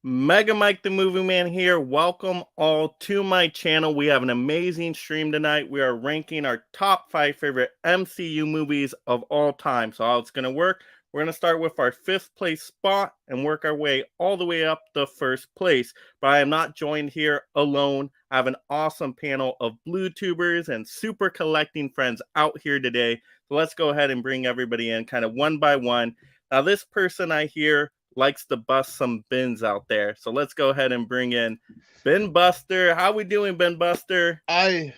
Mega Mike the Movie Man here. Welcome all to my channel. We have an amazing stream tonight. We are ranking our top 5 favorite MCU movies of all time. So how it's going to work, we're going to start with our 5th place spot and work our way all the way up the 1st place. But I am not joined here alone. I have an awesome panel of blue tubers and super collecting friends out here today. So let's go ahead and bring everybody in kind of one by one. Now this person I hear likes to bust some bins out there. So let's go ahead and bring in Ben Buster. How we doing, Ben Buster? I'm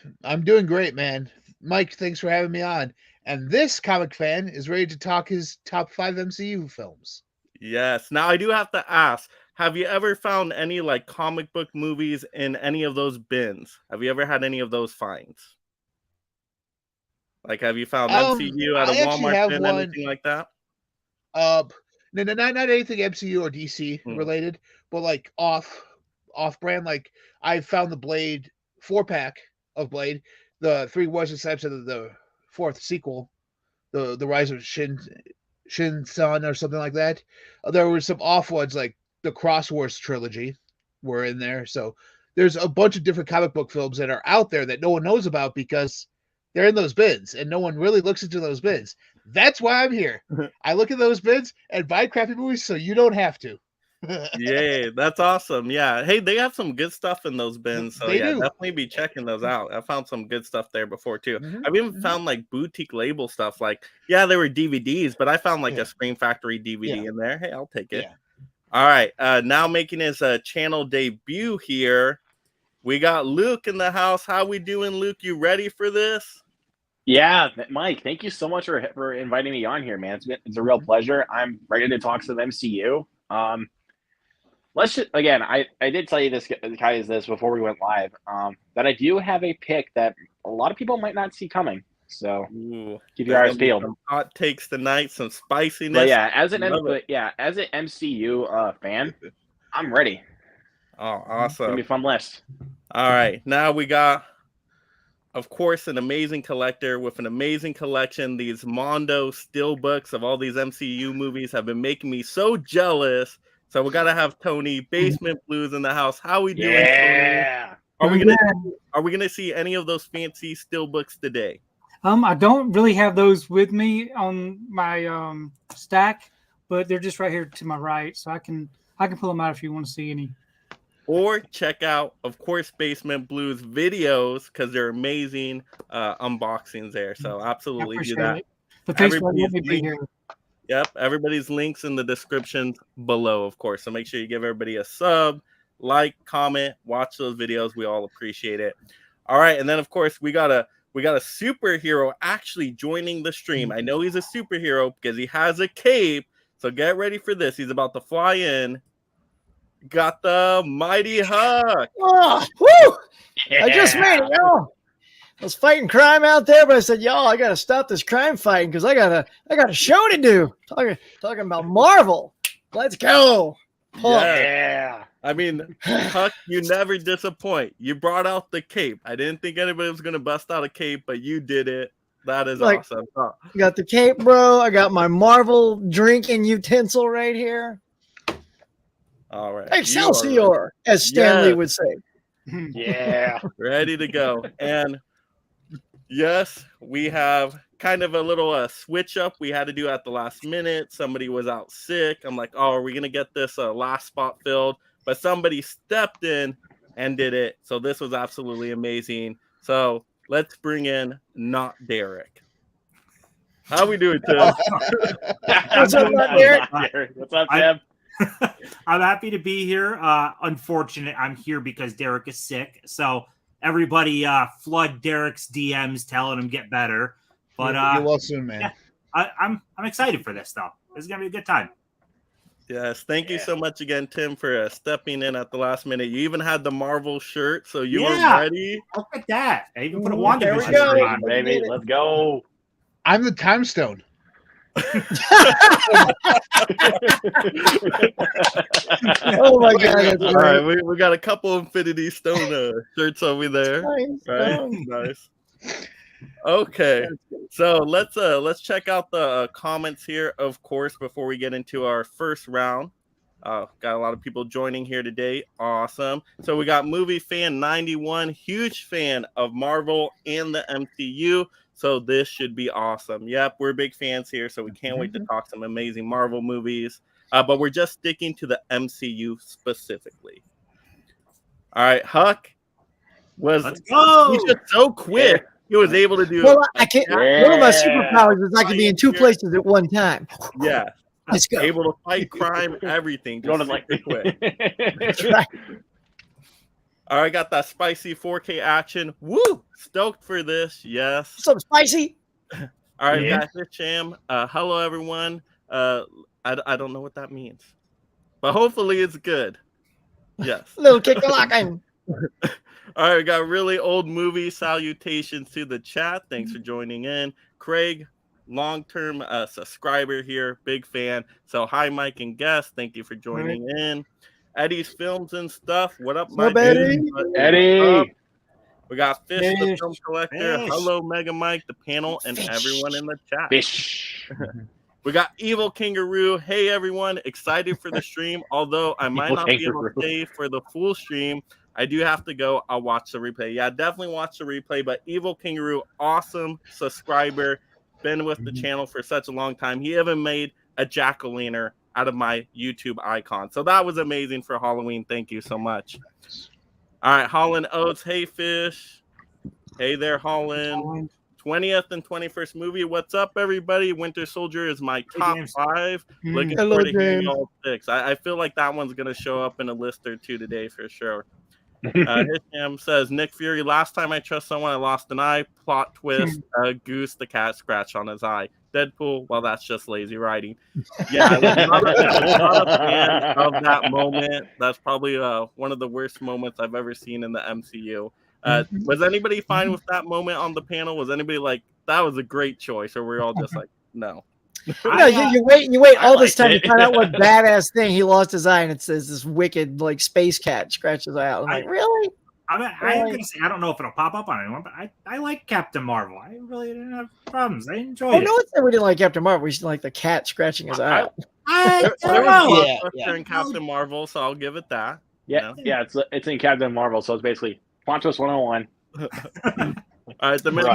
doing great, man. Mike, thanks for having me on. And this comic fan is ready to talk his top 5 MCU films. Yes. Now I do have to ask, have you ever found any like comic book movies in any of those bins? Have you ever had any of those finds? Like have you found MCU at a I actually Walmart have bin, one. anything like that? Uh, no, not anything MCU or DC Hmm. related, but like off brand. Like I found the Blade 4-pack of Blade, the Three Wars and Steps of the fourth sequel, the Rise of Shin Sun or something like that. There were some off ones like the Cross Wars trilogy were in there. So there's a bunch of different comic book films that are out there that no one knows about because they're in those bins and no one really looks into those bins. That's why I'm here. I look at those bins and buy crappy movies so you don't have to. Yay, that's awesome. Yeah. Hey, they have some good stuff in those bins. So They yeah, do. definitely be checking those out. I found some good stuff there before too. Mm-hmm. I've even Mm-hmm. found like boutique label stuff. Like, yeah, they were DVDs, but I found like Yeah. a Scream Factory Yeah. DVD in there. Hey, I'll take it. Yeah. All right. Now making his channel debut here. We got Luke in the house. How we doing, Luke? You ready for this? Yeah, Mike, thank you so much for inviting me on here, man. It's a real pleasure. I'm ready to talk some MCU. Let's just again, I did tell you this guys this before we went live. That I do have a pick that a lot of people might not see coming. So Ooh, keep your there's eyes gonna be peeled. some hot takes tonight, some But spiciness. yeah, Love it. as an MCU fan, I'm ready. Oh, It's gonna be awesome. a fun list. All right. Now we got, of course, an amazing collector with an amazing collection. These Mondo steelbooks of all these MCU movies have been making me so jealous. So we gotta have Tony, Basement Blues in the house. How we doing, Tony? Yeah. Are we Doing gonna good. are we gonna see any of those fancy steelbooks today? I don't really have those with me on my stack, but they're just right here to my right, so I can pull them out if you want to see any. Or check out, of course, Basement Blues videos because they're amazing unboxings there. So I absolutely do appreciate that. it. But thanks for Everybody's letting me be link, here. yep, everybody's links in the description below, of course. So make sure you give everybody a sub, like, comment, watch those videos. We all appreciate it. All right, and then of course we got a superhero actually joining the stream. I know he's a superhero because he has a cape. So get ready for this. He's about to fly in. Got the Mighty Huck. Oh, whew! I just made Yeah. it, y'all. I was fighting crime out there, but I said, y'all, I gotta stop this crime fighting because I got a show to do. Talking about Marvel. Let's go. Pumped. Yeah. Yeah. I mean, Huck, you never disappoint. You brought out the cape. I didn't think anybody was going to bust out a cape, but you did it. That is Like- awesome. Oh, Got the cape, bro. I got my Marvel drinking utensil right here. all right. Excelsior, as Stanley Yes. would say. Yeah. Ready to go. And yes, we have kind of a little switch up we had to do at the last minute. Somebody was out sick. I'm like, oh, are we going to get this last spot filled? But somebody stepped in and did it. So this was absolutely amazing. So let's bring in not Derek. How we doing, Tim? What's up, Derek? What's up, Tim? I'm happy to be here. Unfortunate, I'm here because Derek is sick. So everybody, flood Derek's DMs, telling him get better. But Get well soon, man. yeah. I'm excited for this though. This is gonna be a good time. Yes, thank you Yeah. so much again, Tim, for stepping in at the last minute. You even had the Marvel shirt, so you were Yeah. ready. Look at that. I even put a Ooh, there we WandaVision go. shirt on. Baby, let's go. I'm the time stone. Oh my god, that's All great. right, we got a couple Infinity Stone shirts over there. Right, nice. Okay, so let's check out the comments here, of course, before we get into our first round. Got a lot of people joining here today. Awesome. So we got Movie Fan 91, huge fan of Marvel and the MCU. So this should be awesome. Yep, we're big fans here, so we can't wait to talk some amazing Marvel movies. But we're just sticking to the MCU specifically. All right, Huck Let's go. he's just so quick. He was able to do. Well, I can't. One of my superpowers is I can be in two places at one time. Yeah. Let's go. Able to fight crime, everything. Just like quick. That's right. All right, got that spicy 4K action. Woo! Stoked for this. Yes. Some spicy. All right, got Hisham. Hello, everyone. I don't know what that means, but hopefully it's good. Yes. Little kick the lock in. All right, we got really old movie salutations to the chat. Thanks for joining in. Craig, long-term subscriber here, big fan. So hi, Mike and guest. Thank you for joining in. Eddie's Films and Stuff. What up, Mike? Eddie. We got Fish, the film collector. Fish. Hello, Mega Mike, the panel, and everyone in the chat. Fish. We got Evil Kangaroo. Hey, everyone. Excited for the stream. Although I might not be able to stay for the full stream, I do have to go. I'll watch the replay. Yeah, definitely watch the replay. But Evil Kangaroo, awesome subscriber. Been with the channel for such a long time. He even made a jack-o'-lantern out of my YouTube icon. So that was amazing for Halloween. Thank you so much. All right, Holland Oates. Hey, Fish. Hey there, Holland. 20th and 21st movie. What's up, everybody? Winter Soldier is my top 5. Looking forward to hearing all 6. I feel like that one's going to show up in a list or two today for sure. Hisham says, Nick Fury, last time I trust someone, I lost an eye. Plot twist, Goose the cat scratched on his eye. Deadpool, well, that's just lazy writing. Yeah, I'm not a fan of that moment. That's probably one of the worst moments I've ever seen in the MCU. Was anybody fine with that moment on the panel? Was anybody like, that was a great choice? Or were we all just like, no? No, you wait all this time to find out what badass thing he lost his eye, and it says this wicked like space cat scratches his eye out. I'm like, really? I don't know if it'll pop up on anyone, but I like Captain Marvel. I really didn't have problems. I enjoyed it. No one said we didn't like Captain Marvel. We just like the cat scratching his eye out. There was in Captain Marvel, so I'll give it that. Yeah, it's in Captain Marvel, so it's basically plot twist 101. All right, the minute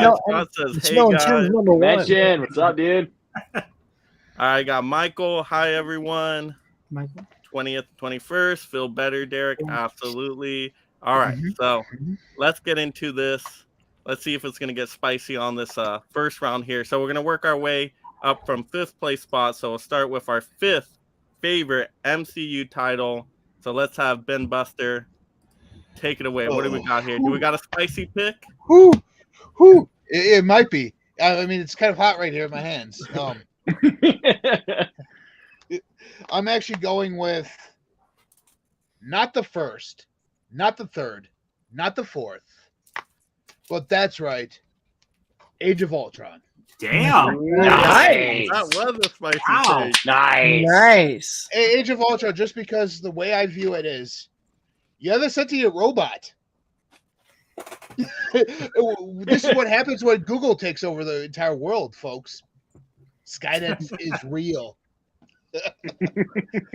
says, hey guys, Mention, what's up, dude? I got Michael. Hi, everyone. Michael. 20th, 21st. Feel better, Derek. Absolutely. All right. So let's get into this. Let's see if it's going to get spicy on this first round here. So we're going to work our way up from 5th place spot. So we'll start with our 5th favorite MCU title. So let's have Ben Buster take it away. What do we got here? Do we got a spicy pick? It might be. I mean, it's kind of hot right here in my hands. I'm actually going with not the 1st, not the 3rd, not the 4th, but that's right, Age of Ultron. Damn. Nice. That was a spicy Wow. take. Nice. Age of Ultron, just because the way I view it is, you have a sentient robot. This is what happens when Google takes over the entire world, folks. Skynet is real.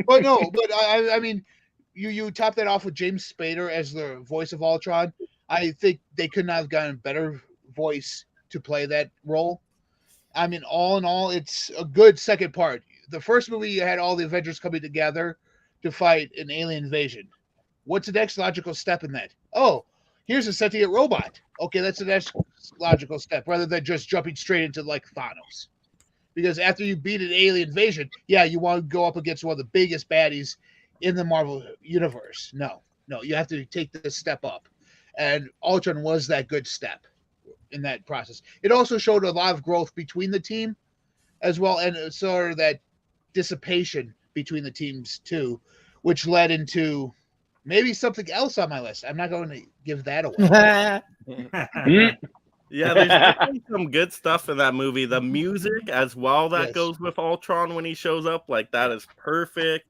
But I mean, you top that off with James Spader as the voice of Ultron. I think they could not have gotten a better voice to play that role. I mean, all in all, it's a good second part. The first movie, you had all the Avengers coming together to fight an alien invasion. What's the next logical step in that? Oh, here's a sentient robot. Okay, that's the next logical step, rather than just jumping straight into like Thanos. Because after you beat an alien invasion, yeah, you want to go up against one of the biggest baddies in the Marvel universe. No, you have to take this step up. And Ultron was that good step in that process. It also showed a lot of growth between the team as well, and sort of that dissipation between the teams too, which led into maybe something else on my list. I'm not going to give that away. Yeah, there's definitely some good stuff in that movie. The music as well that goes with Ultron when he shows up, like that is perfect.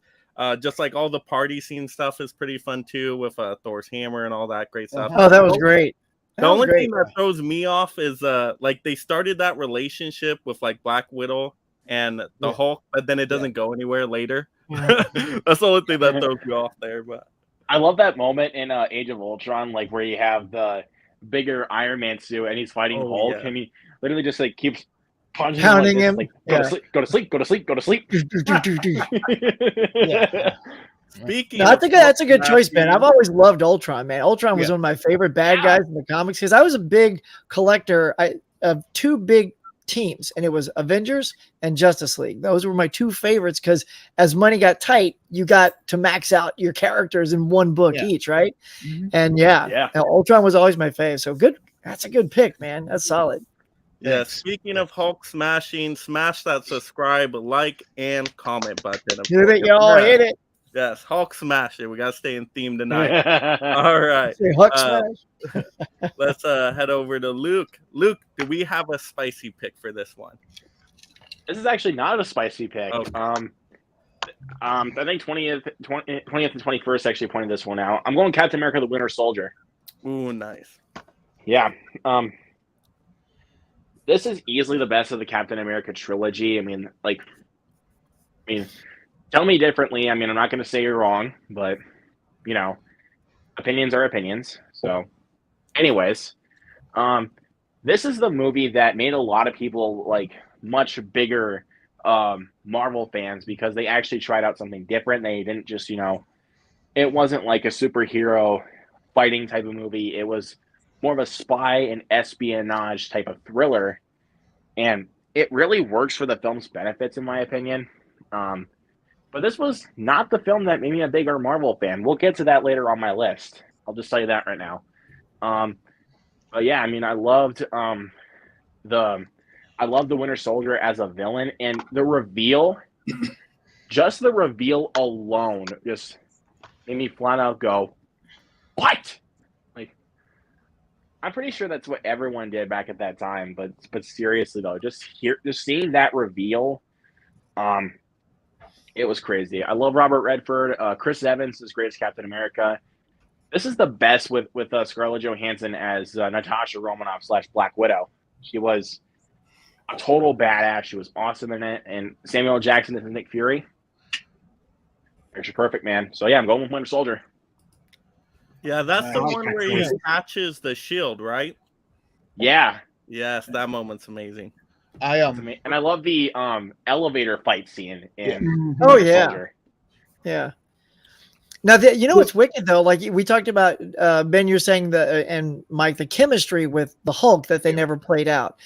Just like all the party scene stuff is pretty fun too, with Thor's hammer and all that great stuff. Oh, that was great. The only thing that throws me off is like they started that relationship with like Black Widow and the Hulk, but then it doesn't go anywhere later. That's the only thing that throws you off there. But I love that moment in Age of Ultron, like where you have the bigger Iron Man suit and he's fighting Hulk, and he literally just like keeps punching Pounding him, him. like, go to sleep, go to sleep, go to sleep, go to sleep. Yeah. speaking, No, I of think that's a good Hulk choice, man. smashing- I've always loved Ultron, man. Ultron was Yeah. one of my favorite bad guys in the comics because I was a big collector of two big teams, and it was Avengers and Justice League. Those were my two favorites because as money got tight, you got to max out your characters in one book Yeah. each, right? Mhm. And Yeah. Ultron was always my fave. So good. That's a good pick, man. That's solid. Yeah, Thanks. speaking of Hulk smashing, smash that subscribe, like, and comment button. of Hit course. it, y'all. Yeah. Hit it. Yes, Hulk smash it. We gotta stay in theme tonight. All right. Say Hulk Uh, smash. Let's head over to Luke. Luke, do we have a spicy pick for this one? This is actually not a spicy pick. Okay. I think 20th and 21st actually pointed this one out. I'm going Captain America: The Winter Soldier. Ooh, nice. Yeah. This is easily the best of the Captain America trilogy. I mean, tell me differently. I mean, I'm not going to say you're wrong, but you know, opinions are opinions. So, anyways, this is the movie that made a lot of people like much bigger Marvel fans because they actually tried out something different. They didn't just, it wasn't like a superhero fighting type of movie. It was more of a spy and espionage type of thriller. And it really works for the film's benefits, in my opinion. But this was not the film that made me a bigger Marvel fan. We'll get to that later on my list. I'll just tell you that right now. But yeah, I mean, I loved the Winter Soldier as a villain, and the reveal, just the reveal alone, just made me flat out go, "What?" Like, I'm pretty sure that's what everyone did back at that time. But seriously though, just seeing that reveal, it was crazy. I love Robert Redford. Chris Evans is great as Captain America. This is the best with Scarlett Johansson as Natasha Romanoff / Black Widow. She was a total badass. She was awesome in it. And Samuel L. Jackson is Nick Fury. Picture perfect, man. So yeah, I'm going with Winter Soldier. Yeah, that's the Nice. one where he attaches the shield, right? Yeah. Yes, that moment's amazing. And I love the elevator fight scene in Oh Winter yeah, Soldier. yeah. Now, what's wicked though? Like we talked about, Ben, you're saying and Mike, the chemistry with the Hulk that they never played out.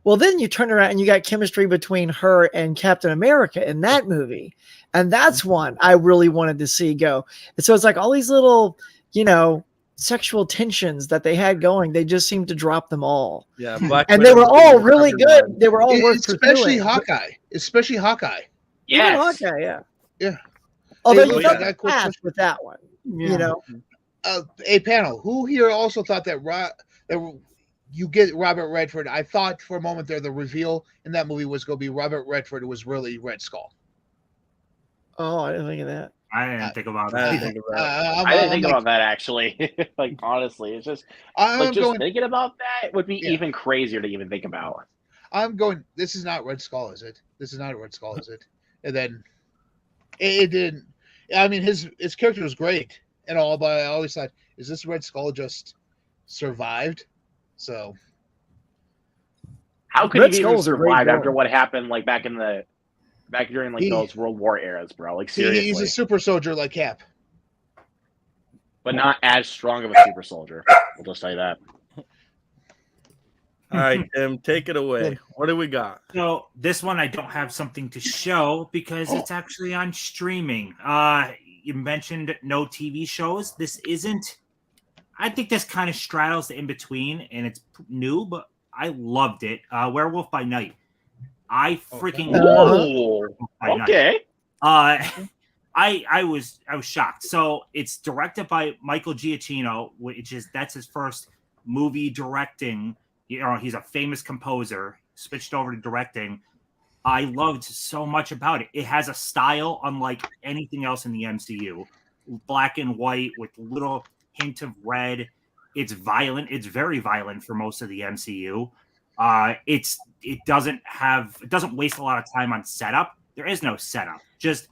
Well, then you turn around and you got chemistry between her and Captain America in that movie, and that's one I really wanted to see go. And so it's like all these little, sexual tensions that they had going. They just seemed to drop them all. Yeah, Black And Widow they were all was really good. everyone. They were all worth especially pursuing. Hawkeye. Even Yes. Hawkeye, yeah. Yeah. Although Hey, you look, got I the got pass with that one, Yeah. A panel. Who here also thought that you get Robert Redford? I thought for a moment there the reveal in that movie was going to be Robert Redford was really Red Skull. Oh, I didn't think of that. I didn't think about I that. didn't think of that. I didn't think about that actually. Like honestly, it's just thinking about that would be even crazier to even think about. I'm going. This is not Red Skull, is it? This is not Red Skull, is it? And then it didn't. I mean, his character was great and all, but I always thought, is this Red Skull just survived? So How could Red he even Skull's a great survive after villain. what happened like back during like those World War eras, bro? Like seriously, he's a super soldier like Cap. but not as strong of a super soldier. We'll just say that. All right, Tim, take it away. What do we got? So this one I don't have something to show because it's actually on streaming. You mentioned no TV shows. This isn't. I think this kind of straddles the in between, and it's new, but I loved it. Werewolf by Night. I freaking love Werewolf by Night. Okay. I was shocked. So it's directed by Michael Giacchino, that's his first movie directing. He's a famous composer, switched over to directing. I loved so much about it. It has a style unlike anything else in the MCU. Black and white with little hint of red. It's violent. It's very violent for most of the MCU. It doesn't waste a lot of time on setup. There is no setup. Just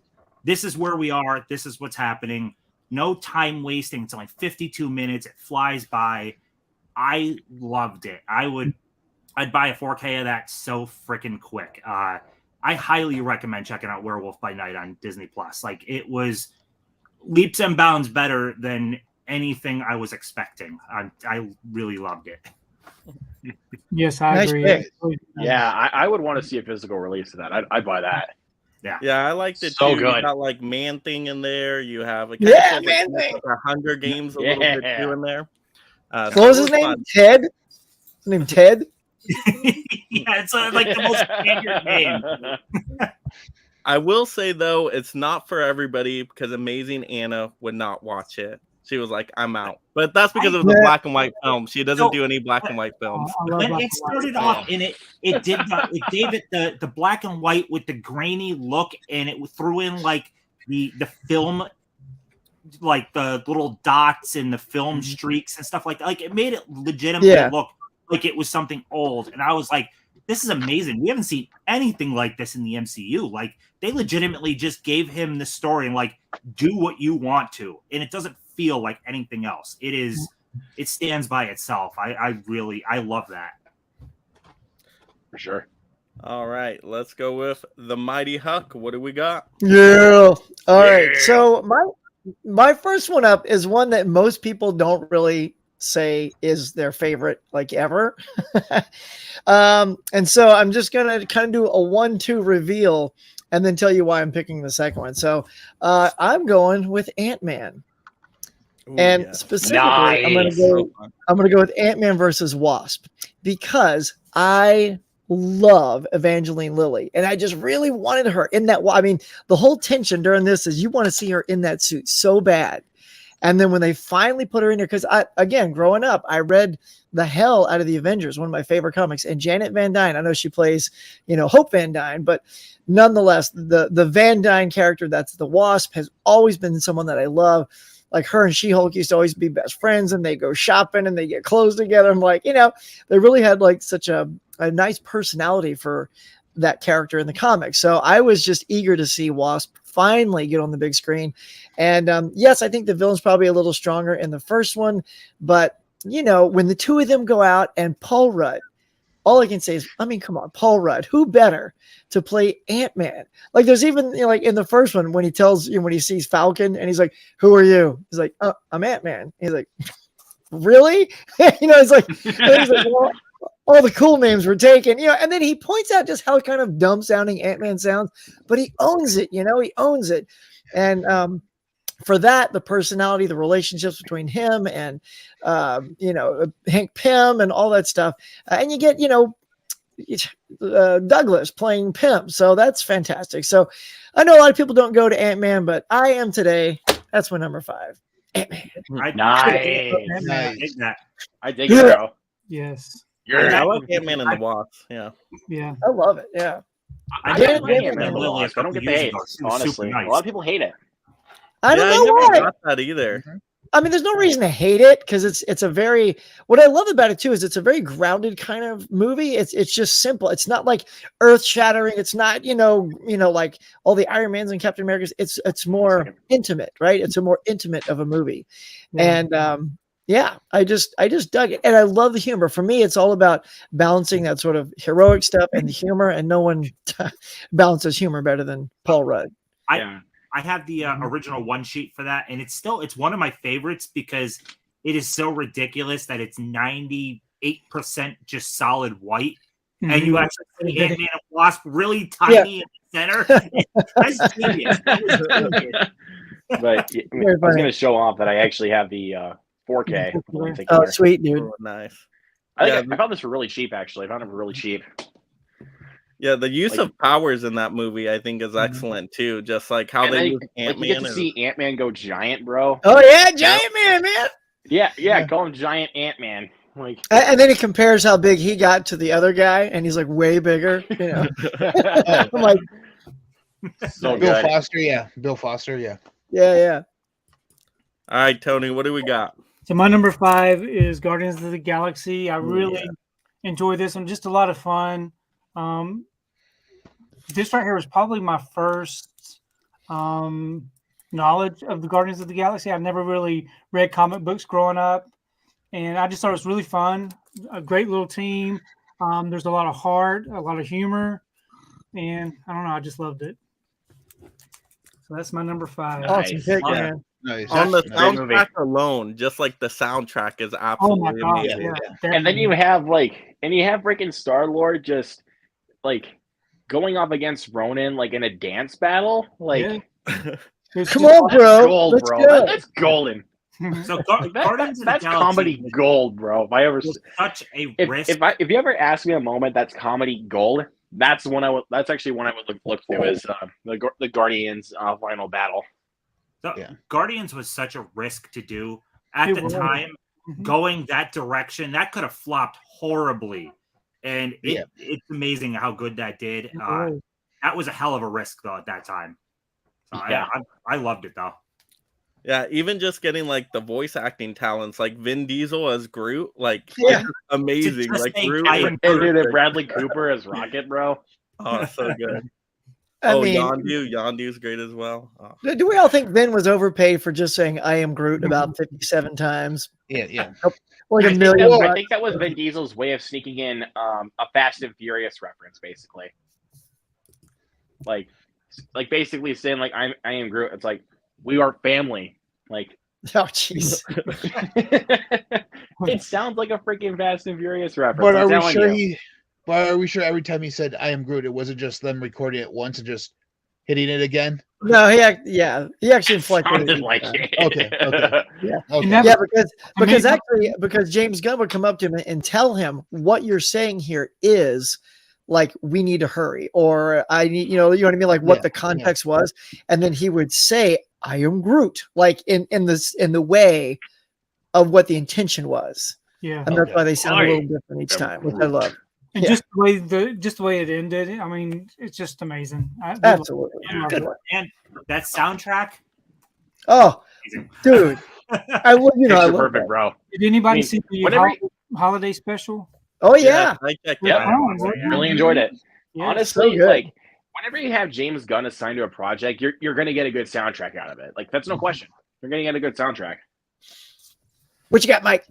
this is where we are. This is what's happening. No time wasting. It's only 52 minutes. It flies by. I loved it. I'd buy a 4K of that so freaking quick. I highly recommend checking out Werewolf by Night on Disney Plus. Like, it was leaps and bounds better than anything I was expecting. I really loved it. Yes, I Nice agree. pick. Yeah, I would want to see a physical release of that. I'd buy that. Yeah, I liked it So too. good. You got like Man Thing in there. You have like Man Thing. like Hunger Games a little bit too in there. What was his name? fun. Ted. His name Ted. Yeah, it's like the most standard name. I will say though, it's not for everybody because Amazing Anna would not watch it. She was like, "I'm out." But that's because it was a black and white film. She doesn't do any black and white films. When it started off, and it gave it the black and white with the grainy look, and it threw in like the film, like the little dots and the film streaks and stuff like that. Like, it made it legitimately look like it was something old. And I was like, this is amazing. We haven't seen anything like this in the MCU. Like, they legitimately just gave him the story and like, do what you want to, and it doesn't feel like anything else. It stands by itself. I love that. For sure. All right, let's go with the Mighty Huck. What do we got? Yeah. All right. So my first one up is one that most people don't really say is their favorite, like, ever. And so I'm just gonna kind of do a 1-2 reveal and then tell you why I'm picking the second one. So I'm going with Ant-Man. And specifically, I'm gonna go with Ant-Man versus Wasp because I love Evangeline Lilly, and I just really wanted her in that. I mean, the whole tension during this is you want to see her in that suit so bad, and then when they finally put her in there, because again, growing up, I read the hell out of the Avengers, one of my favorite comics, and Janet Van Dyne. I know she plays, Hope Van Dyne, but nonetheless, the Van Dyne character that's the Wasp has always been someone that I love. Like, her and She-Hulk used to always be best friends, and they go shopping and they get clothes together. I'm like, they really had like such a nice personality for that character in the comics. So I was just eager to see Wasp finally get on the big screen. And yes, I think the villain's probably a little stronger in the first one, but when the two of them go out and Paul Rudd, all I can say is, come on, Paul Rudd, who better to play Ant-Man? Like, there's even, like, in the first one, when when he sees Falcon and he's like, "Who are you?" He's like, "Oh, I'm Ant-Man." He's like, "Really?" He's like, well, all the cool names were taken, and then he points out just how kind of dumb sounding Ant-Man sounds, but he owns it, he owns it. And, for that, the personality, the relationships between him and, Hank Pym and all that stuff. And you get, Douglas playing Pym. So that's fantastic. So I know a lot of people don't go to Ant-Man, but I am today. That's my number 5. Ant-Man. Nice. I dig it, bro. Yes. I like Ant-Man and the Wasp. Yeah. I love it. Yeah. I don't get the hate, honestly. Nice. A lot of people hate it. I don't know I why. never got that either. I mean, there's no reason to hate it because it's a very, what I love about it too is it's a very grounded kind of movie. It's just simple. It's not like earth shattering. It's not, like all the Iron Mans and Captain Americas. It's more intimate, right? It's a more intimate of a movie. And I just dug it. And I love the humor. For me, it's all about balancing that sort of heroic stuff and the humor, and no one balances humor better than Paul Rudd. I have the original one sheet for that, and it's one of my favorites because it is so ridiculous that it's 98% just solid white, and you actually see Ant-Man and Wasp really tiny in the center. That's genius. But I was going to show off that I actually have the 4K. Oh, sweet, dude. Oh, nice. I found this for really cheap, actually. I found it for really cheap. Yeah, the use of powers in that movie, I think, is excellent too. Just like how they use Ant-Man. You get to see Ant-Man go giant, bro. Oh yeah, Giant Man, man. Yeah, call him Giant Ant-Man. Like, and then he compares how big he got to the other guy, and he's like way bigger. I'm like, so Bill good. Foster, Bill Foster, yeah. All right, Tony, what do we got? So my number 5 is Guardians of the Galaxy. I really enjoy this one. Just a lot of fun. This right here was probably my first knowledge of the Guardians of the Galaxy. I've never really read comic books growing up, and I just thought it was really fun. A great little team. There's a lot of heart, a lot of humor, and I don't know. I just loved it. So that's my number 5. Awesome Nice. pick, Yeah. man. Nice. On the Great movie. soundtrack alone, just like the soundtrack is Oh my absolutely god! amazing. Yeah, And then you have freaking Star-Lord just like going up against Ronan like in a dance battle. Like Yeah. It's Come just- on, bro. gold, Let's bro. go. That's golden. So Like, Guardians of the that's Galaxy comedy gold, bro. If I ever was such a if risk. if you ever ask me a moment that's comedy gold, that's actually one I would look to is the Guardians final battle. So Yeah. Guardians was such a risk to do at It the was. time. Mhm. Going that direction, that could have flopped horribly, and it's amazing how good that did. It was. That was a hell of a risk though at that time. So Yeah. I loved it though. Yeah, even just getting like the voice acting talents, like Vin Diesel as Groot, like Yeah. it's just amazing. Just like say Groot, I is am And dude, perfect. Bradley Cooper as Rocket, bro. Oh, so good. I Oh, mean, Yondu's great as well. Oh. do we all think Vin was overpaid for just saying "I am Groot" about 57 times, Yeah. like I a think, million? I bucks? think that was Vin Diesel's way of sneaking in a Fast and Furious reference, basically. Like basically saying like I am Groot. It's like we are family. Like Oh, jeez. it sounds like a freaking Fast and Furious reference. But I'm are we telling sure you. But are we sure every time he said "I am Groot," it wasn't just them recording it once and just hitting it again? No, he actually inflected Sounded it. like it. Okay. You Okay. never- Yeah, To me, because James Gunn would come up to him and tell him what you're saying here is like we need to hurry, or I need, you know what I mean, like what Yeah, the context was, and then he would say, "I am Groot," like in the way of what the intention was, yeah. and that's Okay. why they sound a little I different each am time, which I Groot. love. And Yeah. just the way it ended. I mean, it's just amazing. Absolutely. Yeah. Good one. And that soundtrack. Oh, dude, I love I Picture love perfect, that. bro. Did anybody I mean, see the whenever- holiday special? Oh yeah, I checked Yeah. it out. Really enjoyed it. Yeah. Honestly, so good. like whenever you have James Gunn assigned to a project, you're gonna get a good soundtrack out of it. Like that's no question. You're gonna get a good soundtrack. what you got, Mike?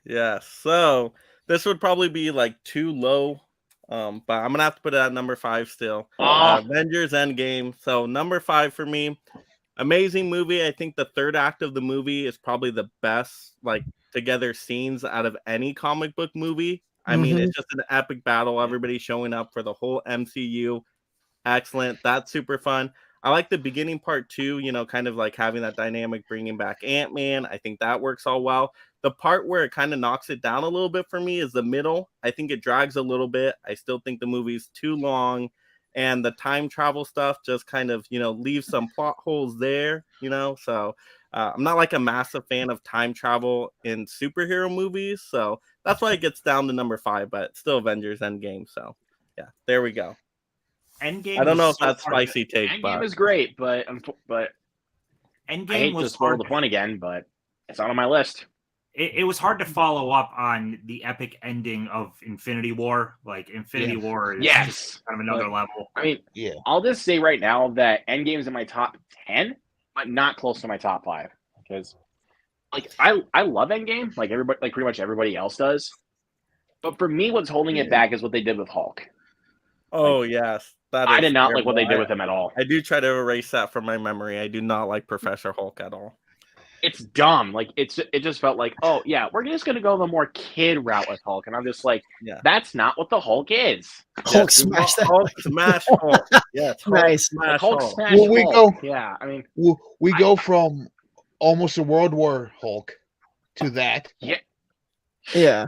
Yeah, so this would probably be like too low, but I'm gonna have to put it at number 5 still. Ah. Avengers Endgame. So number 5 for me. Amazing movie. I think the third act of the movie is probably the best like together scenes out of any comic book movie. I mean, it's just an epic battle. Everybody showing up for the whole MCU. Excellent. That's super fun. I like the beginning part too, you know, kind of like having that dynamic, bringing back Ant-Man. I think that works all well. The part where it kind of knocks it down a little bit for me is the middle. I think it drags a little bit. I still think the movie's too long. And the time travel stuff just kind of, you know, leaves some plot holes there, you know. So I'm not like a massive fan of time travel in superhero movies. So that's why it gets down to number 5, but still Avengers Endgame. So yeah, there we go. Endgame. I don't know if was so that's hard to- spicy take, Endgame but is great, but I Endgame hate to was spoil hard. the fun again, but it's not on my list. It was hard to follow up on the epic ending of Infinity War. Like Infinity War is just Yes. kind of another level. I mean, Yeah. I'll just say right now that Endgame's in my top 10, but not close to my top 5. Because like I love Endgame, like everybody, like pretty much everybody else does. But for me, what's holding it back is what they did with Hulk. oh yes, that I is did not like what they terrible. did with him at all. I do try to erase that from my memory. I do not like Professor Hulk at all. It's dumb. Like it just felt like, oh yeah, we're just gonna go the more kid route with Hulk, and I'm just like, Yeah. that's not what the Hulk is. Hulk Yes, smash that. Hulk smash Hulk. Yes, Hulk Nice. smash Like Hulk Hulk. smash Well, we Hulk. go- Yeah, I mean, We go from almost a World War Hulk to that. Yeah.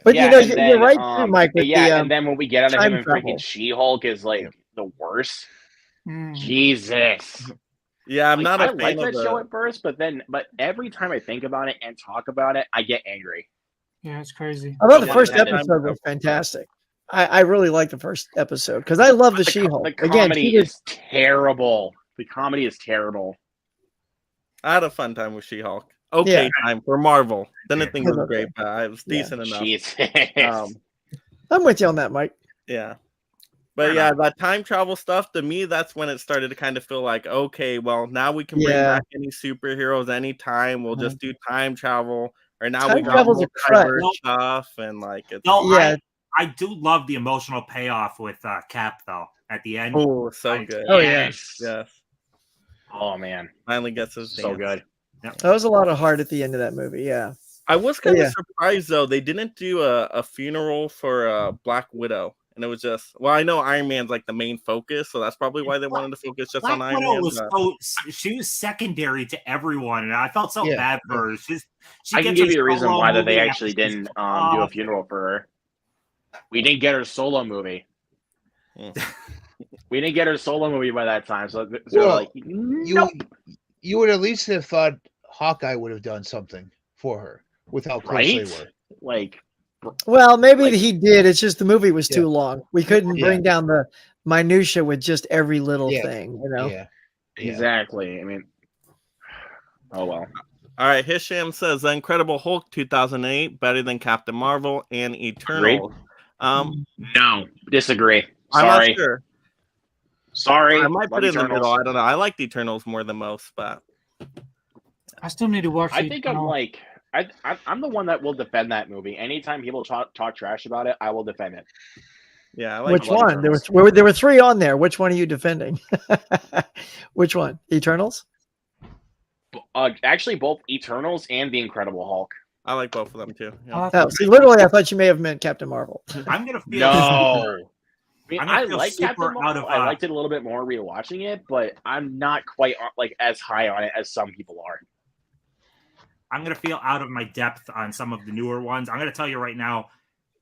But yeah, you know, and you're then, right too, Mike. With yeah, the, and then when we get out of him time and travel. freaking She-Hulk is like the worst. Mm. Jesus. Yeah, I'm Like, not I a fan like of that the. show at first, but every time I think about it and talk about it, I get angry. Yeah, it's crazy. I thought the Yeah, first yeah, yeah. episode was fantastic. I really liked the first episode because I love the She-Hulk. The Again, comedy she was, is terrible. The comedy is terrible. I had a fun time with She-Hulk. Okay, time for Marvel. Didn't think it was Okay. great, but it was Yeah. decent enough. Jesus. Um, I'm with you on that, Mike. yeah. But Fair yeah, enough. that time travel stuff, to me, that's when it started to kind of feel like, okay, well, now we can bring Yeah. back any superheroes anytime. We'll just do time travel. Or now Time we got travel's a crutch. multiverse stuff and like it's No, Yeah. I do love the emotional payoff with Cap though at the end. oh so I- good. Oh, yeah. Yes. Oh man, Finally gets his so dance. good. That was a lot of heart at the end of that movie. Yeah. I was kind of Yeah. surprised though they didn't do a funeral for Black Widow, and it was just I know Iron Man's like the main focus, so that's probably why they wanted to focus just on Black Iron Widow Man. was but- she was secondary to everyone, and I felt so Yeah, bad for her. She I can gets give her you a reason solo why that they movie actually after she's didn't do off. a funeral for her. We didn't get her solo movie. Mm. We didn't get her solo movie by that time, so Well, like, You nope. you would at least have thought Hawkeye would have done something for her with how close they Right? were. Like, Well, maybe Like- he did. It's just the movie was Yeah. too long. We couldn't Yeah. bring down the minutia with just every little Yeah. thing, you know. Yeah. exactly. I mean, oh well. All right, Hisham says The Incredible Hulk 2008 better than Captain Marvel and Eternal. No, disagree. I'm not Sorry, sure. sorry. I might put Love it in the Eternals. middle. I don't know. I like the Eternals more than most, but I still need to watch. I the think I'm Eternal. like, I'm the one that will defend that movie. Anytime people talk trash about it, I will defend it. yeah, I like Which Love one? There Eternals. were 3 on there. Which one are you defending? Which one? Eternals? Actually, both Eternals and The Incredible Hulk. I like both of them too. Yeah. I'll have to- Oh, see, literally, I thought you may have meant Captain Marvel. I'm gonna feel No. I mean, I'm gonna I feel like super Captain Marvel. out of, I liked it a little bit more rewatching it, but I'm not quite like as high on it as some people are. I'm gonna feel out of my depth on some of the newer ones. I'm gonna tell you right now,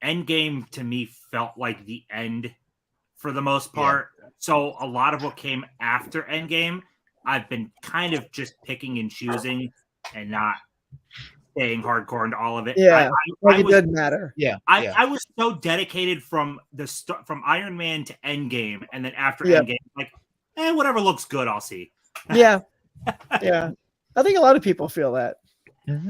Endgame to me felt like the end for the most part. So a lot of what came after Endgame, I've been kind of just picking and choosing and not staying hardcore into all of it. Yeah, Like I it was, doesn't matter. Yeah. I was so dedicated from from Iron Man to Endgame, and then after Yep. Endgame, like, whatever looks good, I'll see. Yeah, yeah. I think a lot of people feel that. All You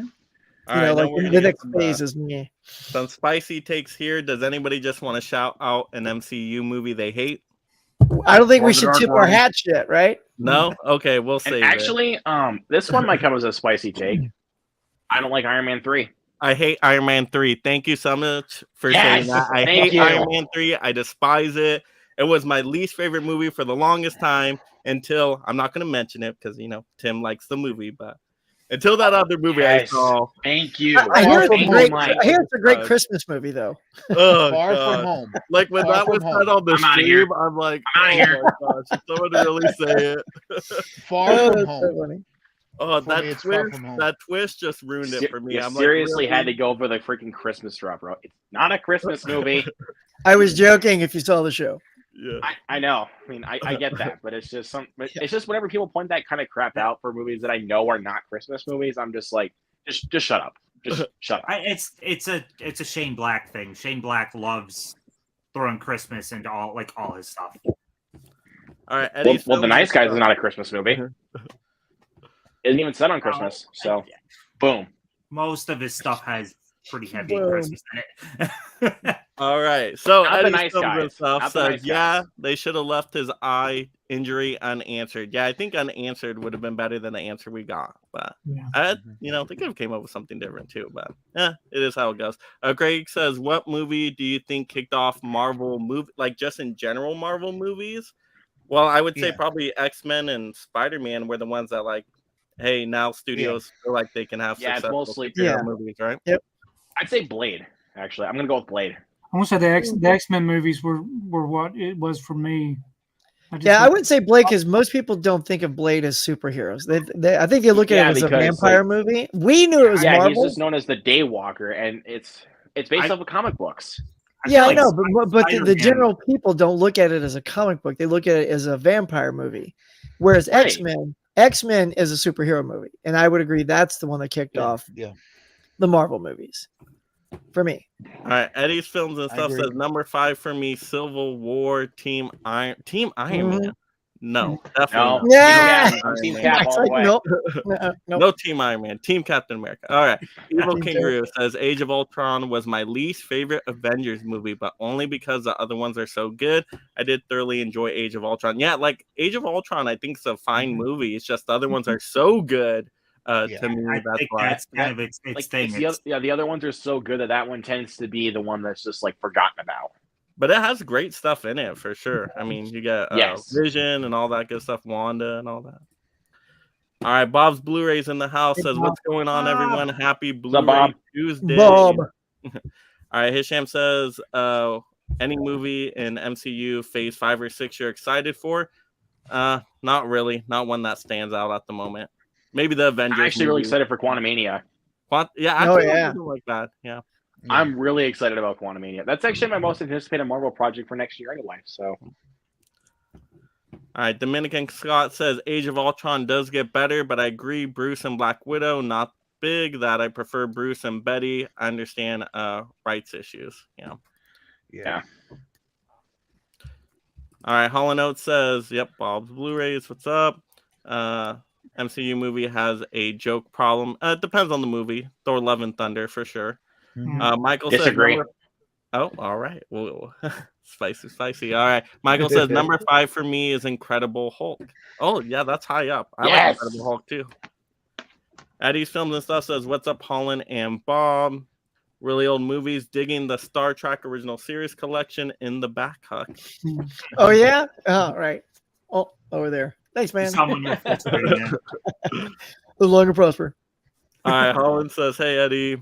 right, know, now like we're the gonna get next some, phase is me. some spicy takes here. Does anybody just want to shout out an MCU movie they hate? I don't think Thor we the should Dark tip our World. hats yet, right? No? Okay, we'll And save it. actually, this one might come as a spicy take. I don't like Iron Man 3. I hate Iron Man 3. Thank you so much for Yes, saying that. I thank hate you. Iron Man 3. I despise it. It was my least favorite movie for the longest time until I'm not going to mention it because, Tim likes the movie, but until that other movie I Yes. saw. Thank you. I hear it's a Thank great. you, Mike. I hear it's a great Uh, Christmas movie, though. Oh, Far God. from home. Like when Far that from was home. said on the I'm outta stream, here. I'm like, I'm outta here. oh my gosh, did someone really say it? Far Oh, from that's so home. funny. Oh, For me, it's far from home. that twist just ruined it for me. You I'm seriously like, had to go for the freaking Christmas drop, bro. It's not a Christmas movie. I was joking. If you saw the show, Yeah. I know. I mean, I get that, but it's just it's just whenever people point that kind of crap out for movies that I know are not Christmas movies, I'm just like, just shut up. Just shut up. It's a Shane Black thing. Shane Black loves throwing Christmas into all his stuff. All right, Eddie. Well, The Nice Guys is not a Christmas movie. It isn't even set on Christmas. So, boom. Most of his stuff has pretty heavy Boom. Christmas in it. All right. So Not the Eddie nice Films and guys. stuff Not the says, nice guys. yeah, they should have left his eye injury unanswered. Yeah, I think unanswered would have been better than the answer we got. But Yeah. they could have came up with something different too. But it is how it goes. Greg says, what movie do you think kicked off Marvel movie, like just in general Marvel movies? Well, I would say Yeah. probably X-Men and Spider-Man were the ones that like, hey, now studios feel like they can have Yeah, it's successful mostly- superhero Yeah. movies, right? I'd say Blade, actually. I'm going to go with Blade. I want to say the X-Men movies were what it was for me. yeah, I wouldn't say Blade because most people don't think of Blade as superheroes. I think they look at Yeah, it as a because, vampire movie. We knew it was Yeah, Marvel. he's just known as the Daywalker, and it's based off of comic books. Yeah, I feel know, like but the Spider-Man- general people don't look at it as a comic book. They look at it as a vampire movie. Whereas Right. X-Men is a superhero movie. And I would agree that's the one that kicked off Yeah. the Marvel movies for me. All right, Eddie's Films and I stuff agree. says number 5 for me, Civil War, Team Iron Mhm. Man. No, definitely No. not. Yeah. I'm Team Iron Cap Man. all the way. Nope. Nope. No Team Iron Man. Team Captain America. All right. Evil Team Kangaroo says Age of Ultron was my least favorite Avengers movie, but only because the other ones are so good. I did thoroughly enjoy Age of Ultron. Yeah, like Age of Ultron, I think is a fine movie. It's just the other ones are so good. To me, I that's think why. that's kind of its Like thing. the other ones are so good that one tends to be the one that's just like forgotten about. But it has great stuff in it for sure. I mean, you got Yes. Vision and all that good stuff, Wanda and all that. All right, Bob's Blu-rays in the house says, "What's going on, everyone? Happy Blu-ray Bob? Tuesday." Bob. All right, Hisham says, any movie in MCU Phase 5 or 6 you're excited for? Not really. Not one that stands out at the moment. Maybe the Avengers. I'm actually really movie. excited for Quantumania. Yeah, I Oh, feel yeah. something like that. Yeah. I'm really excited about Quantumania. That's actually my most anticipated Marvel project for next year anyway. So All right, Dominican Scott says Age of Ultron does get better, but I agree Bruce and Black Widow not big. That I prefer Bruce and Betty. I understand rights issues. yeah. All right, Holland Oates says, "Yep, Bob's Blu-rays. What's up? MCU movie has a joke problem. It depends on the movie. Thor: Love and Thunder for sure." Michael Disagree. says, "Oh, all right. Whoa. Spicy. All right." Michael says, "Number 5 for me is Incredible Hulk." Oh, yeah, that's high up. I like Yes. Incredible Hulk too. Eddie's Films and Stuff says, "What's up, Holland and Bob? Really old movies, digging the Star Trek original series collection in the back huck." Oh yeah. Oh right. Oh, over there. Thanks, man. Someone will filter it in. Live long and prosper. All right, Holland says, "Hey, Eddie.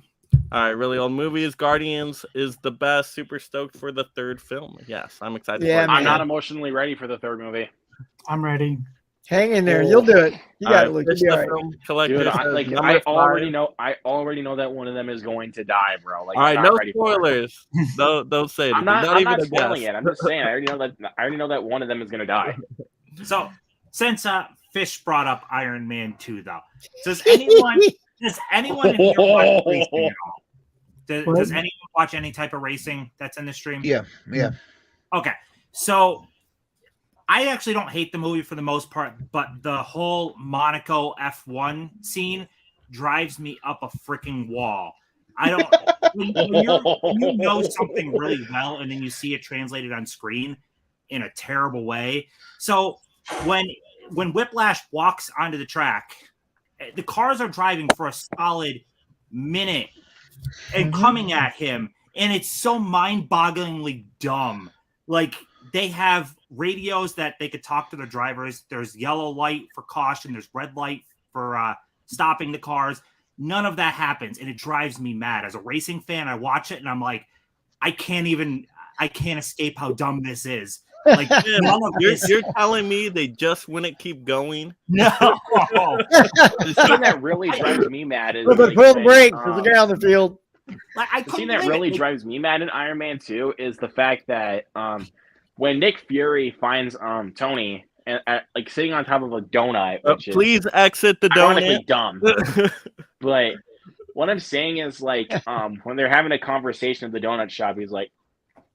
All right, really old movies. Guardians is the best. Super stoked for the 3rd film. Yes, I'm excited Yeah, for it. I'm man. not emotionally ready for the 3rd movie. I'm ready. Hang in there. You'll do it. You got it, Luke. Fish You'll be the all right. Film Collector Dude, says, number I 5. already know that one of them is going to die, bro. Like, All right, I'm not no ready for it. spoilers. Don't say anything. I'm even not a spoiling guess. it. I'm just saying. I already know that one of them is going to die. So, since Fish brought up Iron Man 2, though, does anyone in here watch racing at all? Does anyone watch any type of racing that's in the stream? Yeah. Okay, so I actually don't hate the movie for the most part, but the whole Monaco F1 scene drives me up a freaking wall. I don't. when you know something really well, and then you see it translated on screen in a terrible way. So when Whiplash walks onto the track, the cars are driving for a solid minute and coming at him, and it's so mind-bogglingly dumb. Like, they have radios that they could talk to the drivers. There's yellow light for caution. There's red light for stopping the cars. None of that happens, and it drives me mad. As a racing fan, I watch it, and I'm like, I can't escape how dumb this is. Like, You're telling me they just wouldn't keep going? No. The scene that really drives me mad is Put like, the brakes. There's a guy on the field. Like, the scene that really drives me mad in Iron Man 2 is the fact that when Nick Fury finds Tony and like sitting on top of a donut, which is please exit the ironically donut. dumb. But what I'm saying is, like, when they're having a conversation at the donut shop, he's like,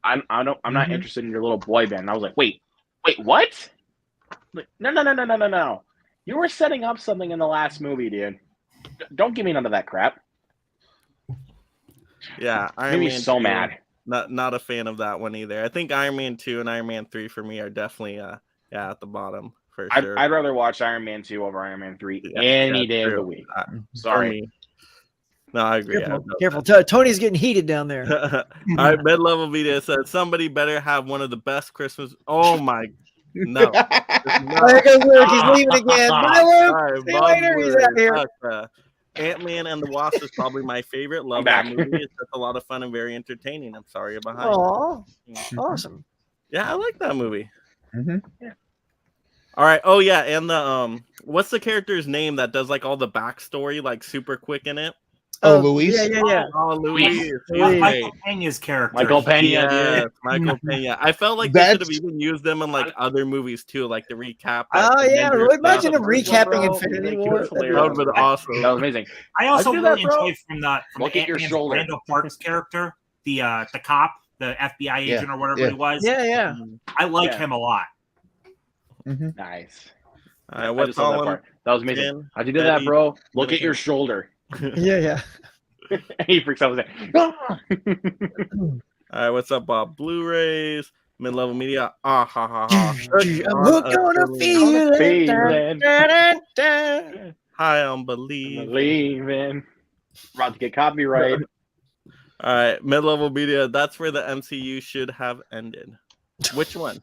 I'm not interested in your little boy band. And I was like, wait, what? Like, no. You were setting up something in the last movie, dude. Don't give me none of that crap. Yeah, Made me so mad. Not a fan of that one either. I think Iron Man 2 and Iron Man 3 for me are definitely at the bottom for sure. I'd rather watch Iron Man 2 over Iron Man 3 any day of the week. Sorry. No, I agree. Careful. Tony's getting heated down there. All right, mid-level video says somebody better have one of the best Christmas. Oh my, no. There goes Luke. He's leaving again. Bye, Luke. Right, See you later. He's out here. Ant-Man and the Wasp is probably my favorite. Love that movie. It's just a lot of fun and very entertaining. I'm sorry you're behind. Aw, awesome. Yeah, I like that movie. Yeah. All right. Oh yeah, and the what's the character's name that does like all the backstory like super quick in it? Oh, Luis? Yeah. Oh, Luis. Michael Pena's character. Michael Pena. Yes, Michael Pena. I felt like they should have even used them in like other movies too, like the recap. Oh yeah, imagine him recapping Infinity War. That would have been awesome. That was amazing. I also do really that, bro. enjoyed from Look at your Ant-Man's shoulder. Randall Park's character, the cop, the FBI agent or whatever he was. Yeah. I like him a lot. Nice. All right, I what's just love that all part. That was amazing. Jen, How'd you do that, Eddie, bro? Look at Middleton. your shoulder. Yeah. And he freaks out. Ah! All right, what's up, Bob? Blu-rays, mid-level media. Ah ha ha ha. I'm hooked on a feeling. Feeling. Dun, dun, dun. Hi, I'm believing. Believing. About to get copyright. All right, mid-level media. That's where the MCU should have ended. Which one?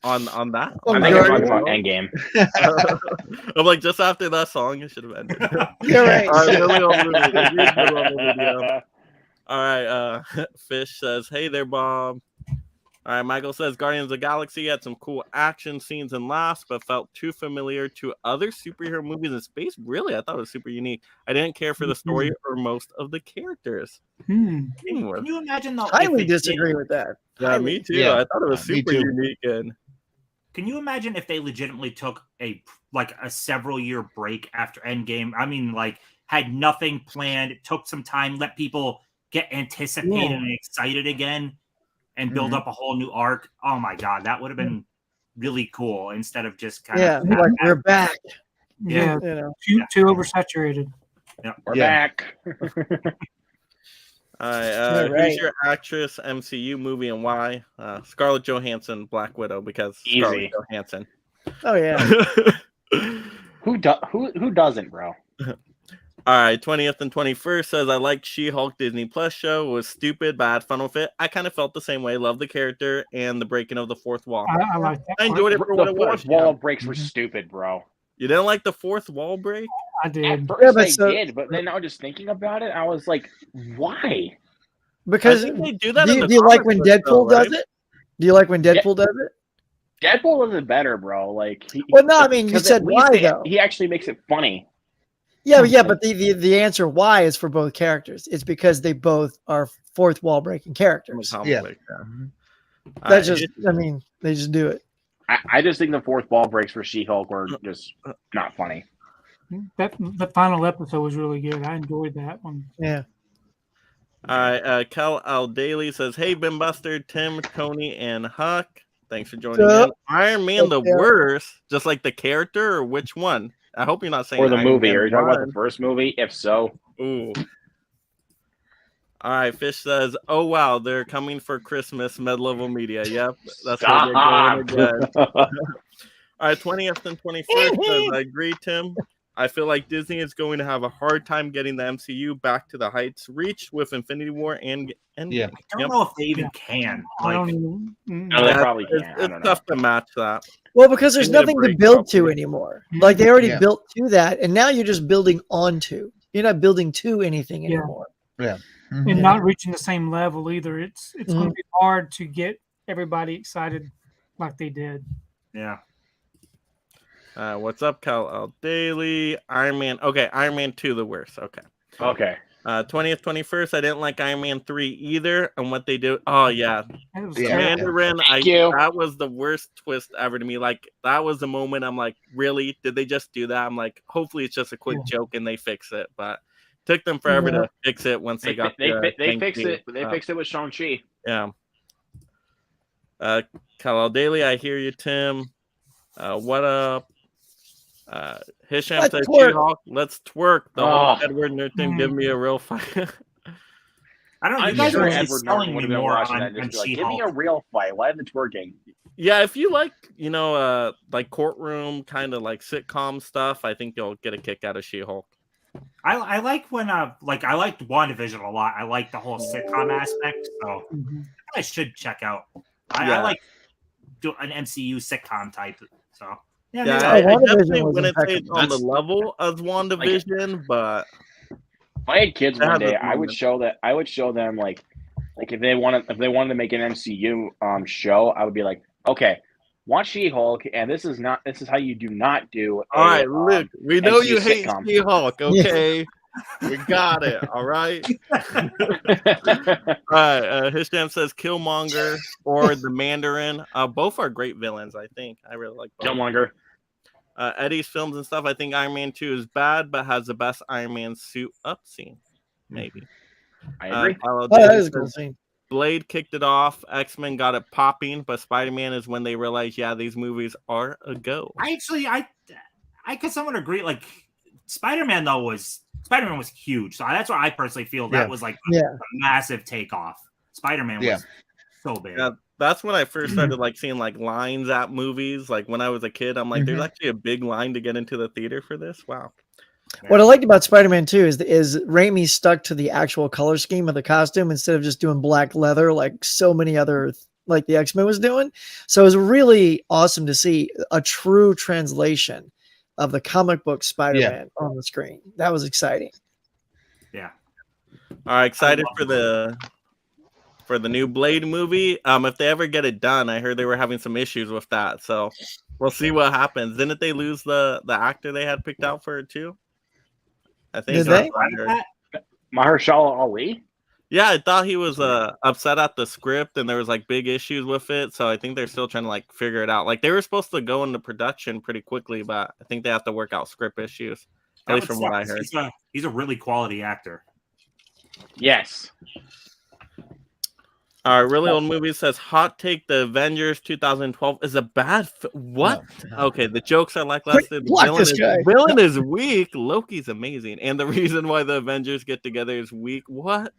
On that? Oh, I think I'm Guardian. talking about Endgame. I'm like, just after that song, it should have ended. You're right. All right, mid-level media. All right, Fish says, hey there, Bob. All right, Michael says Guardians of the Galaxy had some cool action scenes and laughs, but felt too familiar to other superhero movies in space. Really? I thought it was super unique. I didn't care for the story or most of the characters. Can you imagine though? Highly disagree with that. Yeah, me too. Yeah. I thought it was Me super too. unique. And Can you imagine if they legitimately took a several year break after Endgame? I mean, like had nothing planned. It took some time, let people get anticipated and excited again, and build up a whole new arc. Oh my god, that would have been really cool instead of just kind of Like we're back. Yeah, You know. too oversaturated. We're back. all right, who's your actress MCU movie and why? Scarlett Johansson, Black Widow, because Scarlett Easy. Johansson. Oh yeah. Who doesn't, bro? All right, 20th and 21st says I liked She-Hulk Disney Plus show. It was stupid, but I had fun with it. I kind of felt the same way. Loved the character and the breaking of the fourth wall. I like that. I enjoyed it for what The it was. fourth wall breaks were stupid, bro. You didn't like the fourth wall break? I At did. first but I so- did, but then I was just thinking about it. I was like, why? Because I think they do that. do in you, the do you like comic when book, Deadpool though, does it? Do you like when Deadpool does it? Deadpool does it better, bro. Like, Well, no, I mean, you 'cause said at least why, though. He actually makes it funny. Yeah, but the answer why is for both characters. It's because they both are fourth wall breaking characters. Yeah. That's just, I mean, they just do it. I just think the fourth wall breaks for She-Hulk were just not funny. The final episode was really good. I enjoyed that one. Yeah. All right, Cal Al Daly says, hey, Ben Buster, Tim, Tony, and Huck. Thanks for joining in. Iron Man the worst, just like the character, or which one? I hope you're not saying Or the Iron movie. Man Are you talking about 1. the first movie? If so. Ooh. All right, Fish says, oh, wow, they're coming for Christmas, mid-level media. Yep, that's what they're going again. All right, 20th and 21st says, I agree, Tim. I feel like Disney is going to have a hard time getting the MCU back to the heights reached with Infinity War and Yeah. I don't know if they even can. I Like, don't even. No, they probably it's, can't. I it's don't tough to match that. Well, because there's Give it a nothing to break, build to probably. anymore. Like they already Yeah. built to that, and now you're just building onto. You're not building to anything Yeah. anymore. Yeah. And not reaching the same level either. It's going to be hard to get everybody excited like they did. yeah. What's up, Cal Al Daly? Iron Man. Okay, Iron Man 2, the worst. Okay. Okay. 20th, 21st. I didn't like Iron Man 3 either. And what they do. Oh, yeah. That was Yeah. terrible. Mandarin. Thank you. That was the worst twist ever to me. Like, that was the moment I'm like, really? Did they just do that? I'm like, hopefully it's just a quick joke and they fix it. But took them forever to fix it once they got They the fixed it. They fixed it with Shang-Chi. Yeah. Kal Daily, I hear you, Tim. What up? Hisham Let's says, twerk. She-Hulk, let's twerk. The Oh. whole Edward Norton give me a real fight. I don't know. You I'm guys sure are Edward selling Norton would me have been more watching on, that and on just be like, give me a She-Hulk. real fight. Why the twerking? Yeah, if you like, like courtroom kind of like sitcom stuff, I think you'll get a kick out of She-Hulk. I like when I liked WandaVision a lot. I like the whole sitcom aspect, so I should check out. I like an MCU sitcom type. So Yeah, maybe I WandaVision definitely was wouldn't say it's impeccable. on the level of WandaVision, but If I had kids That one has day, its I would show them like if they wanted to make an MCU show, I would be like, okay, watch She-Hulk, and this is how you do not do. all right, Luke, we know MCU you hate sitcom. She-Hulk, okay? We got it, all right? All right, Hisham says Killmonger or the Mandarin. Both are great villains, I think. I really like both. Killmonger. Eddie's films and stuff, I think Iron Man 2 is bad, but has the best Iron Man suit up scene. Maybe. I agree. Kyle Oh, that Daly is a cool says, scene. Blade kicked it off. X-Men got it popping, but Spider-Man is when they realized, yeah, these movies are a go. I could somewhat agree. Like Spider-Man was huge, so that's why I personally feel that was like a massive takeoff. Spider-Man was so big. Yeah, that's when I first started like seeing like lines at movies. Like when I was a kid, I'm like, there's actually a big line to get into the theater for this. Wow. What I liked about Spider-Man 2 is Raimi stuck to the actual color scheme of the costume instead of just doing black leather like so many other, like the X-Men was doing. So it was really awesome to see a true translation of the comic book Spider-Man on the screen. That was exciting. Yeah. All right, excited for the new Blade movie. If they ever get it done, I heard they were having some issues with that. So we'll see what happens. Didn't they lose the actor they had picked out for it too? I think. Did they? Mahershala Ali? Yeah, I thought he was upset at the script and there was like big issues with it. So I think they're still trying to like figure it out. Like they were supposed to go into production pretty quickly, but I think they have to work out script issues. At least from what I heard. He's a really quality actor. Yes. All right, really old movie says hot take: The Avengers 2012 is a bad. What? No. Okay, the jokes are lackluster. The villain is weak. Loki's amazing, and the reason why the Avengers get together is weak. What?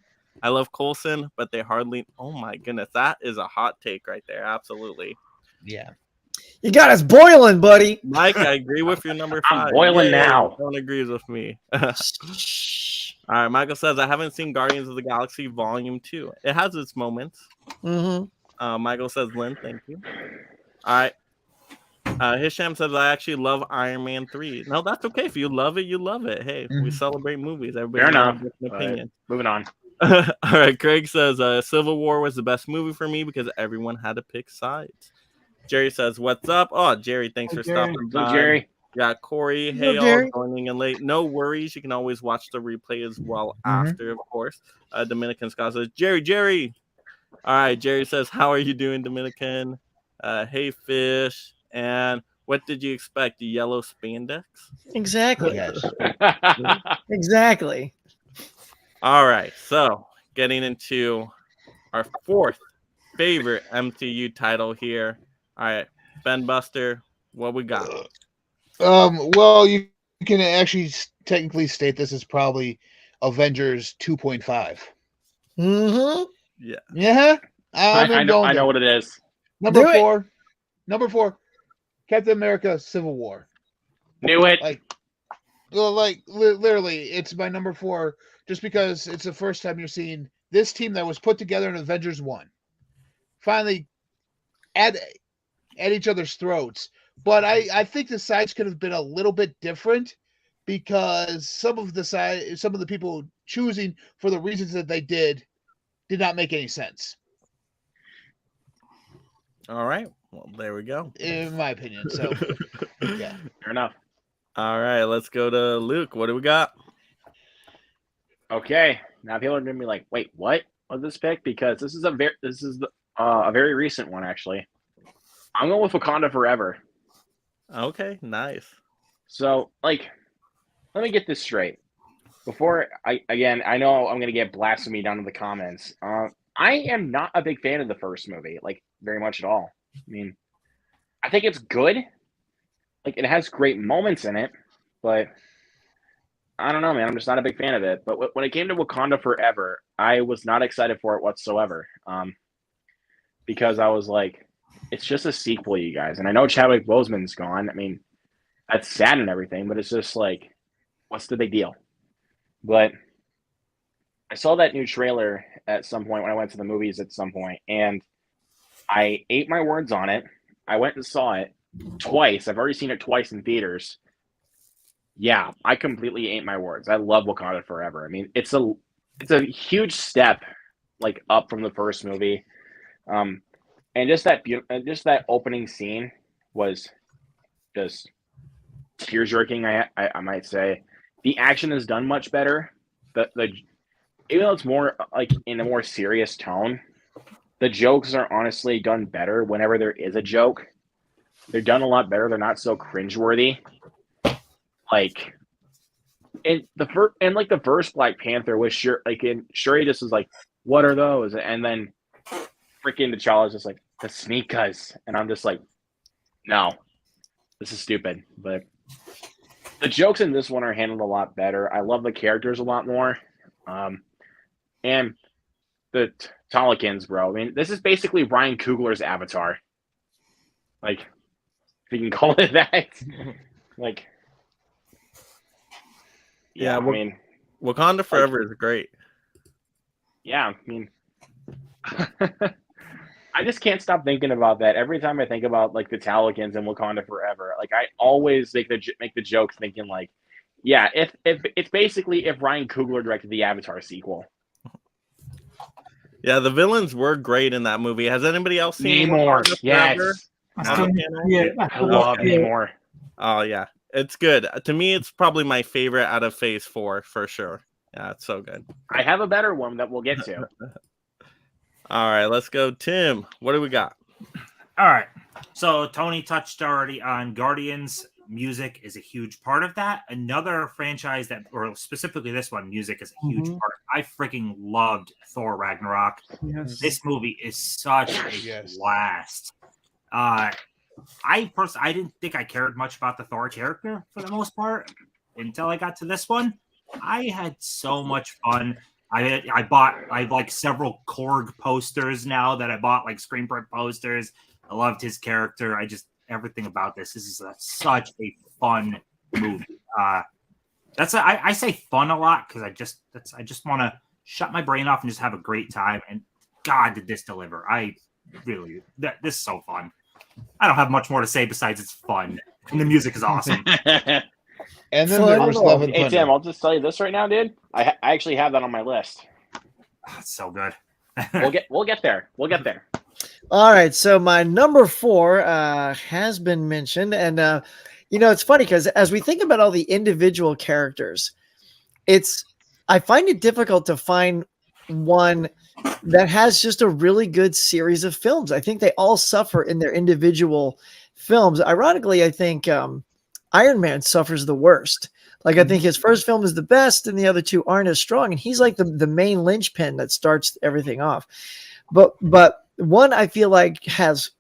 I love Coulson, but they hardly. Oh my goodness, that is a hot take right there. Absolutely. Yeah. You got us boiling, buddy. Mike, I agree with your number 5. I'm boiling now. No one agrees with me. All right, Michael says, I haven't seen Guardians of the Galaxy Volume 2. It has its moments. Michael says, Lynn, thank you. All right. Hisham says, I actually love Iron Man 3. No, that's okay. If you love it, you love it. Hey, we celebrate movies. Everybody has an opinion. Moving on. All right, Craig says, Civil War was the best movie for me because everyone had to pick sides. Jerry says, what's up? Oh, Jerry, thanks for stopping by. Jerry. Yeah, Corey, hey, all joining in late. No worries. You can always watch the replay as well after, of course. Dominican Scott says, Jerry. All right, Jerry says, how are you doing, Dominican? Hey, Fish. And what did you expect? The yellow spandex? Exactly. Yes. Exactly. All right, so getting into our 4th favorite MCU title here. All right, Ben Buster, what we got? Well, you can actually technically state this is probably Avengers 2.5. Yeah. Yeah. I know what it is. Number 4, Captain America: Civil War. Knew it. Literally, it's my number 4 just because it's the first time you're seeing this team that was put together in Avengers 1 finally at each other's throats. But I think the sides could have been a little bit different because some of the people choosing for the reasons that they did not make any sense. All right. Well, there we go. In my opinion. So, yeah. Fair enough. All right. Let's go to Luke. What do we got? Okay. Now people are going to be like, wait, what was this pick? Because this is a very recent one, actually. I'm going with Wakanda Forever. Okay, nice. So, let me get this straight. Before I know I'm going to get blasphemy down in the comments. I am not a big fan of the first movie, very much at all. I mean, I think it's good. It has great moments in it, but I don't know, man. I'm just not a big fan of it. But when it came to Wakanda Forever, I was not excited for it whatsoever. Because I was like, it's just a sequel, you guys. And I know Chadwick Boseman's gone. I mean, that's sad and everything, but it's just what's the big deal? But I saw that new trailer at some point when I went to the movies at some point, and I ate my words on it. I went and saw it twice. I've already seen it twice in theaters. Yeah, I completely ate my words. I love Wakanda Forever. I mean, it's a huge step up from the first movie. And just that opening scene was just tear-jerking, I might say. The action is done much better. Even though it's more in a more serious tone, the jokes are honestly done better whenever there is a joke. They're done a lot better. They're not so cringeworthy. The first Black Panther was Shuri just was like, what are those? And then freaking T'Challa's just like, that's me, cuz. And I'm just like, no, this is stupid. But the jokes in this one are handled a lot better. I love the characters a lot more. And the Talikins, bro. I mean, this is basically Ryan Coogler's Avatar. Like, if you can call it that. Like, Yeah, I mean, Wakanda Forever is great. yeah, I mean, I just can't stop thinking about that. Every time I think about like the Talikins and Wakanda Forever, like I always make the joke thinking like, yeah, if it's basically if Ryan Coogler directed the Avatar sequel. Yeah, the villains were great in that movie. Has anybody else seen Namor, Wakanda Forever? yes, I I love Namor. Oh yeah, it's good. To me, it's probably my favorite out of Phase 4 for sure. Yeah, it's so good. I have a better one that we'll get to. All right, let's go, Tim. What do we got? All right. So Tony touched already on Guardians. Music is a huge part of that. Another franchise that, or specifically this one, music is a huge part. I freaking loved Thor Ragnarok. Yes. This movie is such a blast. I didn't think I cared much about the Thor character for the most part until I got to this one. I had so much fun. I like several Korg posters now that I bought, like screen print posters. I loved his character. Everything about this. This is such a fun movie. I say fun a lot because I just want to shut my brain off and just have a great time. And God, did this deliver! This is so fun. I don't have much more to say besides it's fun and the music is awesome. And then there was Love and Hey Thunder. Tim, I'll just tell you this right now, dude. I actually have that on my list. It's so good. We'll get there. We'll get there. All right, so my number 4 has been mentioned, and it's funny because as we think about all the individual characters, I find it difficult to find one that has just a really good series of films. I think they all suffer in their individual films. Ironically, I think Iron Man suffers the worst. Like, I think his first film is the best, and the other two aren't as strong, and he's like the main linchpin that starts everything off. But one I feel like has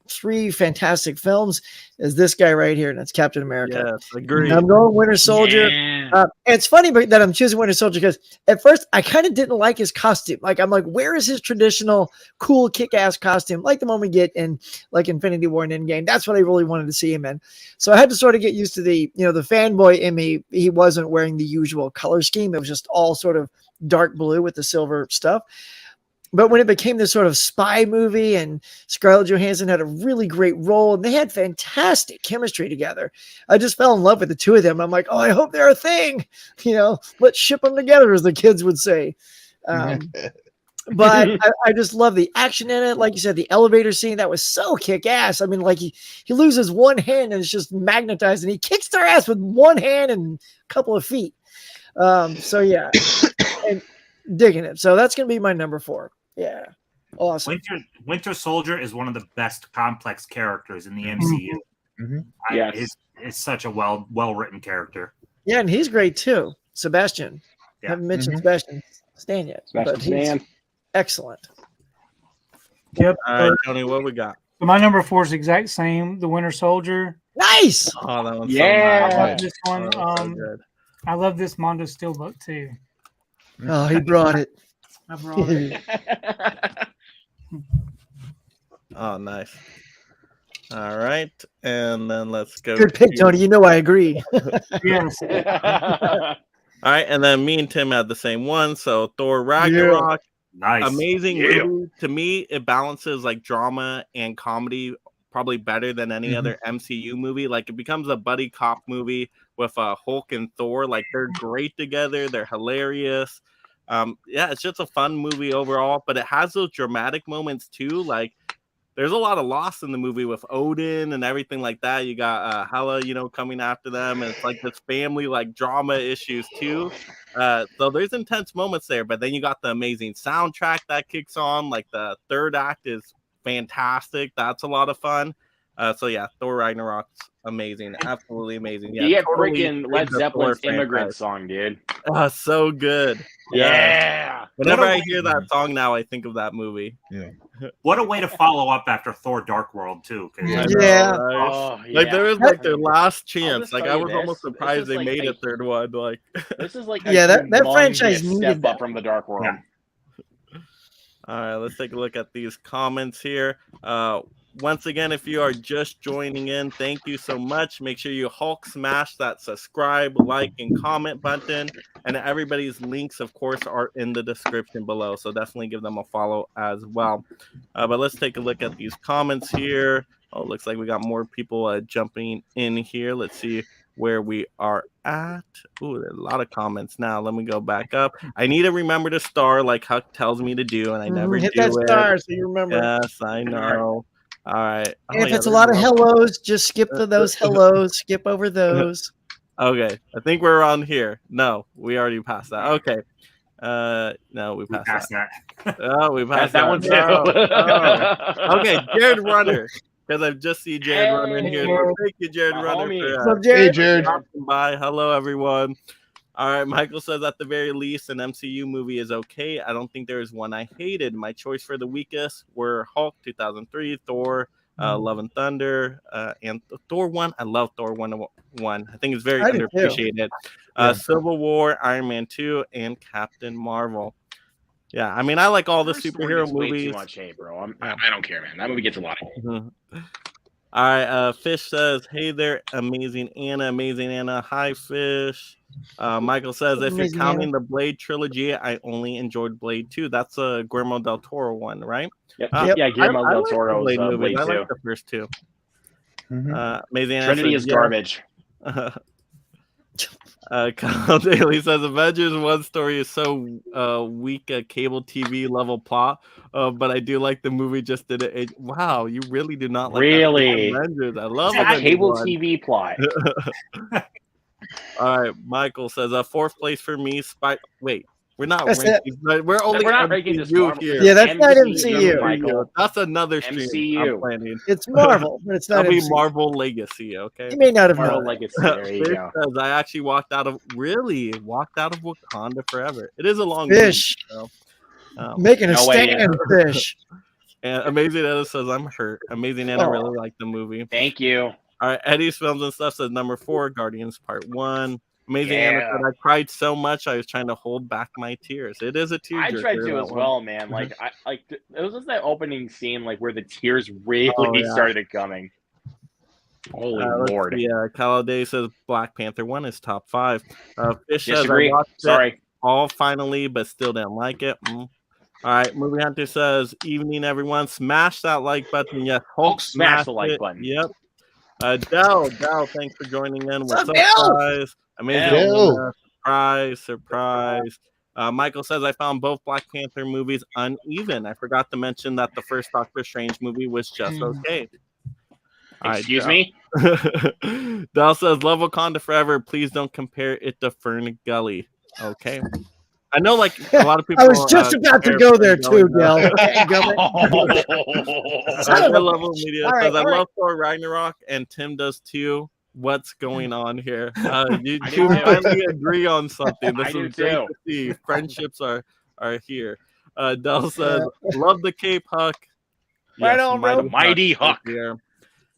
3 fantastic films is this guy right here, and it's Captain America. Yes, agreed. I'm going Winter Soldier. Yeah. It's funny that I'm choosing Winter Soldier because at first I kind of didn't like his costume. Like, I'm like, where is his traditional cool kick-ass costume? Like the one we get in like Infinity War and Endgame. That's what I really wanted to see him in. So I had to sort of get used to the fanboy in me. He wasn't wearing the usual color scheme. It was just all sort of dark blue with the silver stuff. But when it became this sort of spy movie and Scarlett Johansson had a really great role and they had fantastic chemistry together, I just fell in love with the two of them. I'm like, oh, I hope they're a thing. Let's ship them together, as the kids would say. But I just love the action in it. Like you said, the elevator scene, that was so kick-ass. I mean, like he loses one hand and it's just magnetized and he kicks their ass with one hand and a couple of feet. So, yeah. And digging it. So that's going to be my number 4. Yeah. Awesome. Winter Soldier is one of the best complex characters in the MCU. Mm-hmm. Yes. It's such a well-written character. Yeah, and he's great too. Sebastian. Yeah. Haven't mentioned Sebastian Stan yet. Sebastian but he's Stan. excellent. Yep. All right, Tony, what we got? So my number 4 is the exact same. The Winter Soldier. Nice. Oh, that one's Yeah. so I nice. love this one. Oh, so good. I love this Mondo Steelbook too. Oh, he brought it. I brought it. Oh, nice. All right, and then let's go. Good pick, Tony. You know I agree. Yes. All right, and then me and Tim had the same one. So Thor Ragnarok, Nice. amazing movie. To me, it balances like drama and comedy probably better than any other MCU movie. Like, it becomes a buddy cop movie with Hulk and Thor. Like, they're great together. They're hilarious. Yeah, it's just a fun movie overall, but it has those dramatic moments too. Like, there's a lot of loss in the movie with Odin and everything like that. You got Hela, coming after them, and it's like this family like drama issues too. So there's intense moments there, but then you got the amazing soundtrack that kicks on. Like, the third act is fantastic. That's a lot of fun. So yeah, Thor Ragnarok's amazing, absolutely amazing. Yeah, Yeah, totally freaking Led the Zeppelin's Thor Immigrant franchise. song, dude. So good. Yeah. Whenever I hear that song now, I think of that movie. What a way to follow up after Thor: Dark World too. 'Cause I know, Yeah. right? Oh, Like there was yeah. like their last chance. just Like tell I you was almost this. surprised This they is like made a- a third one. Like This is like Yeah, that humongous franchise needed step that. up from the Dark World. Yeah. all right, let's take a look at these comments here. Once again, if you are just joining in, thank you so much. Make sure you Hulk smash that subscribe, like, and comment button. And everybody's links, of course, are in the description below. So definitely give them a follow as well. But let's take a look at these comments here. Oh, looks like we got more people jumping in here. Let's see where we are at. Ooh, there's a lot of comments now. Let me go back up. I need to remember to star like Huck tells me to do, and I never Hit do that it. star so you remember. Yes, I know. All right. And if yeah, it's a there's lot of more. hellos, just skip those hellos. Skip over those. Okay, I think we're on here. No, we already passed that. Okay. No, we passed that. Oh, we passed That one too. Oh. Okay, Jared Runner. Because I've just seen Jared Runner in here. So thank you, Jared My Runner, homie. for What's up, Jared? Hey, Jared. stopping by. Hello, everyone. All right, Michael says at the very least, an MCU movie is okay. I don't think there is one I hated. My choice for the weakest were Hulk 2003, Thor, Love and Thunder, and Thor 1. I love Thor 1. I think it's very I do too. underappreciated. Civil War, Iron Man 2, and Captain Marvel. Yeah, I mean, I like all the First one superhero gets way movies. too much hate, bro. I don't care, man. That movie gets a lot of hate. Mhm. All right, Fish says, hey there, amazing Anna. Hi, Fish. Michael says, if you're Amazing counting Anna. the Blade trilogy, I only enjoyed Blade 2. That's a Guillermo del Toro one, right? Yep. Uh, Yeah, Guillermo I del like the Toro's Blade movies. Blade I 2. like the first two. Mhm. Amazing Anna Trinity says, is garbage. Kyle Daly says Avengers 1 story is so weak, a cable TV level plot, but I do like the movie. Just did it. Wow, you really do not like Really? Avengers. I love A Avengers cable 1. TV plot. All right, Michael says fourth place for me. Wait, we're not That's ranking. We're only We're not ranking this MCU Marvel. here. Yeah, that's not MCU, MCU. Michael. That's another stream I'm MCU. planning. It's Marvel, but it's not That'll be MCU. Marvel Legacy. Okay. You may not have Marvel known. Legacy. There you Fish go. says I actually walked out of Wakanda Forever. It is a long Fish. movie, so, Making a No way, stand, Fish. and Amazing Anna says I'm hurt. Amazing Anna Oh. really liked the movie. Thank you. All right, Eddie's Films and Stuff says number 4, Guardians Part 1. Amazing Anna Yeah. said I cried so much I was trying to hold back my tears. It is a tear. I tried to as well, man. Like it was just that opening scene, like where the tears really Oh, yeah. started coming. Holy Lord! Yeah, Kyle Day says Black Panther 1 is top 5. Fish says I Disagree. watched it Sorry. all finally, but still didn't like it. All right, Movie Hunter says, evening, everyone. Smash that like button. Yes, Hulk, Smash the smashed like it. button. Yep. Dell, thanks for joining in. What's up, Dell? guys? Amazing. Dell. Surprise. Michael says, I found both Black Panther movies uneven. I forgot to mention that the first Doctor Strange movie was just okay. All right, Excuse Dell. me. Dell says, love Wakanda forever. Please don't compare it to Fern Gully. Okay. I know, like, a lot of people. I was just about to compare go there Fern too, Gully, Del. Son of a- Level Media All right, says, I all right. love Thor Ragnarok, and Tim does too. What's going on here? You I two do too. finally agree on something. This I do is great too. to see. Friendships are here. Dell says, love the Cape Huck. Right on, bro. Mighty Huck. Here.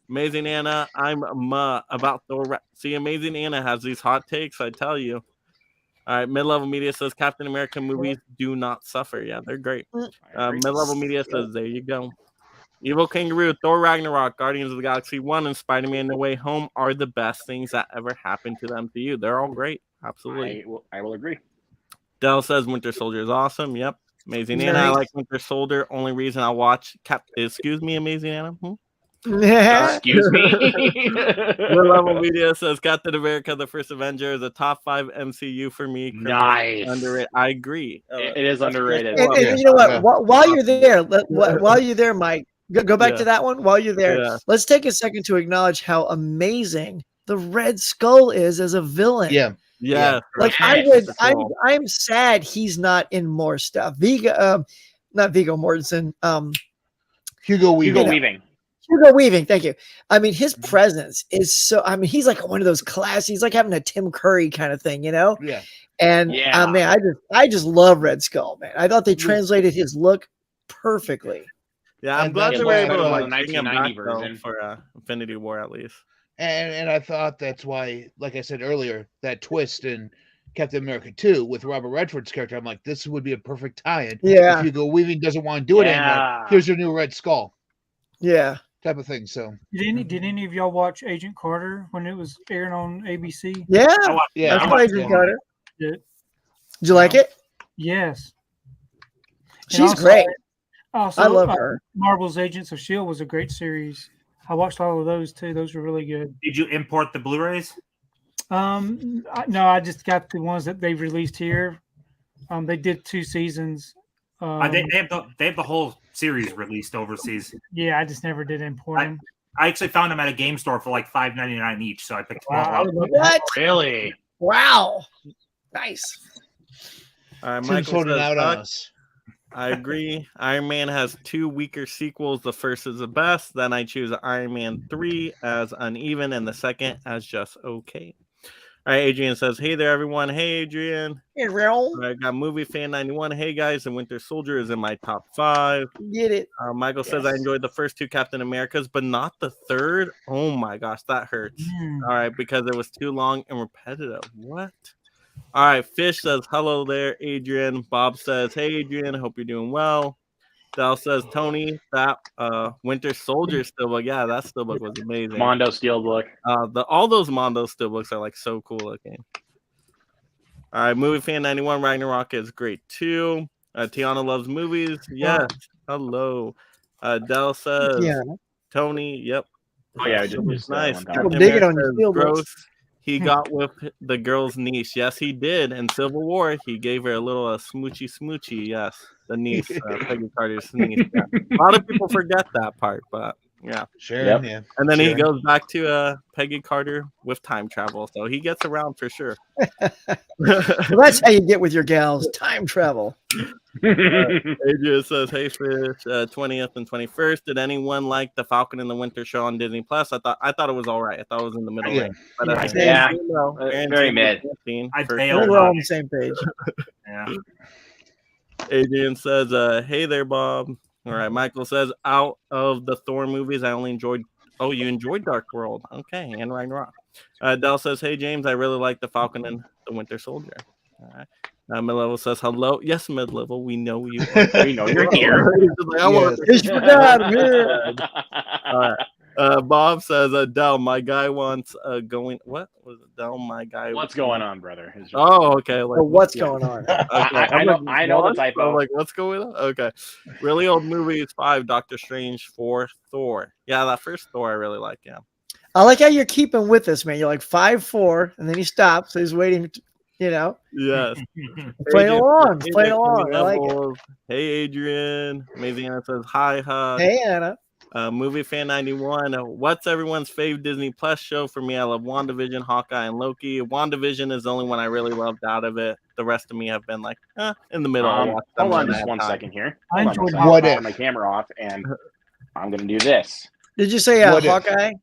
Amazing Anna, I'm about Thor. See, Amazing Anna has these hot takes, I tell you. All right, Mid-Level Media says Captain America movies do not suffer. Yeah, they're great. Mid-Level Media says, there you go. Evil Kangaroo, Thor Ragnarok, Guardians of the Galaxy 1, and Spider-Man No Way Home are the best things that ever happened to the MCU. They're all great. Absolutely. I will agree. Dell says Winter Soldier is awesome. Yep. Amazing Anna, I Nice. like Winter Soldier. Only reason I watch Excuse me, Amazing Anna? Excuse me. Mid-Level Media says Captain America: The First Avenger is a top 5 MCU for me. Nice. Underrated. I agree. It is underrated. And you know what? While you're there, while you're there, Mike, go back to that one. While you're there, Yeah. let's take a second to acknowledge how amazing the Red Skull is as a villain. Yeah. Yeah. Like I'm sad he's not in more stuff. Not Viggo Mortensen. Hugo Weaving. Hugo Weaving. Hugo Weaving, thank you. I mean, his presence is so. I mean, he's like one of those classy. He's like having a Tim Curry kind of thing, you know. Yeah. And Yeah. man, I just love Red Skull, man. I thought they translated his look perfectly. Yeah, I'm And glad that's they were why I able to thought like the bring him back 1990 though, version. for Infinity War at least. And I thought that's why, like I said earlier, that twist in Captain America 2 with Robert Redford's character, I'm like, this would be a perfect tie-in. Yeah. If Hugo Weaving doesn't want to do it anymore, Yeah. here's your new Red Skull Yeah. type of thing. So Did any of y'all watch Agent Carter when it was airing on ABC? Yeah. I watched, Yeah, I I saw watched Agent it. Carter. Did Did you like it? yes. And She's great. Also, I love her. Marvel's Agents of S.H.I.E.L.D. was a great series. I watched all of those too. Those were really good. Did you import the Blu-rays? No, I just got the ones that they've released here. They did 2 seasons. They have the whole series released overseas. Yeah, I just never did import them. I actually found them at a game store for like $5.99 each, so I picked them Wow, all I up. would love What? Really? Wow. Nice. All right, Tim's Michael holding says, out on "Huck, us. I agree. Iron Man has 2 weaker sequels. The first is the best. Then I choose Iron Man 3 as uneven and the second as just okay." All right, Adrian says, "Hey there, everyone." Hey, Adrian. Hey, real. I got Movie Fan 91. Hey, guys, The Winter Soldier is in my top 5. Get it. Michael says, "I enjoyed the first 2 Captain Americas, but not the third." Oh, my gosh, that hurts. All right, because it was too long and repetitive. What? All right, Fish says, "Hello there, Adrian." Bob says, "Hey, Adrian, hope you're doing well." Dal says, "Tony, that Winter Soldier steelbook, yeah, that steelbook was amazing. Mondo Steelbook. All those Mondo steelbooks are like so cool looking." All right, Movie Fan 91, Ragnarok is great too. Tiana loves movies. Yes. Hello. Dell says, Yeah. "Tony, yep." Oh yeah, I did It's just nice. one time. People Captain dig it America on your says, steelbooks. "Gross. He got with the girl's niece." Yes, he did. In Civil War, he gave her a little smoochy. Yes, the niece, Peggy Carter's niece. Yeah. A lot of people forget that part, but yeah. Sure. Yep. Yeah. And then he Sure. goes back to Peggy Carter with time travel, so he gets around for sure. Well, that's how you get with your gals. Time travel. Adrian says, "Hey Fish, 20th and 21st. Did anyone like the Falcon and the Winter Show on Disney Plus? I thought it was all right. I thought it was in the middle. Yeah. Range. But Yeah. Aaron Very Taylor mid. 15 I for bailed sure. We're all on the same page. Yeah. Adrian says, "Hey there, Bob." All right. Michael says, "Out of the Thor movies, I only enjoyed." Oh, you enjoyed Dark World. Okay, and Ragnarok. Dell says, "Hey James, I really like the Falcon and the Winter Soldier." All right. Mid-level says, "Hello." Yes, mid-level. We know you. We know you're here. He's just like, "I want Fish for God, I'm here. All right. Bob says, "Dell, my guy wants going." What was it? Dell, my guy. What's going on, brother? Is- Oh, okay. Like, Oh, what's yeah. going on? Okay. I know the what? typo. I'm like, what's going on? Okay. Really old movies 5, Doctor Strange 4, Thor. Yeah, that first Thor I really like. Yeah. I like how you're keeping with this, man. You're like 5-4, and then he stops. So he's waiting. Yes. Playing Adrian along. says, Playing "Hey, along. I like it. levels." Hey, Adrian. Amazing Anna says, "Hi, Hug." Hey, Anna. Movie Fan 91. What's everyone's fave Disney Plus show? For me, I love WandaVision, Hawkeye, and Loki. WandaVision is the only one I really loved out of it. The rest of me have been like, in the middle. I'll watch them Hold on when I just have one time. second here. I Hold on enjoyed one second. What I'll if? turn my camera off, and I'm going to do this. Did you say What if? Hawkeye,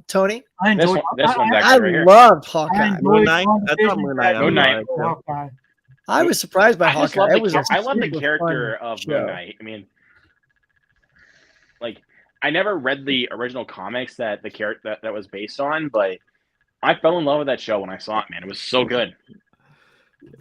Tony? I This enjoyed. one's I actually right here. loved I Hawkeye. enjoyed Moon Knight? I WandaVision thought Moon Knight. better Moon than Knight. Hawkeye. I was surprised by I just Hawkeye. love It the, was a I love the super character fun of show. Moon Knight. I mean, like, I never read the original comics that the character that was based on, but I fell in love with that show when I saw it. Man, it was so good.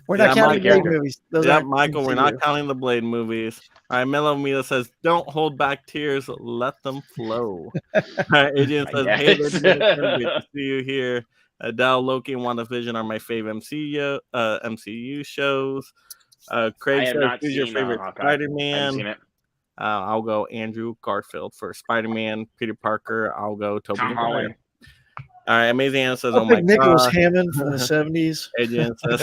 We're not Yeah, counting Mike, Blade yeah. movies. Those Yeah, aren't Michael, we're MCU. not counting the Blade movies. All right, Milo Mila says, "Don't hold back tears, let them flow." All right, Adrian I says, "Hey, guess. good to see you here." Adele, Loki, and WandaVision are my favorite MCU shows. Craig I have says, not "Who's your seen favorite Hawkeye. I haven't Spider-Man?" seen it. I'll go Andrew Garfield for Spider-Man. Peter Parker, I'll go Tobey Tom Maguire. Holland. All right, Amazing Anna says, I'll "Oh my pick Nicholas god." Hammond from the 70s. Adrian says,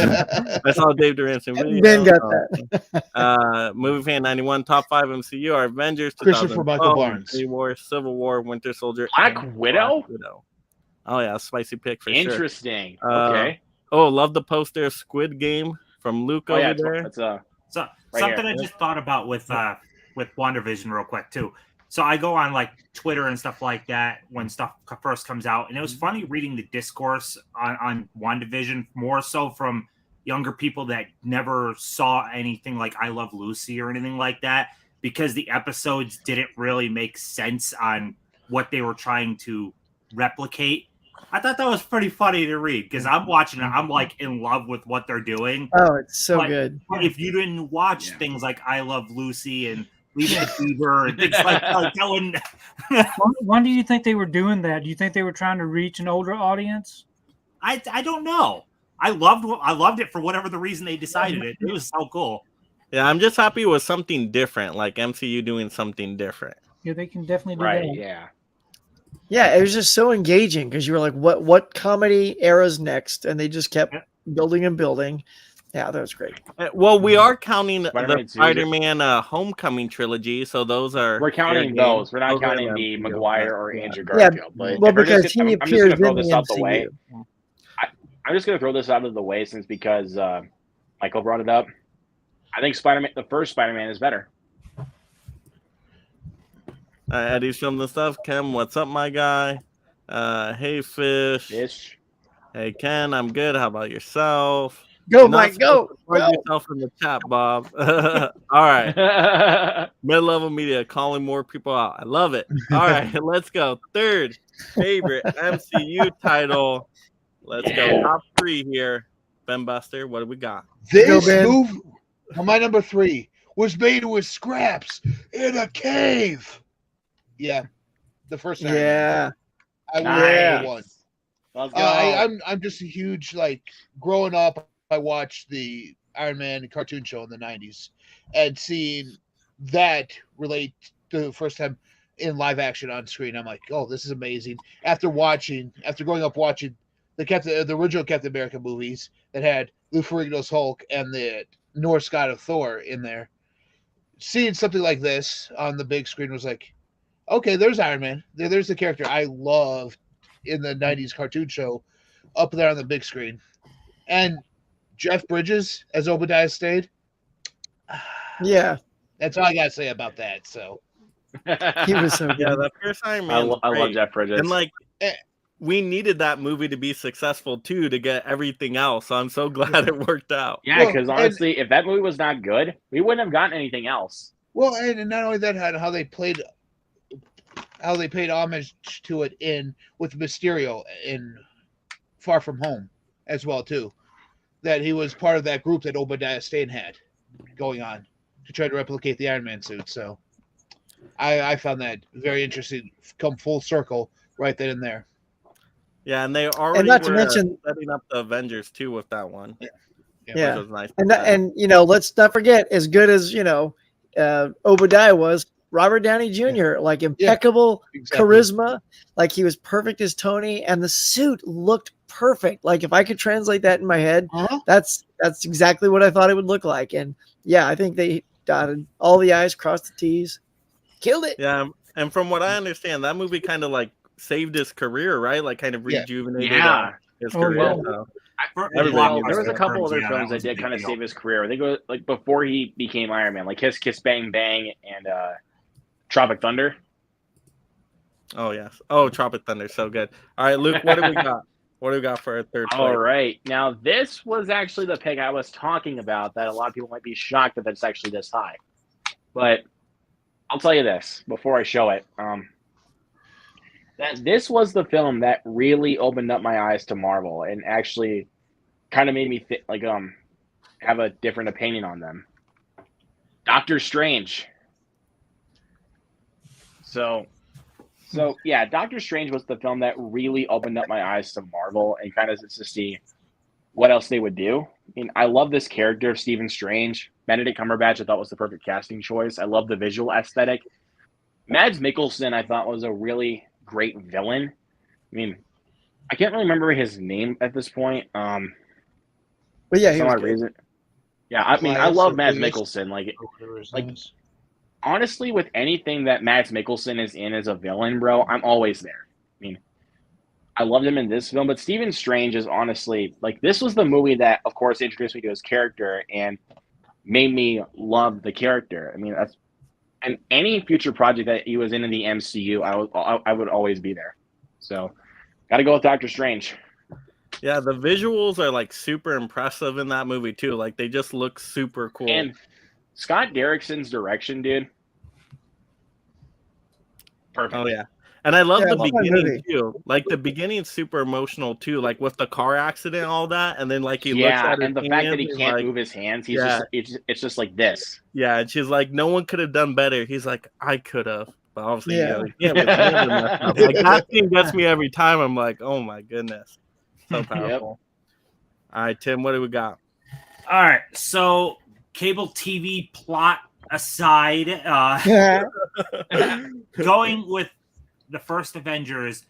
"I saw Dave Duranson video." Ben got that. Movie Fan 91, top 5 MCU are Avengers, Christopher Michael 2012, Barnes. Infinity War, Civil War, Winter Soldier, Black and Widow? Black Widow. Oh yeah, spicy pick for sure. Interesting. Uh, Okay. Oh, love the poster Squid Game from Luke Oh yeah, over there. that's So Right something here. I just thought about with WandaVision real quick too. So I go on like Twitter and stuff like that when stuff first comes out, and it was funny reading the discourse on WandaVision, more so from younger people that never saw anything like I Love Lucy or anything like that, because the episodes didn't really make sense on what they were trying to replicate. I thought that was pretty funny to read because I'm watching it. I'm like in love with what they're doing. Oh, it's so good. But if you didn't watch things like I Love Lucy and Leaving the Fever and things like that, When do you think they were doing that? Do you think they were trying to reach an older audience? I don't know. I loved it for whatever the reason they decided it. It was so cool. Yeah, I'm just happy with something different, like MCU doing something different. Yeah, they can definitely do Right, that. yeah. Yeah, it was just so engaging because you were like, what comedy era's next? And they just kept building and building. Yeah, that was great. Well, we are counting Spider-Man the 2. Spider-Man Homecoming trilogy, so those are We're counting fair game. those. We're not Those are counting in the MCU. Maguire or Andrew Yeah, Garfield. But well, if we're because just, he I'm just appears gonna in throw the this out the way. MCU. I'm just gonna throw this out of the way since because Michael brought it up. I think Spider-Man, the first Spider-Man, is better. Eddie's filming the stuff. Ken, what's up, my guy? Hey, Fish. Ish. Hey, Ken, I'm good. How about yourself? Go, You're not Mike, go. supposed to plug Go. yourself in the chat, Bob. All right. Mid-level media calling more people out. I love it. All right, let's go. Third favorite MCU title. Let's go. Top 3 here. Ben Buster, what do we got? This Ben. move, my number 3, was made with scraps in a cave. Yeah, the first Iron Man. Yeah. I would Nice. one. Let's go. I'm just a huge, like, growing up, I watched the Iron Man cartoon show in the 90s, and seeing that relate to the first time in live action on screen, I'm like, oh, this is amazing. After growing up watching the original Captain America movies that had Lou Ferrigno's Hulk and the Norse god of Thor in there, seeing something like this on the big screen was like, okay, there's Iron Man. There's the character I loved in the 90s cartoon show up there on the big screen. And Jeff Bridges as Obadiah Stane. Yeah. That's all I got to say about that. So He was so good. Yeah, the first Iron I Man. love Jeff Bridges. And like, we needed that movie to be successful too to get everything else. So I'm so glad it worked out. Yeah, Well, because honestly, if that movie was not good, we wouldn't have gotten anything else. well, and not only that, how they paid homage to it with Mysterio in Far From Home as well too. That he was part of that group that Obadiah Stane had going on to try to replicate the Iron Man suit. So I found that very interesting. Come full circle right then and there. Yeah, and they already not to were mention- setting up the Avengers too with that one. Yeah. Which was nice. And let's not forget, as good as Obadiah was, Robert Downey Jr. like impeccable Exactly. charisma, like he was perfect as Tony, and the suit looked perfect. Like if I could translate that in my head, Uh-huh. that's exactly what I thought it would look like. And yeah, I think they dotted all the I's, crossed the T's, killed it. Yeah, and from what I understand, that movie kind of like saved his career, right? Like kind of Yeah. rejuvenated Oh, his career. yeah. So. Well, there was a Blockbuster couple films, other yeah, films that that was a did big kind of deal. save his career. I think it was like before he became Iron Man, like Kiss Kiss Bang Bang and Tropic Thunder. Oh yes. Oh, Tropic Thunder, so good. All right, Luke, what do we got? What do we got for our third place? All right, now this was actually the pick I was talking about that a lot of people might be shocked that it's actually this high. But I'll tell you this before I show it. That this was the film that really opened up my eyes to Marvel and actually kind of made me have a different opinion on them. Doctor Strange. So yeah, Doctor Strange was the film that really opened up my eyes to Marvel and kind of to see what else they would do. I mean, I love this character of Stephen Strange. Benedict Cumberbatch I thought was the perfect casting choice. I love the visual aesthetic. Mads Mikkelsen I thought was a really great villain. I mean, I can't really remember his name at this point. But yeah, he some was odd good. reason. Yeah, I mean, I Claes love or Mads Claes. Mikkelsen. Whatever his Like- name is. Honestly, with anything that Mads Mikkelsen is in as a villain, bro, I'm always there. I mean, I loved him in this film, but Stephen Strange is honestly like this was the movie that, of course, introduced me to his character and made me love the character. I mean, And any future project that he was in the MCU, I would always be there. So, got to go with Doctor Strange. Yeah, the visuals are like super impressive in that movie too. Like they just look super cool. And Scott Derrickson's direction, dude. Perfect. Oh yeah. And I love Yeah, the I love that beginning movie. too. Like the beginning's super emotional too, like with the car accident, all that, and then like he looks Yeah, at his and the fact that he hands and, can't like, move his hands, he's yeah. just it's just like this. Yeah, and she's like, no one could have done better. He's like, I could have. But obviously, Yeah. he had his hands are messed up. Like that scene gets me every time. I'm like, oh my goodness. So powerful. All right, Tim, what do we got? All right, so cable TV plot aside, going with the first Avengers,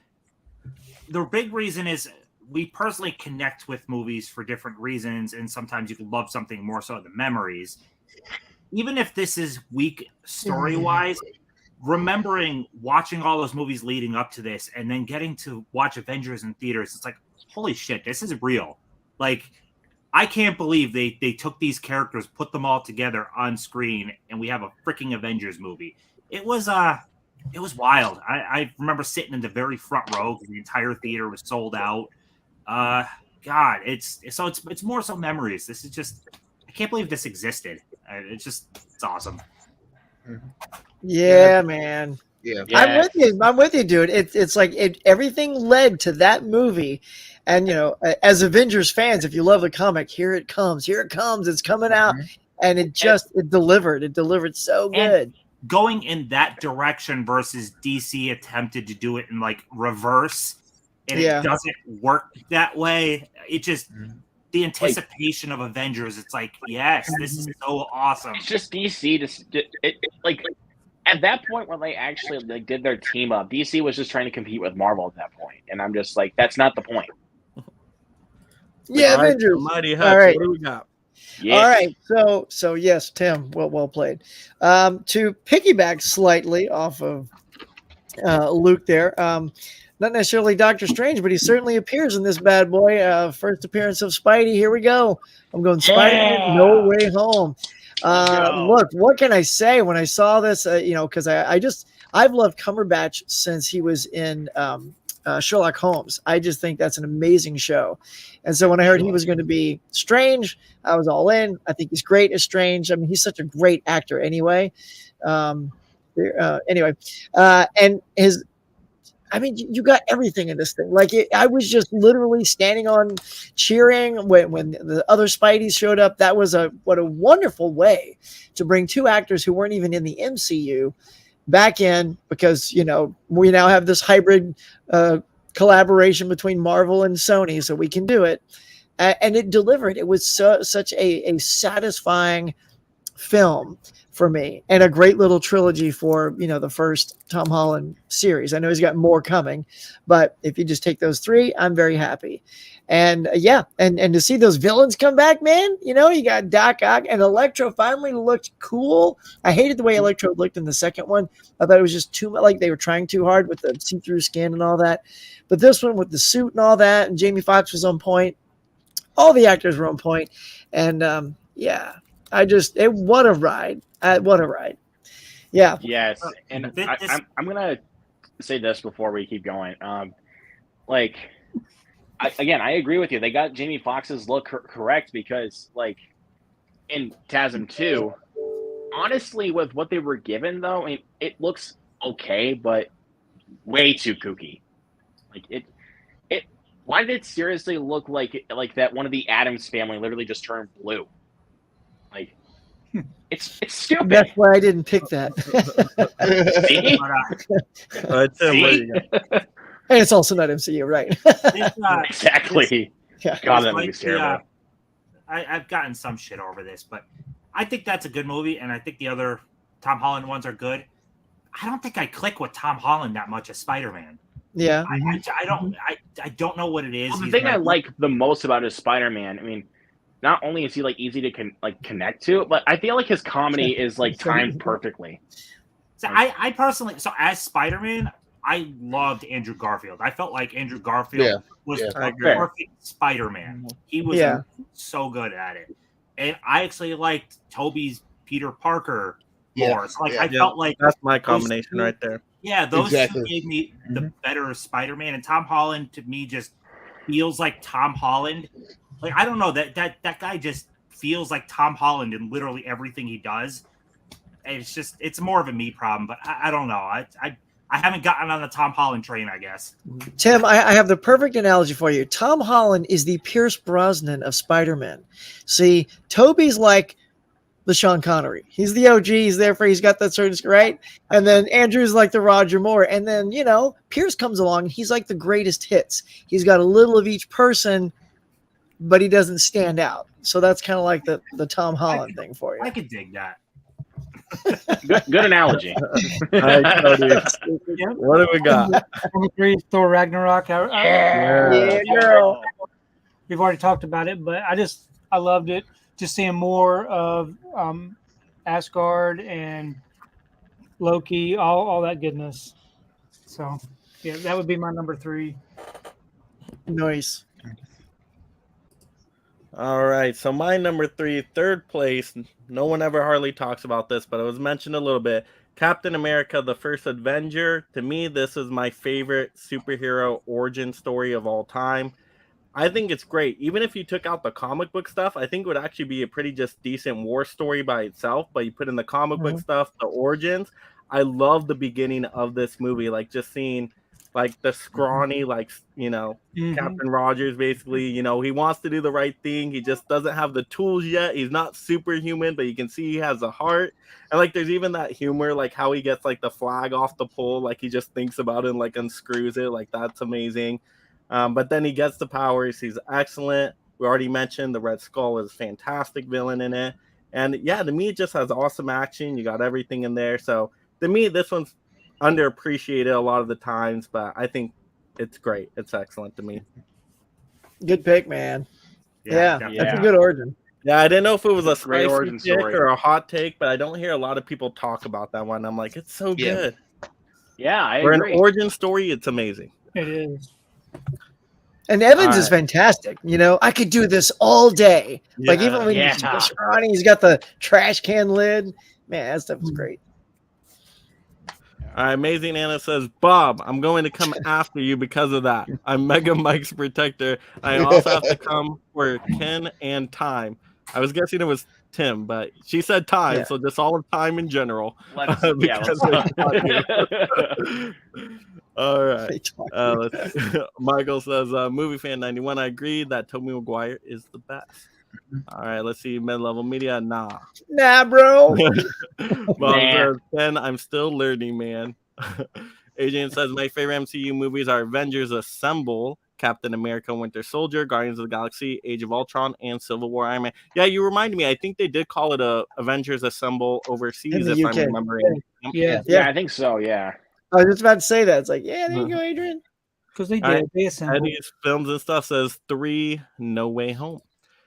the big reason is we personally connect with movies for different reasons, and sometimes you can love something more so than memories. Even if this is weak story-wise, remembering watching all those movies leading up to this and then getting to watch Avengers in theaters, it's like, holy shit, this is real. Like, I can't believe they took these characters, put them all together on screen, and we have a freaking Avengers movie. It was wild. I remember sitting in the very front row because the entire theater was sold out. God, it's more so memories. This is just, I can't believe this existed. It's awesome. Yeah, man. Yeah. I'm with you, dude. It's like everything led to that movie. And, as Avengers fans, if you love the comic, here it comes, it's coming out. And it delivered so good. And going in that direction versus DC attempted to do it in like reverse, and it doesn't work that way. It just, the anticipation of Avengers, it's like, yes, this is so awesome. It's just DC like at that point when they actually like did their team up, DC was just trying to compete with Marvel at that point, and I'm just like, that's not the point. Yeah, Avengers. Mighty Hutch, All right. What do we got? Yes. All right. So yes, Tim, well played. To piggyback slightly off of Luke there, not necessarily Doctor Strange, but he certainly appears in this bad boy. First appearance of Spidey. Here we go. I'm going Spidey. No Way Home. Look, what can I say when I saw this? Because I've loved Cumberbatch since he was in Sherlock Holmes. I just think that's an amazing show. And so when I heard he was going to be Strange, I was all in. I think he's great as Strange. I mean, he's such a great actor anyway. And you got everything in this thing. Like I was just literally standing on cheering when the other Spideys showed up. That was what a wonderful way to bring two actors who weren't even in the MCU back in, because we now have this hybrid collaboration between Marvel and Sony, so we can do it, and it delivered. It was such a satisfying film for me, and a great little trilogy for the first Tom Holland series. I know he's got more coming, but if you just take those three, I'm very happy. And and to see those villains come back, man, you got Doc Ock, and Electro finally looked cool. I hated the way Electro looked in the second one. I thought it was just too much, like they were trying too hard with the see-through skin and all that. But this one with the suit and all that, and Jamie Foxx was on point. All the actors were on point. And what a ride. What a ride. Yeah. Yes. And I'm going to say this before we keep going. I agree with you. They got Jamie Foxx's look correct, because like in TASM 2, honestly, with what they were given though, I mean, it looks okay, but way too kooky. Like why did it seriously look like that one of the Addams family literally just turned blue? Like, it's stupid. That's why I didn't pick that. See? Tim, And it's also not MCU, right? Exactly. Yeah. God, that movie's terrible. I've gotten some shit over this, but I think that's a good movie, and I think the other Tom Holland ones are good. I don't think I click with Tom Holland that much as Spider-Man. Yeah. I don't know what it is. Well, the thing I like the most about his Spider-Man, I mean, not only is he like easy to connect to, but I feel like his comedy is like timed perfectly. So I personally, as Spider-Man, I loved Andrew Garfield. I felt like Andrew Garfield was a perfect Spider-Man. He was so good at it. And I actually liked Tobey's Peter Parker more. So like I Yeah, felt like that's my combination right there. Yeah, those Exactly. two gave me the better Spider-Man, and Tom Holland to me just feels like Tom Holland. Like I don't know that guy just feels like Tom Holland in literally everything he does. And it's more of a me problem, but I don't know. I haven't gotten on the Tom Holland train, I guess. Tim, I have the perfect analogy for you. Tom Holland is the Pierce Brosnan of Spider-Man. See, Toby's like the Sean Connery. He's the OG. He's he's got that certain, right? And then Andrew's like the Roger Moore. And then, Pierce comes along. He's like the greatest hits. He's got a little of each person, but he doesn't stand out. So that's kind of like the Tom Holland thing for you. I could dig that. Good analogy. All right, Cody. What do we got? Number 3, Thor Ragnarok. Yeah, girl. We've already talked about it, but I loved it. Just seeing more of Asgard and Loki, all that goodness. So, yeah, that would be my number 3. Nice. All right, so my number 3, third place. No one ever hardly talks about this, but it was mentioned a little bit. Captain America, the First Avenger. To me, this is my favorite superhero origin story of all time. I think it's great. Even if you took out the comic book stuff, I think it would actually be a pretty just decent war story by itself. But you put in the comic book stuff, the origins. I love the beginning of this movie, like just seeing like the scrawny, like, Captain Rogers, basically, he wants to do the right thing. He just doesn't have the tools yet. He's not superhuman, but you can see he has a heart. And like, there's even that humor, like how he gets like the flag off the pole, like he just thinks about it and like unscrews it. Like that's amazing. But then he gets the powers. He's excellent. We already mentioned the Red Skull is a fantastic villain in it. And yeah, to me, it just has awesome action. You got everything in there. So to me, this one's underappreciated a lot of the times, but I think it's great. It's excellent to me. Good pick, man. Yeah, that's Yeah. a good origin. Yeah, I didn't know if it was a Great spicy origin pick story. or a hot take, but I don't hear a lot of people talk about that one. I'm like, it's so good. Yeah, I For agree. an origin story, it's amazing. It is. And Evans is All right. fantastic. I could do this all day. Like even when he's Yeah. scrawny, he's got the trash can lid. Man, that stuff is great. All right, Amazing Anna says, Bob, I'm going to come after you because of that. I'm Mega Mike's protector. I also have to come for Ken and time. I was guessing it was Tim, but she said time, Yeah. so just all of time in general. Let's Because all right. Michael says, movie fan 91. I agree that Tobey Maguire is the best. All right, let's see. Mid-level media, nah, bro. Bob says, Ken, I'm still learning, man. Adrian says, my favorite MCU movies are Avengers Assemble, Captain America, Winter Soldier, Guardians of the Galaxy, Age of Ultron, and Civil War. Iron Man. Yeah, you reminded me. I think they did call it a Avengers Assemble overseas, In the if UK. I'm remembering. Yeah, Yeah, I think so. Yeah. I was just about to say that. It's like, yeah, there you go, Adrian. because they All right. did. They assembled. Eddie's Films and Stuff says 3, No Way Home.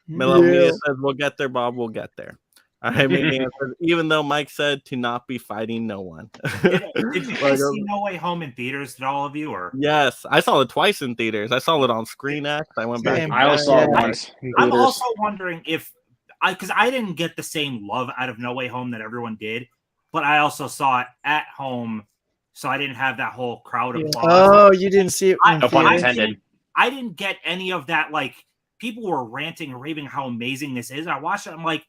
Mhm. Mid-level Yeah. media says, we'll get there, Bob. We'll get there. All right, Maniac says, even though Mike said to not be fighting no one. Did you guys see No Way Home in theaters? Did all of you? Or Yes, I saw it twice in theaters. I saw it on Screen X. I went back. Same. I only saw it Yeah. once. in I'm theaters. also wondering if because I didn't get the same love out of No Way Home that everyone did, but I also saw it at home, so I didn't have that whole crowd Yeah. applause. Oh, you didn't see it. in No pun theaters? intended. I didn't get any of that. Like people were ranting and raving how amazing this is. I watched it. I'm like,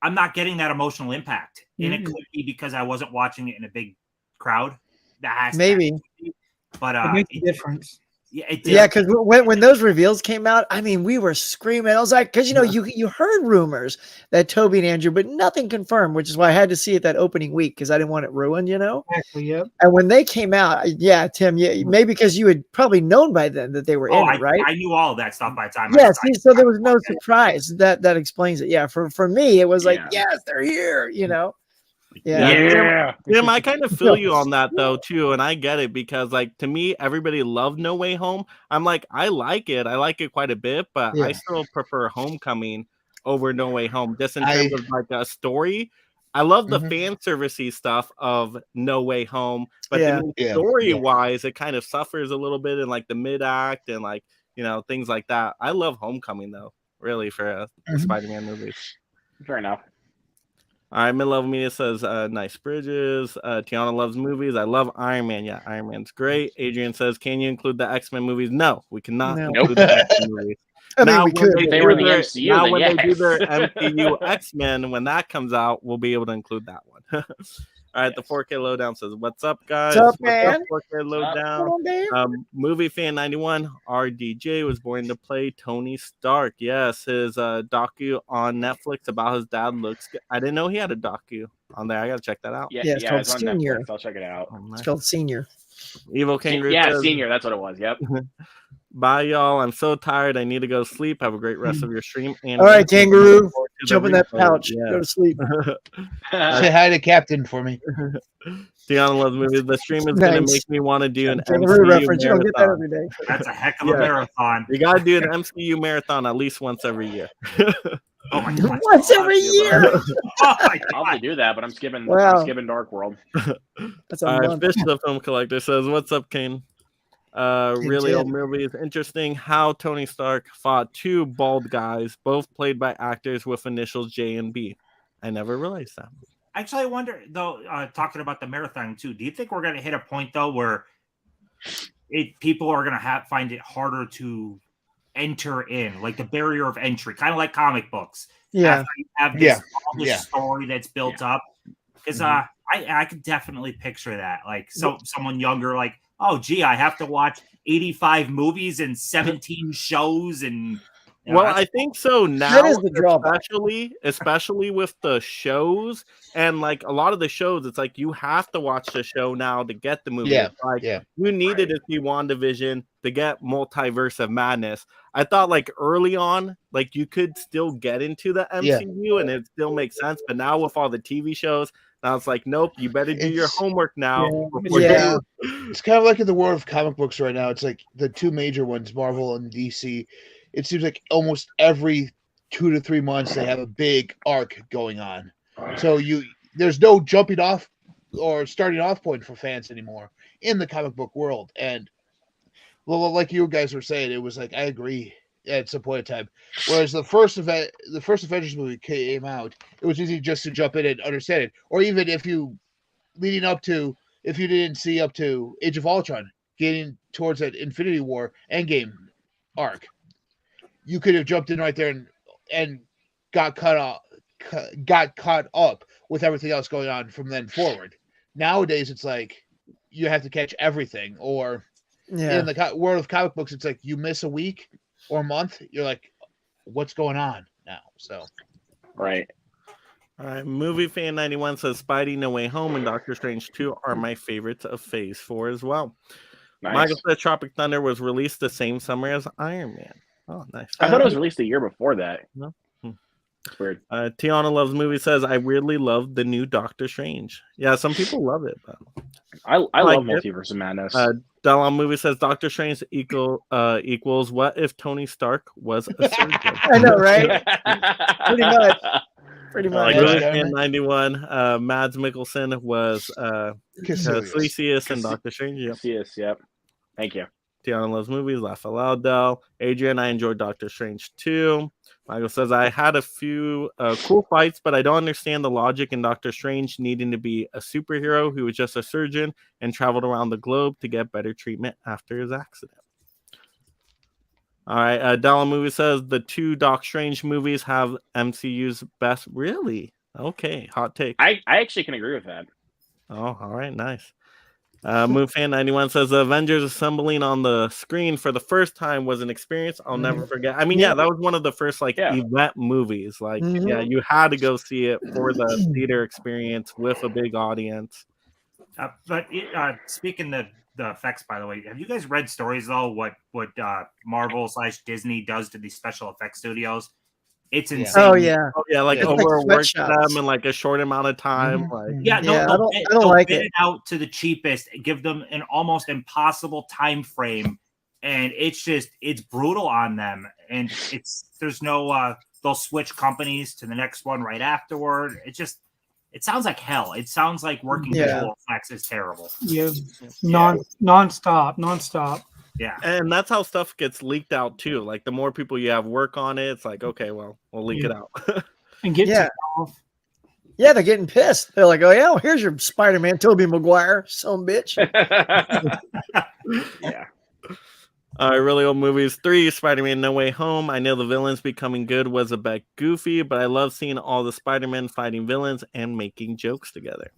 I'm not getting that emotional impact, and it Mhm. could be because I wasn't watching it in a big crowd. That has to Maybe. be. But It makes a difference. yeah, it did. Yeah, because when those reveals came out, I mean, we were screaming. I was like, because you heard rumors that Toby and Andrew, but nothing confirmed, which is why I had to see it that opening week because I didn't want it ruined, Exactly. Yep. And when they came out, yeah, Tim, yeah, maybe because you had probably known by then that they were in it, right? I knew all of that stuff by the time. Yeah, see, so there was no surprise. That explains it. Yeah, for me, it was like, Yeah. yes, they're here. Yeah. Tim, I kind of feel you on that though too, and I get it because like to me, everybody loved No Way Home. I'm like, I like it quite a bit, but I Yeah. still prefer Homecoming over No Way Home, just in terms of like a story. I love the fan servicey stuff of No Way Home, but Yeah. story wise, it kind of suffers a little bit in like the mid act and like things like that. I love Homecoming though, really for the Spider-Man movies. Fair enough. All right, Mid-Level Media says, nice bridges. Tiana loves movies. I love Iron Man. Yeah, Iron Man's great. Adrian says, can you include the X-Men movies? No, we cannot No. include the X-Men movies. I mean, we when could. If they were in the MCU, now then when they do their yes. MCU X-Men, when that comes out, we'll be able to include that one. All right, the 4K Lowdown says, what's up, guys? What's up, man? 4K Lowdown. Come on, man. Movie fan 91, RDJ was born to play Tony Stark. Yes, his docu on Netflix about his dad looks good. I didn't know he had a docu on there. I gotta check that out. Yeah, Yeah, it's called it's on Senior. Netflix. I'll check it out. Oh, nice. It's called Senior. Evil Kangaroo Yeah, says, Senior. That's what it was. Yep. bye, y'all. I'm so tired. I need to go sleep. Have a great rest of your stream. And All right, Kangaroo. Look forward to the Jump in that replay. pouch. Yeah. Go to sleep. Say hi to Captain for me. Tiana loves movies. The stream is gonna Nice. make me want to do an Kangaroo MCU reference. You don't get that marathon. every day. That's a heck of a Yeah. marathon. You gotta do an MCU marathon at least once every year. Oh my god. Once every year. Oh my I'll god. do that, but I'm skipping. Wow. I'm skipping Dark World. That's a All right, month. Fish the Film Collector says, "What's up, Kane? Really Tim. old movies. Interesting how Tony Stark fought two bald guys, both played by actors with initials J and B. I never realized that. Actually, I wonder though. Talking about the marathon too. Do you think we're going to hit a point though where people are going to find it harder to enter in, like the barrier of entry, kind of like comic books? Yeah. After you have this Yeah. established Yeah. story that's built up, because I could definitely picture that. Like someone younger, like, oh gee, I have to watch 85 movies and 17 shows and. Well, I think so now, That is the drawback. especially with the shows and like a lot of the shows, it's like you have to watch the show now to get the movie. Yeah, It's like yeah. you needed to see WandaVision to get Multiverse of Madness. I thought like early on, like you could still get into the MCU and it still makes sense, but now with all the TV shows, now it's like, nope, you better do your It's- homework now. Yeah. before Yeah. It's kind of like in the world of comic books right now. It's like the two major ones, Marvel and DC. It seems like almost every 2 to 3 months they have a big arc going on. So there's no jumping off or starting off point for fans anymore in the comic book world. And well, like you guys were saying, it was like I agree at some point in time. Whereas the first Avengers movie came out, it was easy just to jump in and understand it. Or even if you didn't see up to Age of Ultron, getting towards that Infinity War Endgame arc, you could have jumped in right there and got caught up with everything else going on from then forward. Nowadays, it's like you have to catch everything, or Yeah. in the world of comic books, it's like you miss a week or a month, you're like, what's going on now? So Right. All right, Movie Fan 91 says Spidey No Way Home and Doctor Strange 2 are my favorites of Phase 4 as well. Nice. Michael said Tropic Thunder was released the same summer as Iron Man. Oh, nice. I thought it was released a year before that. No. Weird. Tiana Loves Movie says, I weirdly love the new Doctor Strange. Yeah, some people love it. But I like love it. Multiverse of Madness. Dalon Movie says Doctor Strange equals what if Tony Stark was a surgeon? I know, right? Pretty much. Pretty much. Yeah. Movie Fan 91, Mads Mikkelsen was Caecilius. Theseus and Doctor Strange. Yep. Yes, yep. Thank you. Tiana Loves Movies, Laugh Aloud Dell. Adrian, I enjoyed Doctor Strange too. Michael says, I had a few cool fights, but I don't understand the logic in Doctor Strange needing to be a superhero who was just a surgeon and traveled around the globe to get better treatment after his accident. All right, Dollar Movie says, the two Doc Strange movies have MCU's best. Really? Okay, hot take. I actually can agree with that. Oh, all right, nice. MoveFan91 says the Avengers assembling on the screen for the first time was an experience I'll never forget. I mean, yeah, that was one of the first event movies. Like, yeah, you had to go see it for the theater experience with a big audience. But speaking of the effects, by the way, have you guys read stories though? What Marvel/Disney does to these special effects studios? It's insane. Oh yeah. Oh yeah, like Yeah. overwork It's like them in like a short amount of time. Like Yeah, Yeah, I don't they'll like bid it. it out to the cheapest, give them an almost impossible time frame, and it's brutal on them. And there's no they'll switch companies to the next one right afterward. It sounds like hell. It sounds like working visual effects is terrible. Yeah, non-stop. Yeah. And that's how stuff gets leaked out too. Like the more people you have work on it, it's like, okay, well, we'll leak it out. And get Yeah. off. Yeah, they're getting pissed. They're like, "Oh yeah, well, here's your Spider-Man, Tobey Maguire, son of a bitch." Yeah. Really old movies. 3, Spider-Man No Way Home. I know the villains becoming good was a bit goofy, but I love seeing all the Spider-Men fighting villains and making jokes together.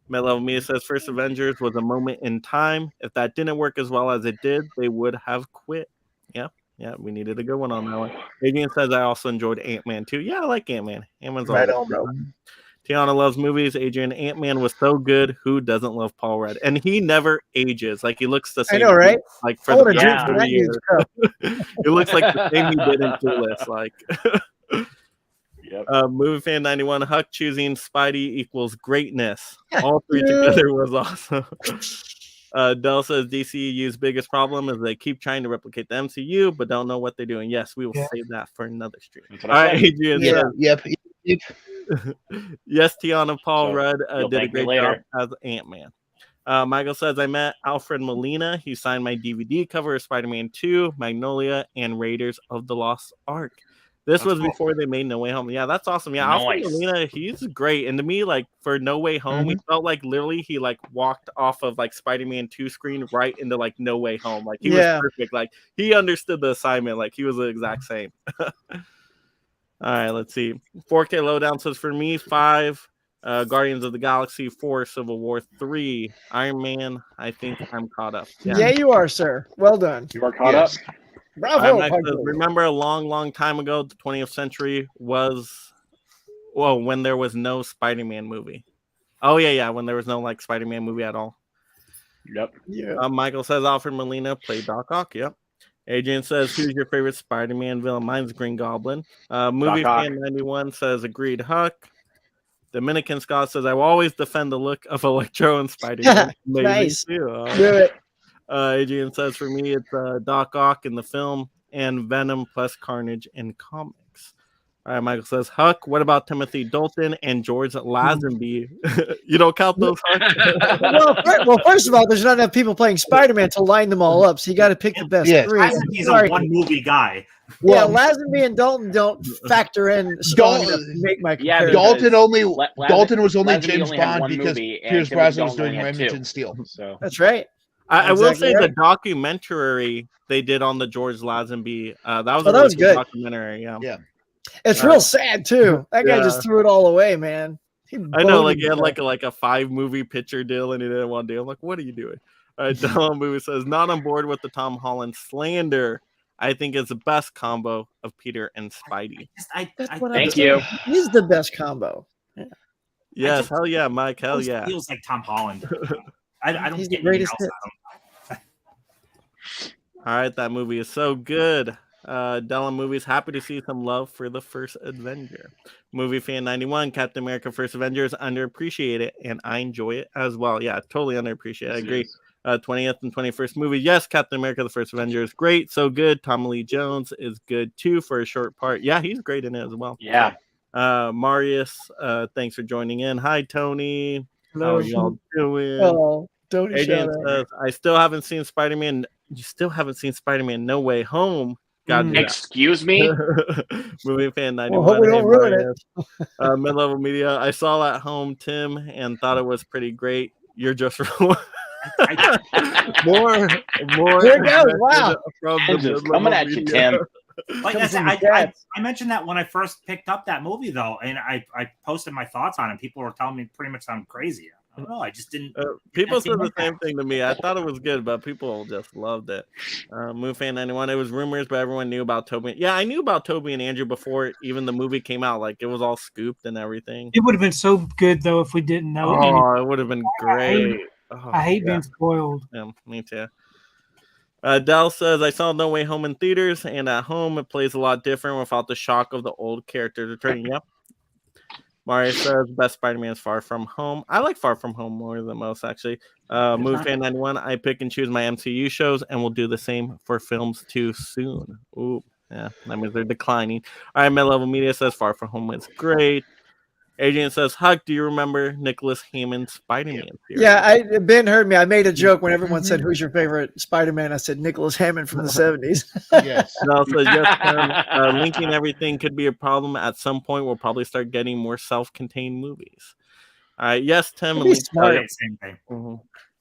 Mid-level Mia says First Avengers was a moment in time. If that didn't work as well as it did, they would have quit. Yeah, we needed a good one on that one. Adrian says I also enjoyed Ant-Man too. Yeah, I like Ant-Man. Ant-Man's Right always on, bro. Tiana loves movies. Adrian, Ant-Man was so good. Who doesn't love Paul Rudd? And he never ages. Like, he looks the I same. know, right? Like, I for want the to drink Yeah. from 30 that years. dude's cup. It looks like the same he did in Clueless. Like, Yep. Movie Fan 91, Huck choosing Spidey equals greatness. All 3 Yeah. together was awesome. Dell says DCU's biggest problem is they keep trying to replicate the MCU, but don't know what they're doing. Yes, we will save that for another stream. That's what All I right, said. Adrian Yeah, says, yep. yes, Tiana, Paul So, Rudd you'll did a thank me great job later. as Ant-Man. Michael says, I met Alfred Molina. He signed my DVD cover of Spider-Man 2, Magnolia, and Raiders of the Lost Ark. This That's was cool. before they made No Way Home. Yeah, that's awesome. Yeah, Alfred Nice. Molina, he's great. And to me, like, for No Way Home, he felt like literally he like walked off of like Spider-Man 2 screen right into like No Way Home. Like, he was perfect. Like, he understood the assignment. Like, he was the exact same. All right, let's see. 4K Lowdown says for me, 5. Guardians of the Galaxy, 4, Civil War, 3, Iron Man. I think I'm caught up. Yeah, you are, sir. Well done. You are caught Yes. up. Bravo. Mike says, Michael. remember a long time ago, the 20th century was, well, when there was no Spider-Man movie. Oh, yeah, when there was no like Spider-Man movie at all. Yep. Yeah. Michael says Alfred Molina played Doc Ock. Yep. Adrian says, who's your favorite Spider-Man villain? Mine's Green Goblin. Movie Doc Ock. Fan 91 says, agreed, Huck. Dominican Scott says, I will always defend the look of Electro and Spider-Man. Nice. Too. Do it. Adrian says, for me, it's Doc Ock in the film and Venom plus Carnage in comics. All right, Michael says, Huck, what about Timothy Dalton and George Lazenby? You don't count those, Huck? well, first of all, there's not enough people playing Spider-Man to line them all up, so you got to pick the best Yeah. 3. He's Sorry. a one movie guy. Yeah, Well, Lazenby and Dalton don't factor in strong enough to make my Yeah, comparison. Dalton was only Lazenby James only had Bond one because movie, and Pierce Timothy Brosnan was Dalton doing only had Remington 2. Steel. So That's right. I will Exactly say right. the documentary they did on the George Lazenby, that was Oh, a that really was good. documentary. Yeah. It's real sad too. That guy Yeah. just threw it all away, man. I know, like, he had like a 5-movie picture deal and he didn't want to do. I'm like, what are you doing? All right, Dylan Movie says, not on board with the Tom Holland slander. I think it's the best combo of Peter and Spidey. That's what Thank I'm you. saying. He's the best combo. Yes, just- hell yeah, Mike, hell yeah. Feels like Tom Holland. I don't He's get the greatest anything else out of him. All right, that movie is so good. Dylan Movies, happy to see some love for the first Avenger. Movie Fan 91, Captain America First Avenger is underappreciated, and I enjoy it as well. Yeah, totally underappreciated. I agree. 20th and 21st movie. Yes, Captain America the First Avenger is great. So good. Tommy Lee Jones is good too for a short part. Yeah, he's great in it as well. Yeah. Marius, thanks for joining in. Hi, Tony. How Hello. are y'all doing? Oh, don't Adrian shout out. says, I still haven't seen Spider-Man. You still haven't seen Spider-Man No Way Home. God, Excuse me? Movie Fan 91. Well, hope we don't ruin it. Mid-level media. I saw at home, Tim, and thought it was pretty great. You're just more. There it goes. Wow. From And just coming at you, Tim. Like I said, I mentioned that when I first picked up that movie, though, and I posted my thoughts on it. People were telling me pretty much I'm crazy. I don't know. I just didn't. People said the same thing to me. I thought it was good, but people just loved it. Movie Fan 91. It was rumors, but everyone knew about Toby. Yeah, I knew about Toby and Andrew before even the movie came out. Like, it was all scooped and everything. It would have been so good though if we didn't know. Oh, it would have been great. I hate being spoiled. Yeah, me too. Dell says, I saw No Way Home in theaters, and at home it plays a lot different without the shock of the old characters returning. Yep. Mario says, best Spider-Man is Far From Home. I like Far From Home more than most, actually. Movie Fan 91, I pick and choose my MCU shows, and we'll do the same for films too soon. Ooh, yeah, that means they're declining. All right, Mid-Level Media says Far From Home is great. Adrian says, Huck, do you remember Nicholas Hammond's Spider-Man series? Yeah, Ben heard me. I made a joke when everyone said, Mhm. "Who's your favorite Spider-Man?" I said Nicholas Hammond from the '70s. Yes. And also, yes, linking everything could be a problem. At some point, we'll probably start getting more self-contained movies. All right, yes, Tim. That'd And be Link, smart. Yeah, same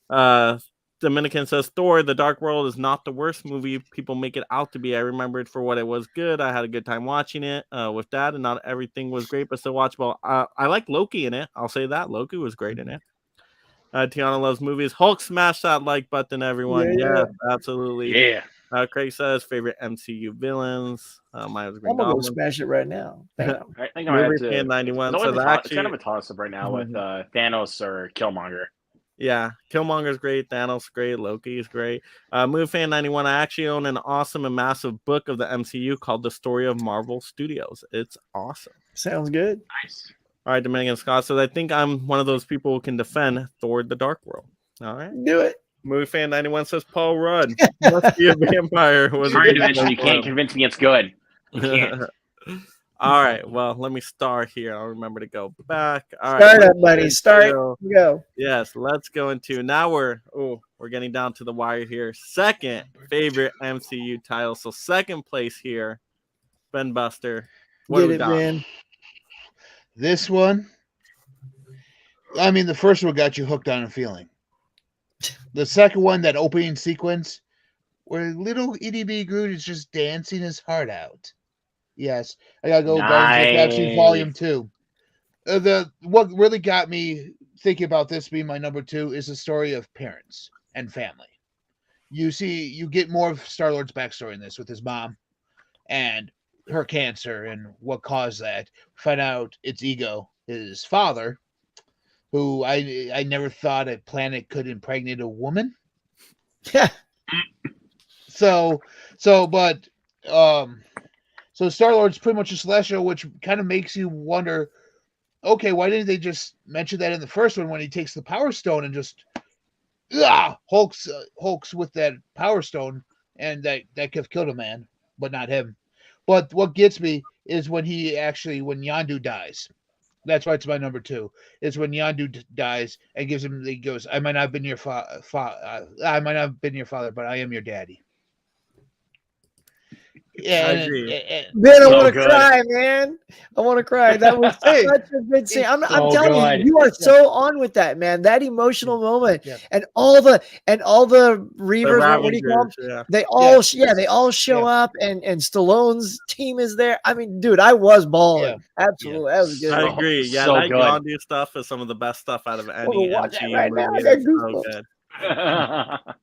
thing. Dominican says, Thor, The Dark World is not the worst movie people make it out to be. I remember it for what it was good. I had a good time watching it with that, and not everything was great, but still watchable. I like Loki in it. I'll say that. Loki was great in it. Tiana loves movies. Hulk, smash that like button, everyone. Yeah. Yes, absolutely. Yeah. Craig says, favorite MCU villains. Mine was Green I'm gonna go Goblin. smash it right now. Bam. I think I Movie had fan to. 91 It's, always says, a it's actually, kind of a toss-up right now with Thanos or Killmonger. yeah, Killmonger's great, Thanos great, Loki's great. Movie fan 91. I actually own an awesome and massive book of the MCU called The Story of Marvel Studios. It's awesome. Sounds good. Nice. All right, Dominican Scott says, I think I'm one of those people who can defend Thor: The Dark World. All right. Do it. Movie fan 91 says Paul Rudd must be a vampire. Was Sorry a to good mention, you can't convince me it's good. You can't. All right. Well, let me start here. I'll remember to go back. All right. Start let's up, buddy. go Start. into- Go. Yes, let's go into now. We're getting down to the wire here. Second favorite MCU title. So second place here, Ben Buster. What do Get we it, got? Ben. This one, I mean, the first one got you hooked on a feeling. The second one, that opening sequence where little EDB Groot is just dancing his heart out. Yes, I gotta go Guardians of the Galaxy Nice. Volume 2. What really got me thinking about this being my number 2 is the story of parents and family. You get more of Star-Lord's backstory in this with his mom and her cancer and what caused that. Find out it's ego, his father, who I never thought a planet could impregnate a woman. Yeah. So Star-Lord's pretty much a Celestial, which kind of makes you wonder, okay, why didn't they just mention that in the first one when he takes the Power Stone and just hulks with that Power Stone, and that could have killed a man, but not him. But what gets me is when Yondu dies. That's why it's my number 2. Is when Yondu dies and he goes, I might not have been your I might not have been your father, but I am your daddy. I agree. Ben, I So want to good. cry, man. I want to cry. That was Hey, such a good scene. I'm so telling good. you, you are so on with that, man. That emotional moment, Yeah. and all the Reavers, what do you call them? Ravengers, yeah. They all show up, and Stallone's team is there. I mean, dude, I was balling. Absolutely, that was good. I So- agree. Yeah, so that good. Yondu stuff is some of the best stuff out of any watch that MCU right now. movie. I got It's so goosebumps. good.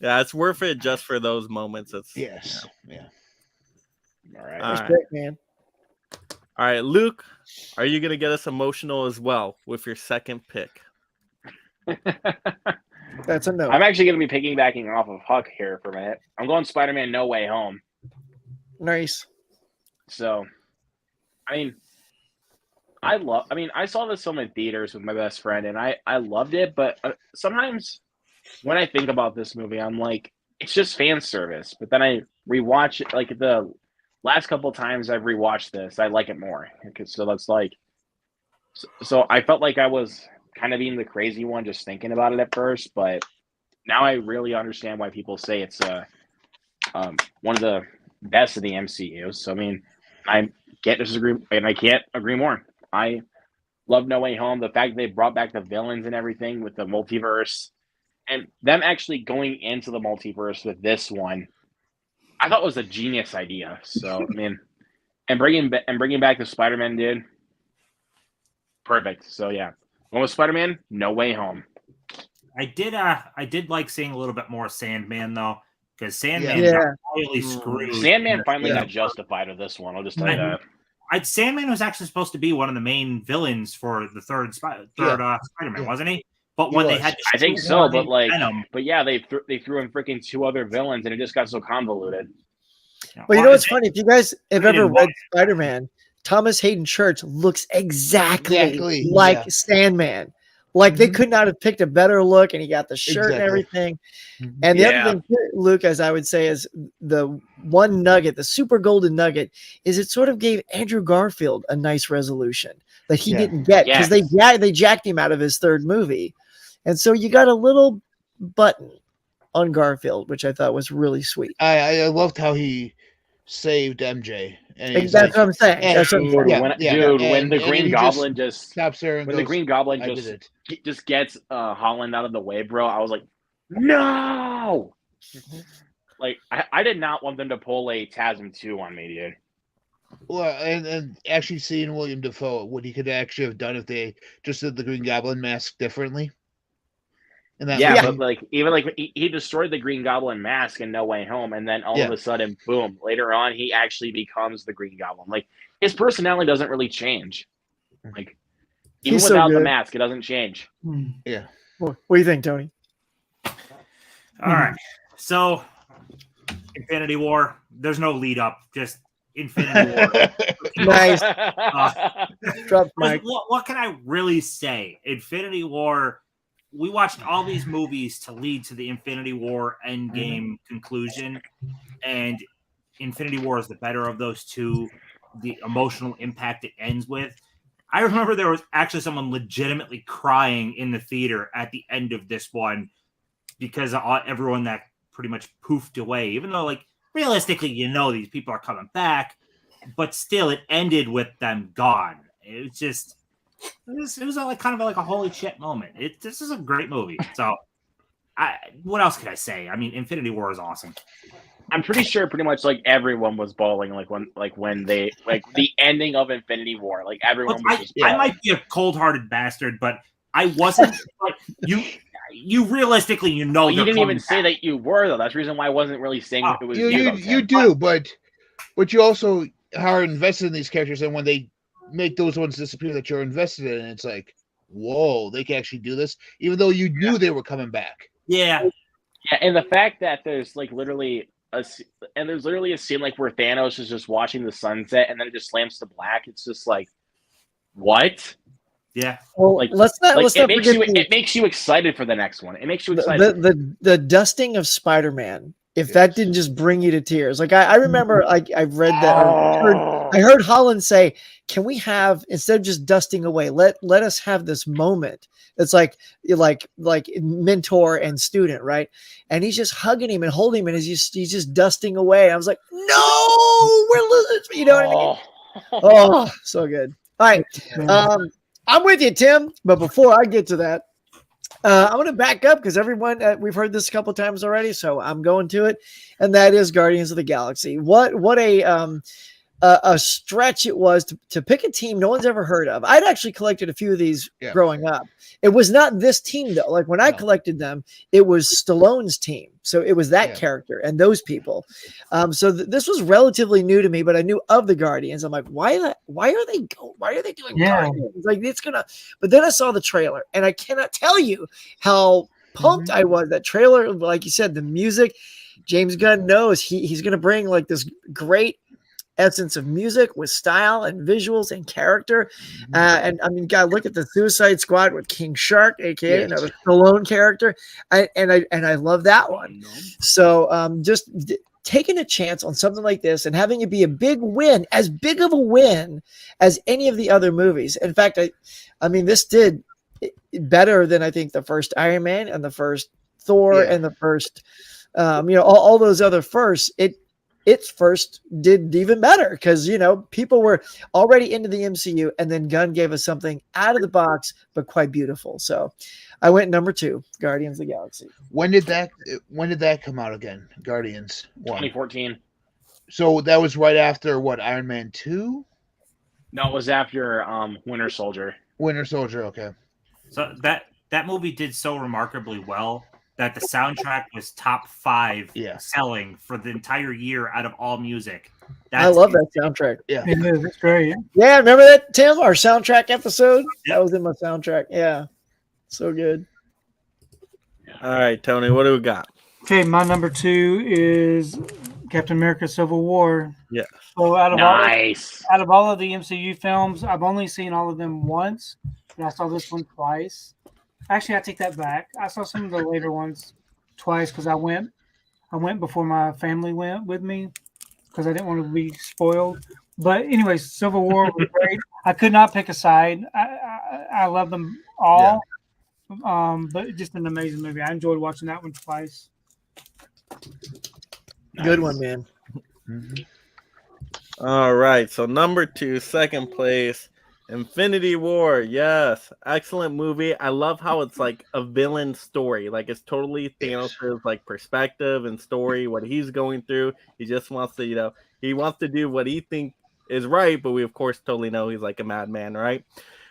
Yeah, it's worth it just for those moments. It's Yes. Yeah. All right. All right. Respect, man. All right, Luke, are you gonna get us emotional as well with your second pick? That's a no. I'm actually going to be piggybacking off of Huck here for a minute. I'm going Spider-Man No Way Home. Nice. So, I saw this film in theaters with my best friend, and I loved it. But sometimes when I think about this movie, I'm like, it's just fan service. But then I rewatch it, like the last couple of times I've rewatched this, I like it more. So that's like, so I felt like I was kind of being the crazy one just thinking about it at first, but now I really understand why people say it's one of the best of the MCU. So I mean, I can't disagree, and I can't agree more. I love No Way Home. The fact they brought back the villains and everything with the multiverse, and them actually going into the multiverse with this one, I thought was a genius idea. So I mean, and bringing back the Spider-Man, dude, perfect. So yeah, going with Spider-Man, No Way Home. I did like seeing a little bit more Sandman though, because Sandman Yeah. got really screwed. Sandman finally Yeah. got justified with this one. I'll just tell you that. Sandman was actually supposed to be one of the main villains for the third Spider-Man, wasn't he? But when they had, to I think shoot so, one but in like, Venom, but yeah, they threw in freaking 2 other villains, and it just got so convoluted. Well, you know what's funny? If you guys have I ever didn't read watch Spider-Man, Thomas Hayden Church looks exactly Exactly, like yeah. Sandman. Like they Mhm. could not have picked a better look, and he got the shirt and Exactly. everything. Mhm. And the Yeah. other thing, Luke, as I would say, is the one nugget, the super golden nugget, is it sort of gave Andrew Garfield a nice resolution. that he Yeah. didn't get because they jacked him out of his third movie. And so you got a little button on Garfield, which I thought was really sweet. I loved how he saved MJ. And And he's that's like, what I'm saying. and- That's what I'm Dude, saying. when the and Green he Goblin just stops there and when goes, the Green Goblin I did it. just gets Holland out of the way, bro, I was like, no. Like I did not want them to pull a TASM 2 on me, dude. Well, and actually seeing William Dafoe, what he could actually have done if they just did the Green Goblin mask differently. And that Yeah, movie. but like even like he destroyed the Green Goblin mask in No Way Home, and then all of a sudden, boom! Later on, he actually becomes the Green Goblin. Like his personality doesn't really change. Like even He's so without the good. mask, it doesn't change. Yeah. What do you think, Tony? All right. So, Infinity War. There's no lead up. Just Infinity War. Nice. Drop mic. What can I really say? Infinity War. We watched all these movies to lead to the Infinity War Endgame conclusion, and Infinity War is the better of those two. The emotional impact it ends with. I remember there was actually someone legitimately crying in the theater at the end of this one because everyone that pretty much poofed away, even though, like, realistically, these people are coming back, but still it ended with them gone. It was just, it was like kind of like a holy shit moment. This is a great movie. So what else could I say? I mean, Infinity War is awesome. I'm pretty sure pretty much like everyone was bawling when they the ending of Infinity War. Like everyone was just I might be a cold-hearted bastard, but I wasn't. Like, you realistically, you didn't even say that you were though. That's the reason why I wasn't really saying it was you do, but you also are invested in these characters, and when they make those ones disappear that you're invested in, it's like, whoa, they can actually do this, even though you knew they were coming back. Yeah, and the fact that there's like literally a scene like where Thanos is just watching the sunset and then it just slams to black. It's just like, what? Yeah. Well, like let's not forget it makes you excited for the next one. It makes you excited. The dusting of Spider-Man. If that didn't just bring you to tears, like I remember, like I've read that. I heard Holland say, "Can we have, instead of just dusting away, let us have this moment." It's like mentor and student, right? And he's just hugging him and holding him, and he's just dusting away. I was like, "No, we're losing." You know what I mean? Oh, so good. All right, I'm with you, Tim. But before I get to that, I'm going to back up because everyone, we've heard this a couple of times already, so I'm going to it, and that is Guardians of the Galaxy. What a stretch it was to pick a team no one's ever heard of. I'd actually collected a few of these growing up. It was not this team though. Like when I collected them, it was Stallone's team. So it was that character and those people. So this was relatively new to me, but I knew of the Guardians. I'm like, why are they doing Guardians? Like it's gonna. But then I saw the trailer, and I cannot tell you how pumped I was. That trailer, like you said, the music. James Gunn knows he's gonna bring like this great essence of music with style and visuals and character. And I mean, God, look at the Suicide Squad with King Shark, aka another Stallone character. I love that one. So just taking a chance on something like this and having it be a big win, as big of a win as any of the other movies. In fact, I mean, this did better than I think the first Iron Man and the first Thor and the first, all those other firsts. Its first did even better because, people were already into the MCU, and then Gunn gave us something out of the box, but quite beautiful. So I went number 2, Guardians of the Galaxy. When did that come out again? Guardians 2014. So that was right after what, Iron Man 2? No, it was after Winter Soldier. Winter Soldier, okay. So that movie did so remarkably well that the soundtrack was top 5 selling for the entire year out of all music. I love that soundtrack. Yeah, it is. It's great. Yeah, remember that, Tim? Our soundtrack episode? Yep. That was in my soundtrack. Yeah, so good. All right, Tony, what do we got? Okay, my number 2 is Captain America: Civil War. Yeah. So out of all of the MCU films, I've only seen all of them once, but I saw this one twice. Actually, I take that back. I saw some of the later ones twice because I went before my family went with me because I didn't want to be spoiled. But anyways, Civil War was great. I could not pick a side. I love them all. But just an amazing movie. I enjoyed watching that one twice. Good one, man. All right, so number 2, second place, Infinity War. Yes, excellent movie. I love how it's like a villain story. Like it's totally Thanos' like perspective and story, what he's going through. He just wants to, he wants to do what he thinks is right, but we of course totally know he's like a madman, right?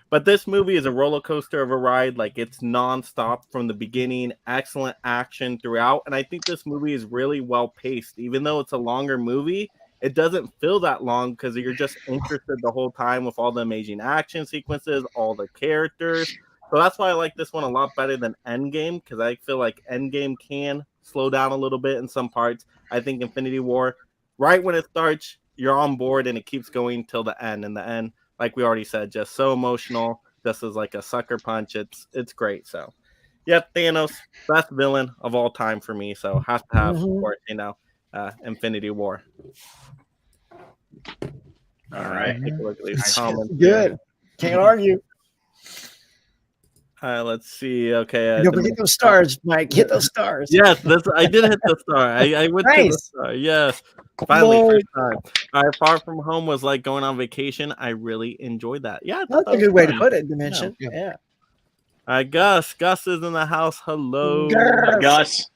But this movie is a roller coaster of a ride. Like it's nonstop from the beginning. Excellent action throughout, and I think this movie is really well paced. Even though it's a longer movie, it doesn't feel that long because you're just interested the whole time with all the amazing action sequences, all the characters. So that's why I like this one a lot better than Endgame, because I feel like Endgame can slow down a little bit in some parts. I think Infinity War, right when it starts, you're on board and it keeps going till the end. And the end, like we already said, just so emotional. This is like a sucker punch. It's great. So, yeah, Thanos, best villain of all time for me. So has to have, of course, Infinity War. All right. Take a look at these comments. Good. Can't argue. Let's see. Okay. Don't forget those stars, Mike. Hit those stars. Yes, I did hit the star. I went to the Nice. star. Yes. Finally, Lord. first time. All right, Far From Home was like going on vacation. I really enjoyed that. Yeah, I thought That's that a good was way to fun. put it, Dimension. Yeah. Yeah. All right, Gus. Gus is in the house. Hello. Grr. Gus.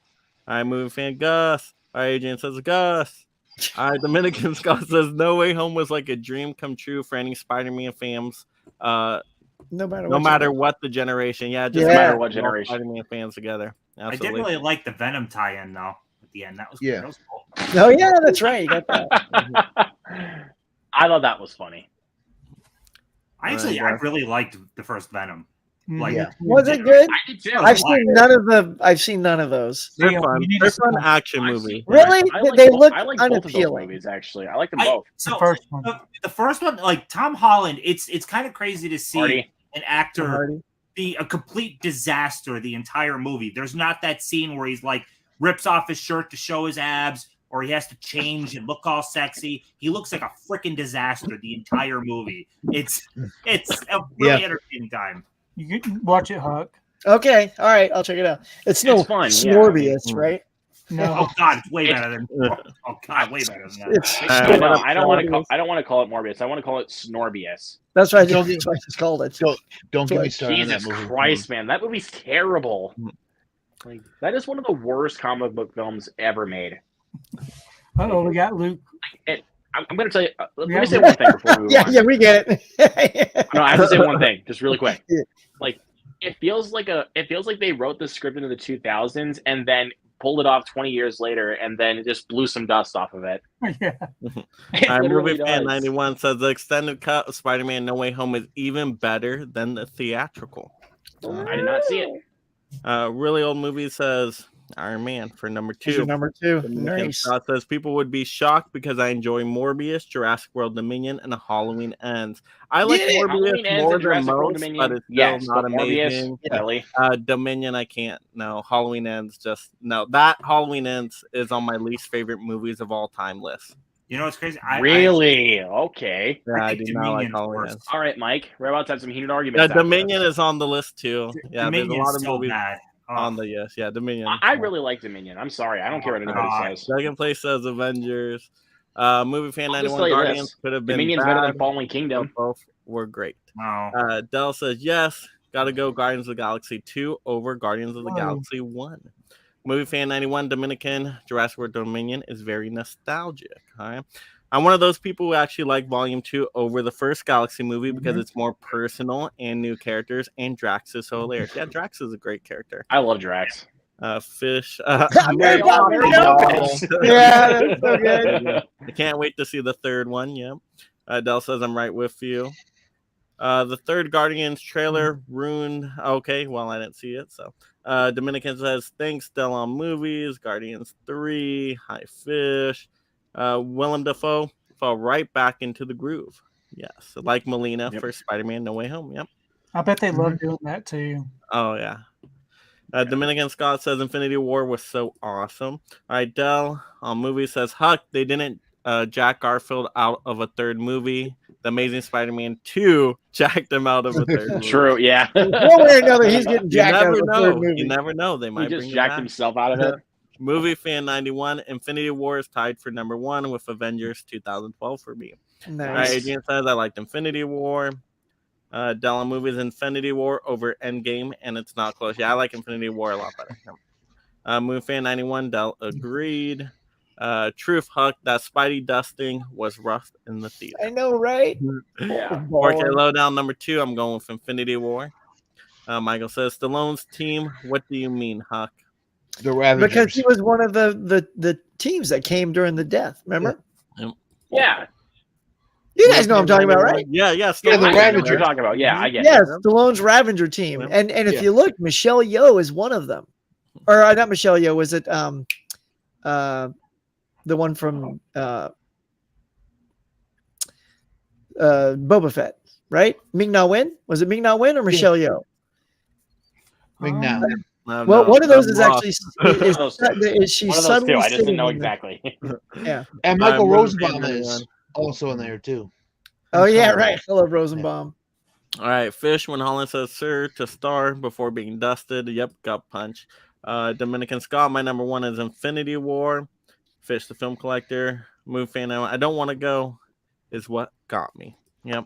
All right, movie fan Gus. All right, Adrian says Gus. All right, Dominican Scott says No Way Home was like a dream come true for any Spider-Man fans. No matter No what. matter what the generation. Yeah, just Yeah. No matter what all generation. Spider-Man fans together. I did Absolutely. really like the Venom tie-in though at the end. That was Yeah. that was cool. Oh yeah, that's right. You got that. I thought that was funny. I really liked the first Venom. Like, Yeah. Was it good? I did too. I've seen none of those. They're Yeah, fun. you need They're to fun see them. action I've movie. seen- Really? I like They bo- look I like both of those unappealing. movies, actually. I like them both. So first one. the first one, like Tom Holland, it's kind of crazy to see Marty. an actor Hardy. be a complete disaster the entire movie. There's not that scene where he's like rips off his shirt to show his abs or he has to change and look all sexy. He looks like a freaking disaster the entire movie. It's a really entertaining time. You can watch it, Huck. Okay, all right, I'll check it out. It's no It's fun, yeah. Snorbius, right? No. Oh God, it's way better than oh God, way better than that. It's I don't want to Snorbius. call it Morbius. I want to call it Snorbius. That's why I Don't just, that's why I just called it. Don't get me started on that Jesus movie. Christ, man, that movie's terrible. Like that is one of the worst comic book films ever made. Oh, we got Luke. I'm going to tell you. Let Yeah. me say one thing before we move Yeah, on. yeah, we get it. No, I have to say one thing, just really quick. Yeah. Like it feels like they wrote the script into the 2000s and then pulled it off 20 years later and then just blew some dust off of it. Yeah. It Our literally movie fan does. 91 says the extended cut of Spider-Man No Way Home is even better than the theatrical. I did not see it. Really old movie says Iron Man for number Here's your 2. number 2. Dominican Nice. Scott says people would be shocked because I enjoy Morbius, Jurassic World Dominion, and Halloween Ends. I like Yeah, Morbius Halloween Ends more and than Jurassic World most, Dominion. but it's still Yes, not but Morbius, amazing. really. Dominion, I can't. No, Halloween Ends just no. That Halloween Ends is on my least favorite movies of all time list. You know what's crazy? Really? Okay. Yeah, I think do not like Dominion's Halloween worse. Ends. All right, Mike. We're about to have some heated Yeah, arguments. after Dominion this. is on the list too. Yeah, there's a Dominion's lot of so movies bad. Oh. on the yes. Yeah, Dominion. I really like Dominion. I'm sorry. I don't care what anybody says. Second place says Avengers. Movie fan I'll just 91 tell you Guardians this. could have been Dominion's better than bad, Fallen but Kingdom. both were great. No. Dell says yes. Gotta go Guardians of the Galaxy 2 over Guardians of the Oh. Galaxy 1. Movie fan 91 Dominican Jurassic World Dominion is very nostalgic. All right. I'm one of those people who actually like Volume 2 over the first Galaxy movie because it's more personal and new characters, and Drax is so hilarious. Yeah, Drax is a great character. I love Drax. Fish. Mary Poppins. Yeah, that's so good. I can't wait to see the third one. Yeah. Dell says I'm right with you. The third Guardians trailer ruined. Okay, well, I didn't see it. So Dominican says thanks, Dell on movies. Guardians 3. Hi, Fish. Willem Dafoe fell right back into the groove. Yes, like Melina for Spider-Man No Way Home. Yep. I bet they love doing that too. Oh, yeah. Dominican Scott says Infinity War was so awesome. All right, Dell on movie says Huck, they didn't Jack Garfield out of a third movie. The Amazing Spider-Man 2 jacked him out of a third movie. True, yeah. One way or another, he's getting You jacked out never of a third know. movie. You never know. They He might just bring him jacked back. himself out of it. Movie Fan 91, Infinity War is tied for number 1 with Avengers 2012 for me. Nice. All right, Adrian says I liked Infinity War. Della movies Infinity War over Endgame, and it's not close. Yeah, I like Infinity War a lot better. Movie Fan 91, Dell agreed. Truth Huck, that Spidey dusting was rough in the theater. I know, right? Yeah. 4K Lowdown number 2, I'm going with Infinity War. Michael says Stallone's team. What do you mean, Huck? The Ravagers. Because he was one of the teams that came during the death. Remember? Yeah. You guys know what I'm talking about, right? Yeah. Yeah, the I know what Ravager. you're talking about. Yeah, I get Yes, it. Stallone's Ravager team. Yeah. And if Yeah. you look, Michelle Yeoh is one of them. Or not Michelle Yeoh, was it the one from Boba Fett, right? Ming-Na Wen? Was it Ming-Na Wen or Michelle Yeoh? Now. Well, one of those is lost. actually is she One of those suddenly two. I just didn't know sitting in the- exactly. Yeah. And Michael Movie Rosenbaum Fan is 91. also in there too. Oh yeah, right. I love Rosenbaum. All right, Fish, when Holland says sir to star before being dusted. Yep, gut punch. Dominican Scott, my number 1 is Infinity War. Fish, the film collector. Move fan, I don't want to go is what got me. Yep.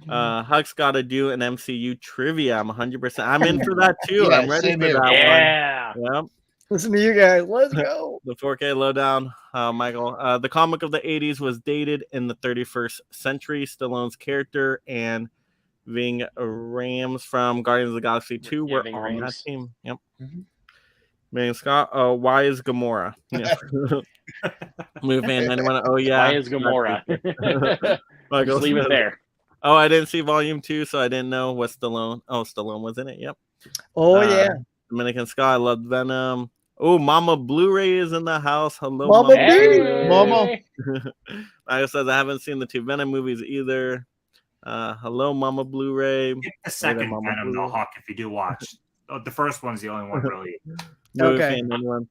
Huck's got to do an MCU trivia. I'm 100%. I'm in for that too. Yeah, I'm ready same for here. that Yeah. one. Yep. Listen to you guys. Let's go. The 4K Lowdown, Michael. The comic of the 80s was dated in the 31st century. Stallone's character and Ving Rhames from Guardians of the Galaxy 2 Yeah, were Ving on that Rhames. team. Yep. Mhm. Man Scott, why is Gamora? Yeah. Move fan 91. Oh, yeah. Why is Gamora? Michael Just leave it says, there. Oh, I didn't see volume 2, so I didn't know what Stallone. Oh, Stallone was in it. Yep. Oh yeah. Dominican Scott, I loved Venom. Oh, Mama Blu-ray is in the house. Hello, Mama Mama. Blu-ray. Mama. Like I said, I haven't seen the 2 Venom movies either. Hello, Mama Bluray. Pick the second Mama Venom, Blue. though, Hawk, if you do watch. The first one's the only one, really. Movie Okay. fan, anyone?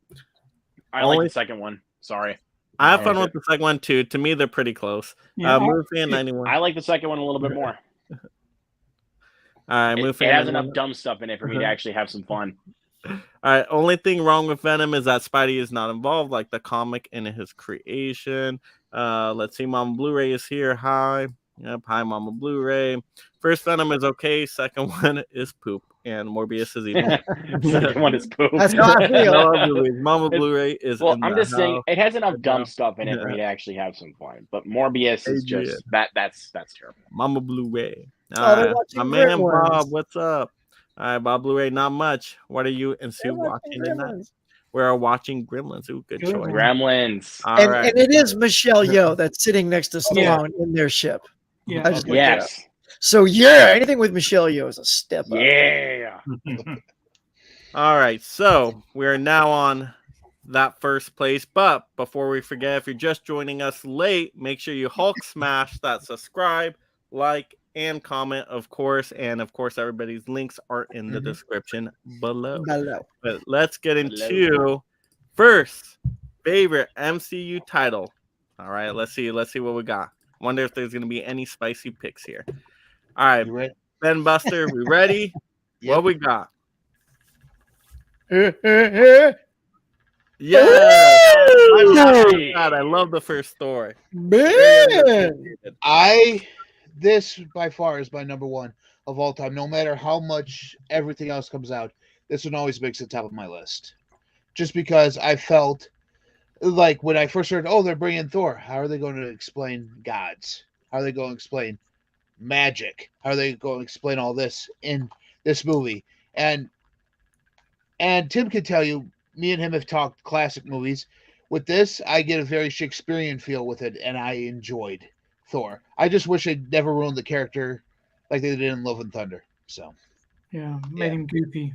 I like Only- the second one. Sorry. I have fun with the second one too. To me, they're pretty close. Yeah, Movie fan 91. I like the second one a little bit more. All right, It, movie it fan has 91. enough dumb stuff in it for me to actually have some fun. All right, only thing wrong with Venom is that Spidey is not involved, like the comic in his creation. Let's see, Mama Blu-ray is here. Hi. Yep, hi, Mama Blu-ray. First Venom is okay. Second one is poop, and Morbius is evil. Second one is poop. That's how I feel. No, Mama Blu-ray is. Well, in I'm the just saying house. it has enough dumb Yeah. stuff in it for me to actually have some fun. But Morbius is Yeah. just that's terrible. Mama Blu-ray. Oh, All they're right, watching my man Gremlins. Bob, what's up? All right, Bob Blu-ray, not much. What are you and Sue watching tonight? We're watching Gremlins. Ooh, good choice. Gremlins. All And, right. and it is Michelle Yeoh that's sitting next to Stallone in their ship. Yeah. I just looked it up. Yes. So yeah, anything with Michelle Yeoh is a step up. Yeah. All right, so we are now on that first place. But before we forget, if you're just joining us late, make sure you Hulk smash that subscribe, like, and comment, of course. And of course, everybody's links are in the description below. Hello. But let's get into first favorite MCU title. All right, let's see what we got. Wonder if there's gonna be any spicy picks here. All right, You ready? Ben Buster, we ready? Yep. What we got? Man, Yeah, Hey. God, I love the first story. This by far is my number 1 of all time. No matter how much everything else comes out, this one always makes the top of my list. Just because I felt like when I first heard, oh, they're bringing Thor. How are they going to explain gods? How are they going to explain magic? How are they going to explain all this in this movie? And Tim can tell you, me and him have talked classic movies. With this, I get a very Shakespearean feel with it, and I enjoyed Thor. I just wish they'd never ruined the character like they did in Love and Thunder. So, Yeah, made him goofy.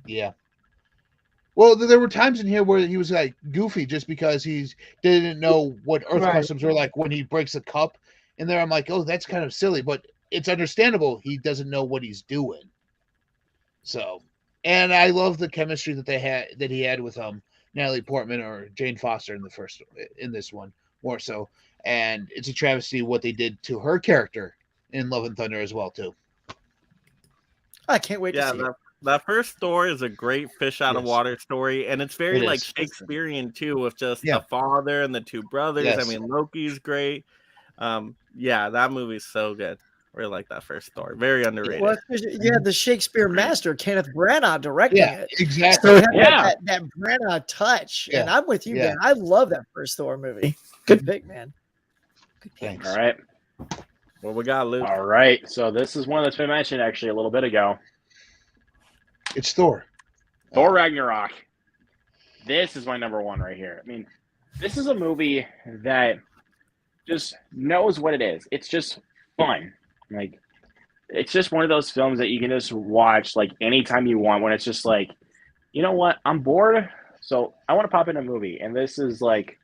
yeah. Well, there were times in here where he was like goofy just because he didn't know what Earth Right. customs were like when he breaks a cup. In there, I'm like, oh, that's kind of silly, but it's understandable. He doesn't know what he's doing. So, and I love the chemistry that he had with Natalie Portman or Jane Foster in this one more so. And it's a travesty what they did to her character in Love and Thunder as well too. I can't wait to see it. That first story is a great fish out of Yes. water story, and it's very It like is. Shakespearean too, with just Yeah. the father and the two brothers. Yes. I mean, Loki's great. Yeah, that movie's so good. Really like that first story. Very underrated. Well, you had the Shakespeare master Kenneth Branagh directing Yeah, it. exactly. So it had Yeah. that Branagh touch, and Yeah. I'm with you, Yeah. Dan. I love that first Thor movie. Good pick, man. Good pick. Thanks. All right. What we got, Luke? All right. So this is one that's been mentioned actually a little bit ago. It's Thor. Thor Ragnarok. This is my number one right here. I mean, this is a movie that just knows what it is. It's just fun. Like, it's just one of those films that you can just watch like anytime you want when it's just like, you know what, I'm bored, so I want to pop in a movie. And this is like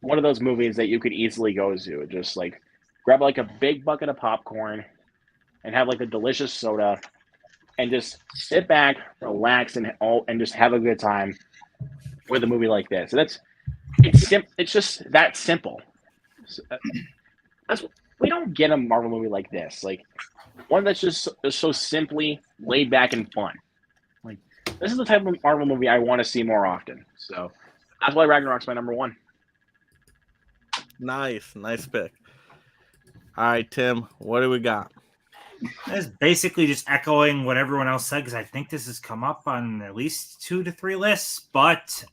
one of those movies that you could easily go to. Just like grab like a big bucket of popcorn and have like a delicious soda and just sit back, relax, and just have a good time with a movie like this. So it's just that simple. We don't get a Marvel movie like this, like one that's just so simply laid back and fun. Like, this is the type of Marvel movie I want to see more often. So that's why Ragnarok's my number one. Nice pick. All right, Tim, what do we got? That's basically just echoing what everyone else said because I think this has come up on at least 2 to 3 lists. But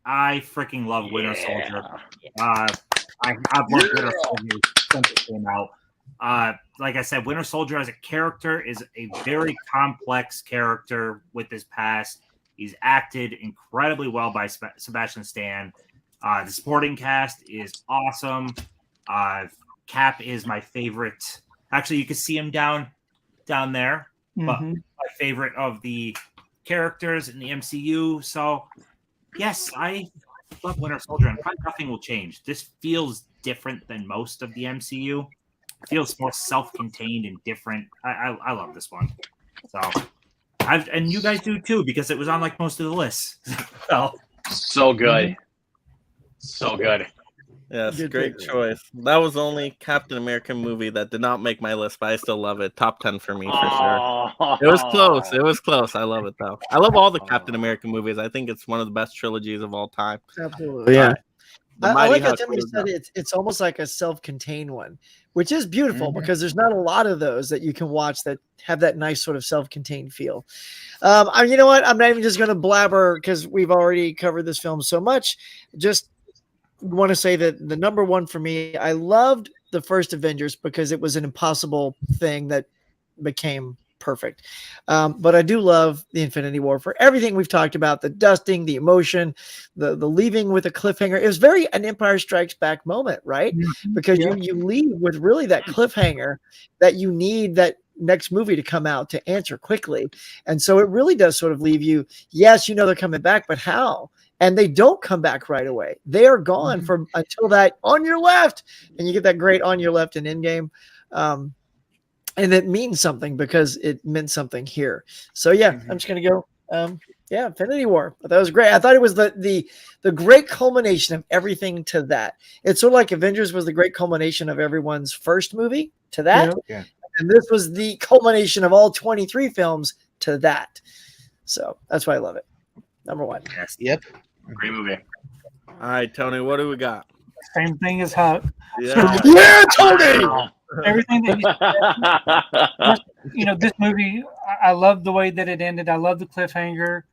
I freaking love Winter Soldier. I've loved Winter Soldier since it came out. Like I said, Winter Soldier as a character is a very complex character with his past. He's acted incredibly well by Sebastian Stan. The supporting cast is awesome. Cap is my favorite. Actually, you can see him down there. But my favorite of the characters in the MCU. So, yes, I love Winter Soldier, and probably nothing will change. This feels different than most of the MCU. It feels more self-contained and different. I love this one. So, and you guys do too because it was on like most of the lists. So good, so good. Yes, Good great pick. choice. That was the only Captain America movie that did not make my list, but I still love it. Top 10 for me for sure. It was close. It was close. I love it though. I love all the Captain America movies. I think it's one of the best trilogies of all time. Absolutely, yeah. The I Mighty like how Hulk Timmy was said it's almost like a self-contained one, which is beautiful because there's not a lot of those that you can watch that have that nice sort of self-contained feel. You know what? I'm not even just going to blabber because we've already covered this film so much. Just want to say that the number one for me, I loved the first Avengers because it was an impossible thing that became perfect. But I do love the Infinity War for everything we've talked about, the dusting, the emotion, the leaving with a cliffhanger. It was very an Empire Strikes Back moment, right? Because you leave with really that cliffhanger that you need that next movie to come out to answer quickly. And so it really does sort of leave you, yes, you know they're coming back, but how? And they don't come back right away. They are gone from until that on your left. And you get that great on your left in Endgame. And it means something because it meant something here. So yeah, I'm just gonna go. Infinity War. But that was great. I thought it was the great culmination of everything to that. It's sort of like Avengers was the great culmination of everyone's first movie to that. Yeah. And this was the culmination of all 23 films to that. So that's why I love it. Number one. Yes. Yep. Great movie. All right, Tony, what do we got? Same thing as Huck. Yeah. Yeah, Tony. Everything that this movie, I love the way that it ended. I love the cliffhanger.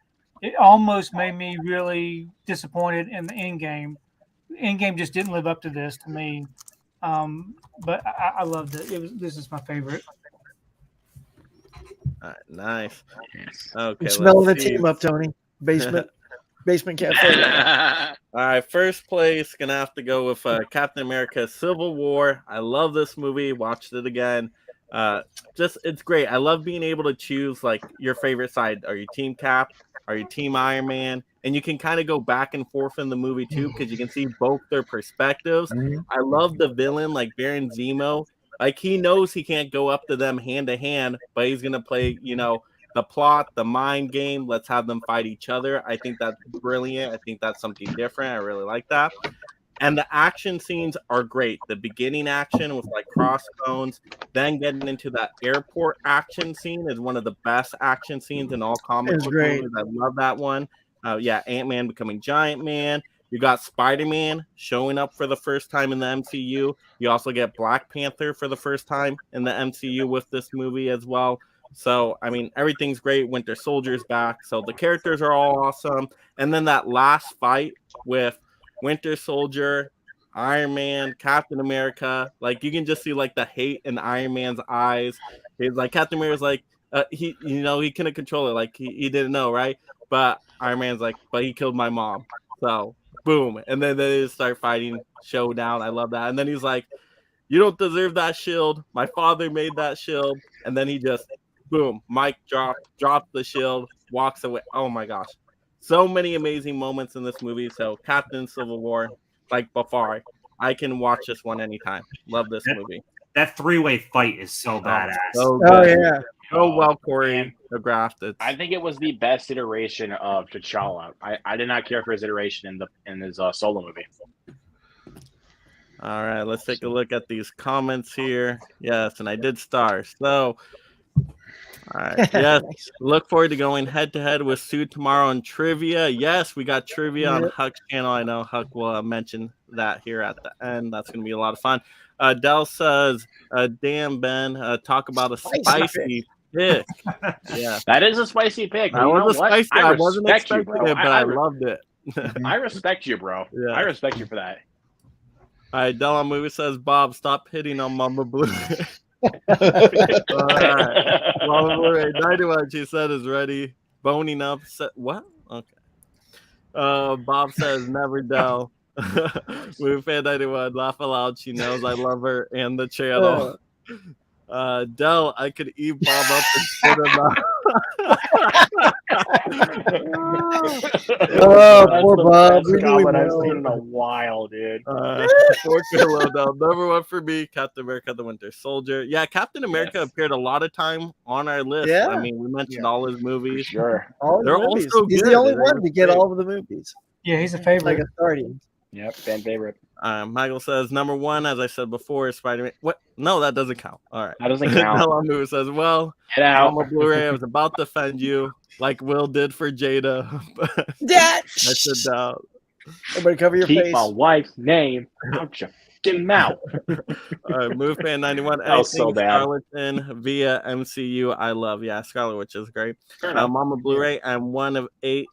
It almost made me really disappointed in the end game. End game just didn't live up to this to me. But I loved it. This is my favorite. All right, nice. Okay. Smelling the let's see. team up, Tony. Basement cafe. All right, first place gonna have to go with Captain America: Civil War. I love this movie. Watched it again. It's great. I love being able to choose like your favorite side. Are you Team Cap? Are you Team Iron Man? And you can kind of go back and forth in the movie too because you can see both their perspectives. I love the villain like Baron Zemo. Like he knows he can't go up to them hand to hand, but he's gonna play, the plot, the mind game. Let's have them fight each other. I think that's brilliant. I think that's something different. I really like that. And the action scenes are great. The beginning action with like crossbones, then getting into that airport action scene is one of the best action scenes in all comic It's book great. movies. I love that one. Yeah, Ant-Man becoming Giant Man. You got Spider-Man showing up for the first time in the MCU. You also get Black Panther for the first time in the MCU with this movie as well. So, I mean, everything's great. Winter Soldier's back. So the characters are all awesome. And then that last fight with Winter Soldier, Iron Man, Captain America, like you can just see like the hate in Iron Man's eyes. He's like Captain America's like he he couldn't control it, like he didn't know, right? But Iron Man's like, but he killed my mom. So boom. And then they just start fighting, showdown. I love that. And then he's like, you don't deserve that shield. My father made that shield. And then he just boom, mic drops the shield, walks away. Oh my gosh. So many amazing moments in this movie. So Captain Civil War, like before, I can watch this one anytime. Love this movie. That three-way fight is so badass. So Oh good. yeah. So well Man. choreographed. I think it was the best iteration of T'Challa. I did not care for his iteration in his solo movie. All right, let's take a look at these comments here. Yes, and I did star. So, all right, yes, look forward to going head to head with Sue tomorrow in trivia. Yes, we got trivia on Huck's channel. I know Huck will mention that here at the end. That's going to be a lot of fun. Dell says, "Damn Ben, talk about a spicy pick." Yeah, That is a spicy pick. that was spicy. I wasn't respect you, expecting bro. it, but I loved it. I respect you, bro. Yeah. I respect you for that. All right, Dell on movie says, "Bob, stop hitting on Mama Blue." All right. Well, 91, she said, is ready. Boning up. What? Okay. Bob says, never Dell. Movie fan 91, laugh aloud. She knows I love her and the channel. Dell, I could eat Bob up and spit him out. Oh, poor Bob. That's We the knew him comment I've well. seen in a while, dude. Number one for me, Captain America: The Winter Soldier. Yeah, Captain America appeared a lot of time on our list. Yeah. I mean, we mentioned all his movies. Sure. All They're the movies. also He's good. the only They're one to get great. all of the movies. Yeah, he's a Like favorite. a starting. Yep, fan favorite. Michael says number one, as I said before, is Spider-Man. What? No, that doesn't count. All right. That doesn't count. Nalamu says, well, Get out. Mama Blu-ray, I was about to offend you, like Will did for Jada. But Yeah. I said no. Everybody cover your Keep face. my wife's name out your fucking mouth. All right, Move Fan 91. That was so bad. Scarlet in via MCU. I love. Yeah, Scarlet Witch is great. Fair enough. Mama Blu-ray. I'm one of 8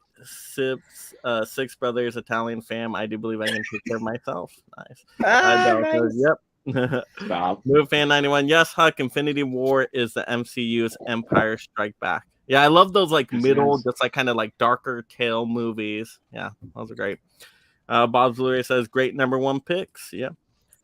six brothers, Italian fam. I do believe I can take care of myself. Nice. Nice. Yep. Stop. Move Fan 91. Yes, Huck. Infinity War is the MCU's Empire Strike Back. Yeah, I love those like Yes, middle, yes. just like kind of like darker tale movies. Yeah, those are great. Bob's Blu-ray says great number one picks. Yeah.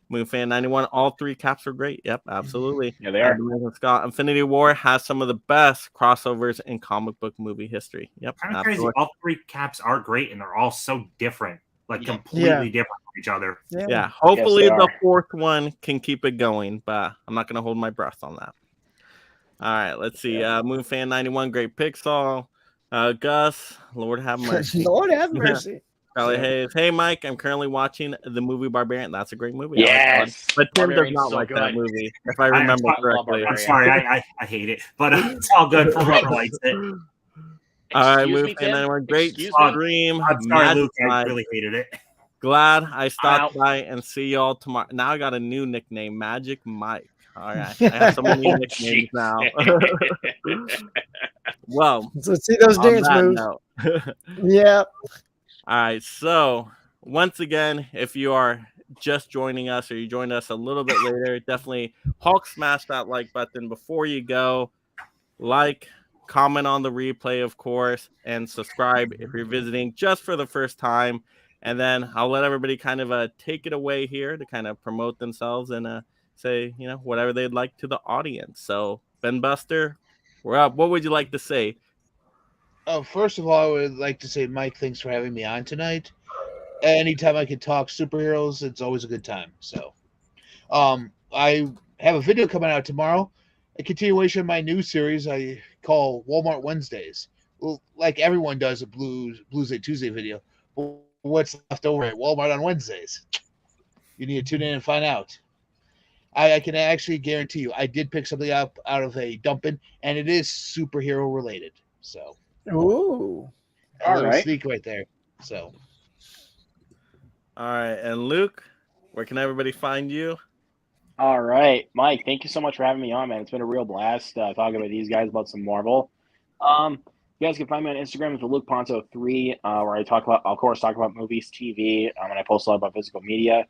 Moon Fan 91. All 3 caps are great. Yep, absolutely. Yeah, they are. Scott. Infinity War has some of the best crossovers in comic book movie history. Yep. Kind of crazy. All 3 caps are great, and they're all so different, like completely different from each other. Yeah. Hopefully Yes, they the are. 4th one can keep it going, but I'm not going to hold my breath on that. All right, let's see. Moon Fan 91, great picks all. Gus, Lord have mercy. Lord have mercy. Charlie Hayes. Hey, Mike, I'm currently watching the movie Barbarian. That's a great movie. I like that one. Yes. But Tim does Barbarian's not so like that good. movie, if I remember love correctly. I'm Barbarian. sorry, I hate it, but it's all good for whoever likes it. All right, Excuse Moon me, Fan Tim? 91. Great Excuse me? stream. I'm sorry, Mad Luke. I Mike. really hated it. Glad I stopped Ow. by and see y'all tomorrow. Now I got a new nickname, Magic Mike. All right, I have so many Oh, nicknames jeez. now. Well, So see those on dance that moves. note. Yeah. All right, so once again, if you are just joining us or you joined us a little bit later, definitely Hulk smash that like button before you go. Like, comment on the replay, of course, and subscribe if you're visiting just for the first time. And then I'll let everybody kind of take it away here to kind of promote themselves and say, whatever they'd like to the audience. So, Ben Buster, we're up. What would you like to say? First of all, I would like to say, Mike, thanks for having me on tonight. Anytime I can talk superheroes, it's always a good time. So, I have a video coming out tomorrow, a continuation of my new series I call Walmart Wednesdays. Well, like everyone does a Blues Day Tuesday video, but what's left over at Walmart on Wednesdays? You need to tune in and find out. I can actually guarantee you, I did pick something up out of a dumping, and it is superhero related. So, Ooh. a All little right. sneak right there. So, All right, and Luke, where can everybody find you? All right, Mike. Thank you so much for having me on, man. It's been a real blast talking about these guys about some Marvel. You guys can find me on Instagram as Luke Ponto 3, where I talk about movies, TV, and I post a lot about physical media.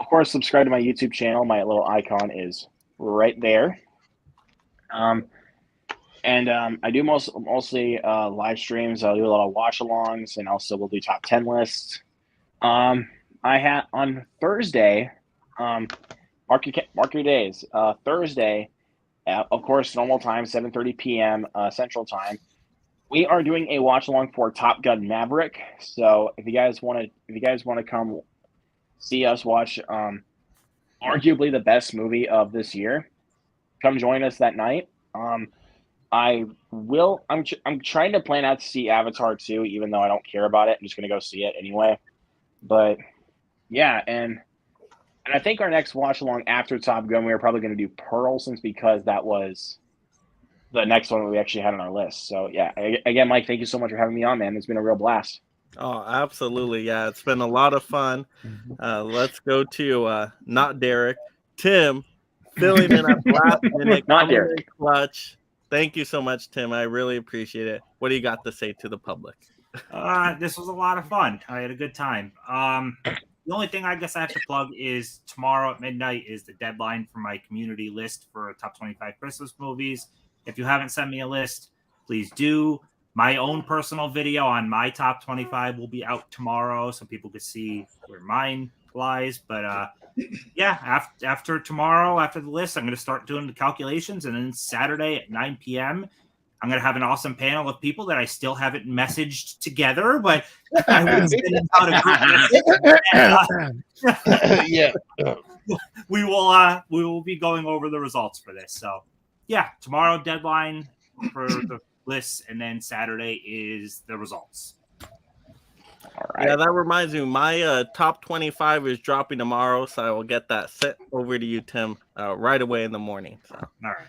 Of course, subscribe to my YouTube channel. My little icon is right there. I do mostly live streams. I'll do a lot of watch-alongs, and also we'll do top 10 lists. I had on Thursday. Mark your days. Thursday, of course, normal time, 7:30 p.m. Central Time. We are doing a watch along for Top Gun Maverick. So if you guys want to come see us watch, arguably the best movie of this year, come join us that night. I'm trying to plan out to see Avatar 2, even though I don't care about it. I'm just gonna go see it anyway. But yeah, and I think our next watch along after Top Gun, we are probably going to do Pearl, because that was the next one we actually had on our list. So yeah, again, Mike, thank you so much for having me on, man. It's been a real blast. Oh, absolutely. Yeah, it's been a lot of fun. Let's go to not Derek, Tim, filling in at last minute. Not Derek. In clutch. Thank you so much, Tim. I really appreciate it. What do you got to say to the public? This was a lot of fun. I had a good time. The only thing I guess I have to plug is tomorrow at midnight is the deadline for my community list for top 25 Christmas movies. If you haven't sent me a list, please do. My own personal video on my top 25 will be out tomorrow, so people can see where mine lies. But yeah, after tomorrow, after the list, I'm going to start doing the calculations, and then Saturday at 9 p.m., I'm going to have an awesome panel of people that I still haven't messaged together, but I will send out a group. yeah. We will be going over the results for this. So yeah, tomorrow deadline for the lists, and then Saturday is the results. All right. Yeah, that reminds me, my top 25 is dropping tomorrow, so I will get that sent over to you, Tim, right away in the morning. So. All right.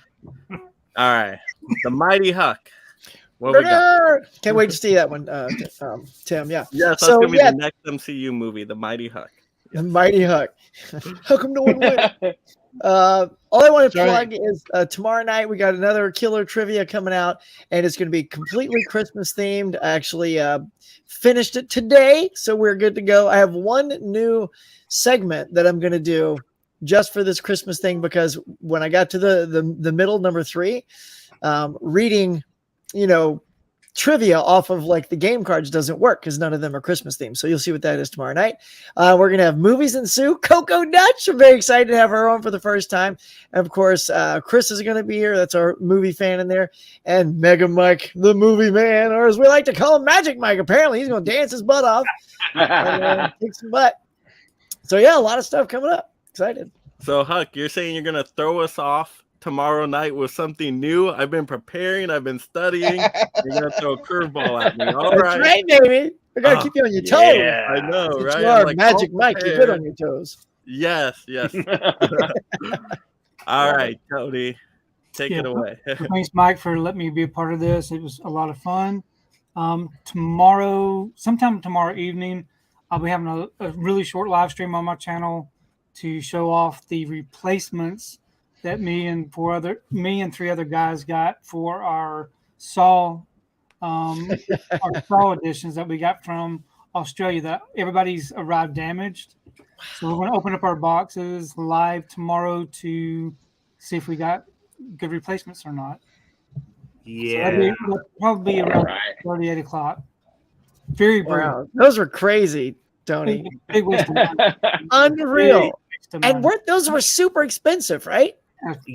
All right. The Mighty Huck. What we got? Can't wait to see that one, Tim. Yeah. Yes, that's So, going to be yeah. the next MCU movie, The Mighty Huck. The Mighty Huck. How come no one went? All I want to plug is tomorrow night we got another killer trivia coming out, and it's going to be completely Christmas themed. I actually finished it today, so we're good to go. I have one new segment that I'm going to do just for this Christmas thing, because when I got to the middle, number 3, reading, trivia off of like the game cards doesn't work because none of them are Christmas themed. So you'll see what that is tomorrow night. We're going to have Movies and Sue. Coco Dutch. I'm very excited to have her on for the first time. And of course, Chris is going to be here. That's our movie fan in there. And Mega Mike, the movie man, or as we like to call him, Magic Mike. Apparently he's going to dance his butt off and kick some butt. So yeah, a lot of stuff coming up. Excited. So Huck, you're saying you're going to throw us off tomorrow night with something new? I've been preparing. I've been studying. You're going to throw a curveball at me. All right. That's right, baby. We got to keep you on your toes. Yeah. I know, right? You are I'm like, Magic Mike. You're good on your toes. Yes. All right, Cody, take it away. Thanks, Mike, for letting me be a part of this. It was a lot of fun. Sometime tomorrow evening, I'll be having a really short live stream on my channel to show off the replacements that me and 3 other guys got for our Saw editions that we got from Australia that everybody's arrived damaged. So we're going to open up our boxes live tomorrow to see if we got good replacements or not. Yeah. So that'll probably be around 38 o'clock. Very brief. Wow. Those were crazy, Tony. Big waste of money. Unreal. Big waste of money. And those were super expensive, right?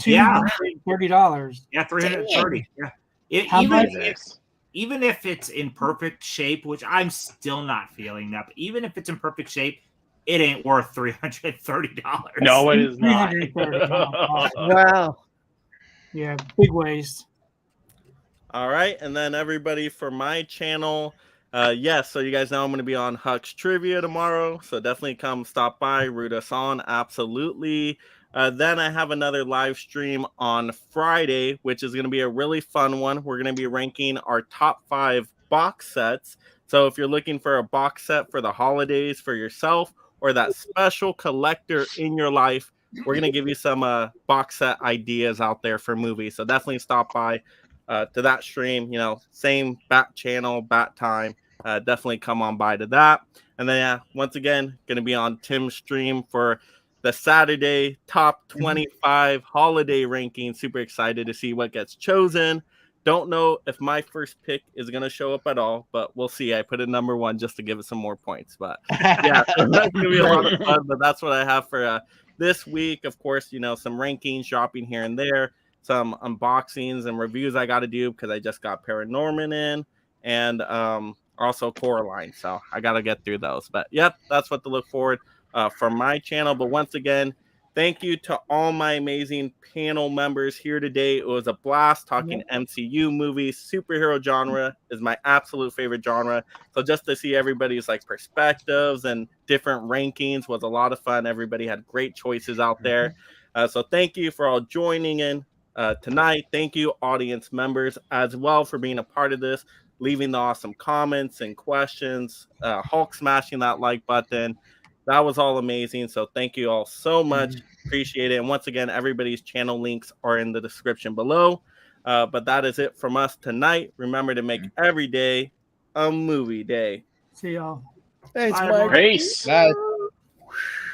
Yeah. $230. Yeah, 330. Yeah. How much? Even if it's in perfect shape, which I'm still not feeling that, but even if it's in perfect shape, it ain't worth $330. No, it is not. Wow. Yeah, big waste. All right, and then everybody, for my channel, Yes, so you guys know I'm going to be on Huck's Trivia tomorrow, so definitely come stop by, root us on, absolutely. Then I have another live stream on Friday, which is going to be a really fun one. We're going to be ranking our top 5 box sets. So if you're looking for a box set for the holidays for yourself or that special collector in your life, we're going to give you some box set ideas out there for movies. So definitely stop by to that stream, same bat channel, bat time. Definitely come on by to that. And then, once again, going to be on Tim's stream for the Saturday top 25 holiday ranking. Super excited to see what gets chosen. Don't know if my first pick is going to show up at all, but we'll see. I put it number 1 just to give it some more points. But yeah, so that's going to be a lot of fun. But that's what I have for this week. Of course, some rankings dropping here and there, some unboxings and reviews I got to do because I just got Paranorman in, and also Coraline. So I got to get through those. But yep, that's what to look forward for my channel. But once again, thank you to all my amazing panel members here today. It was a blast talking MCU movies. Superhero genre is my absolute favorite genre. So just to see everybody's perspectives and different rankings was a lot of fun. Everybody had great choices out there. So thank you for all joining in tonight. Thank you, audience members, as well, for being a part of this, leaving the awesome comments and questions, Hulk smashing that like button. That was all amazing. So thank you all so much. Appreciate it. And once again, everybody's channel links are in the description below. But that is it from us tonight. Remember to make every day a movie day. See y'all. Thanks, Bye, Mike. everyone. Peace. Bye.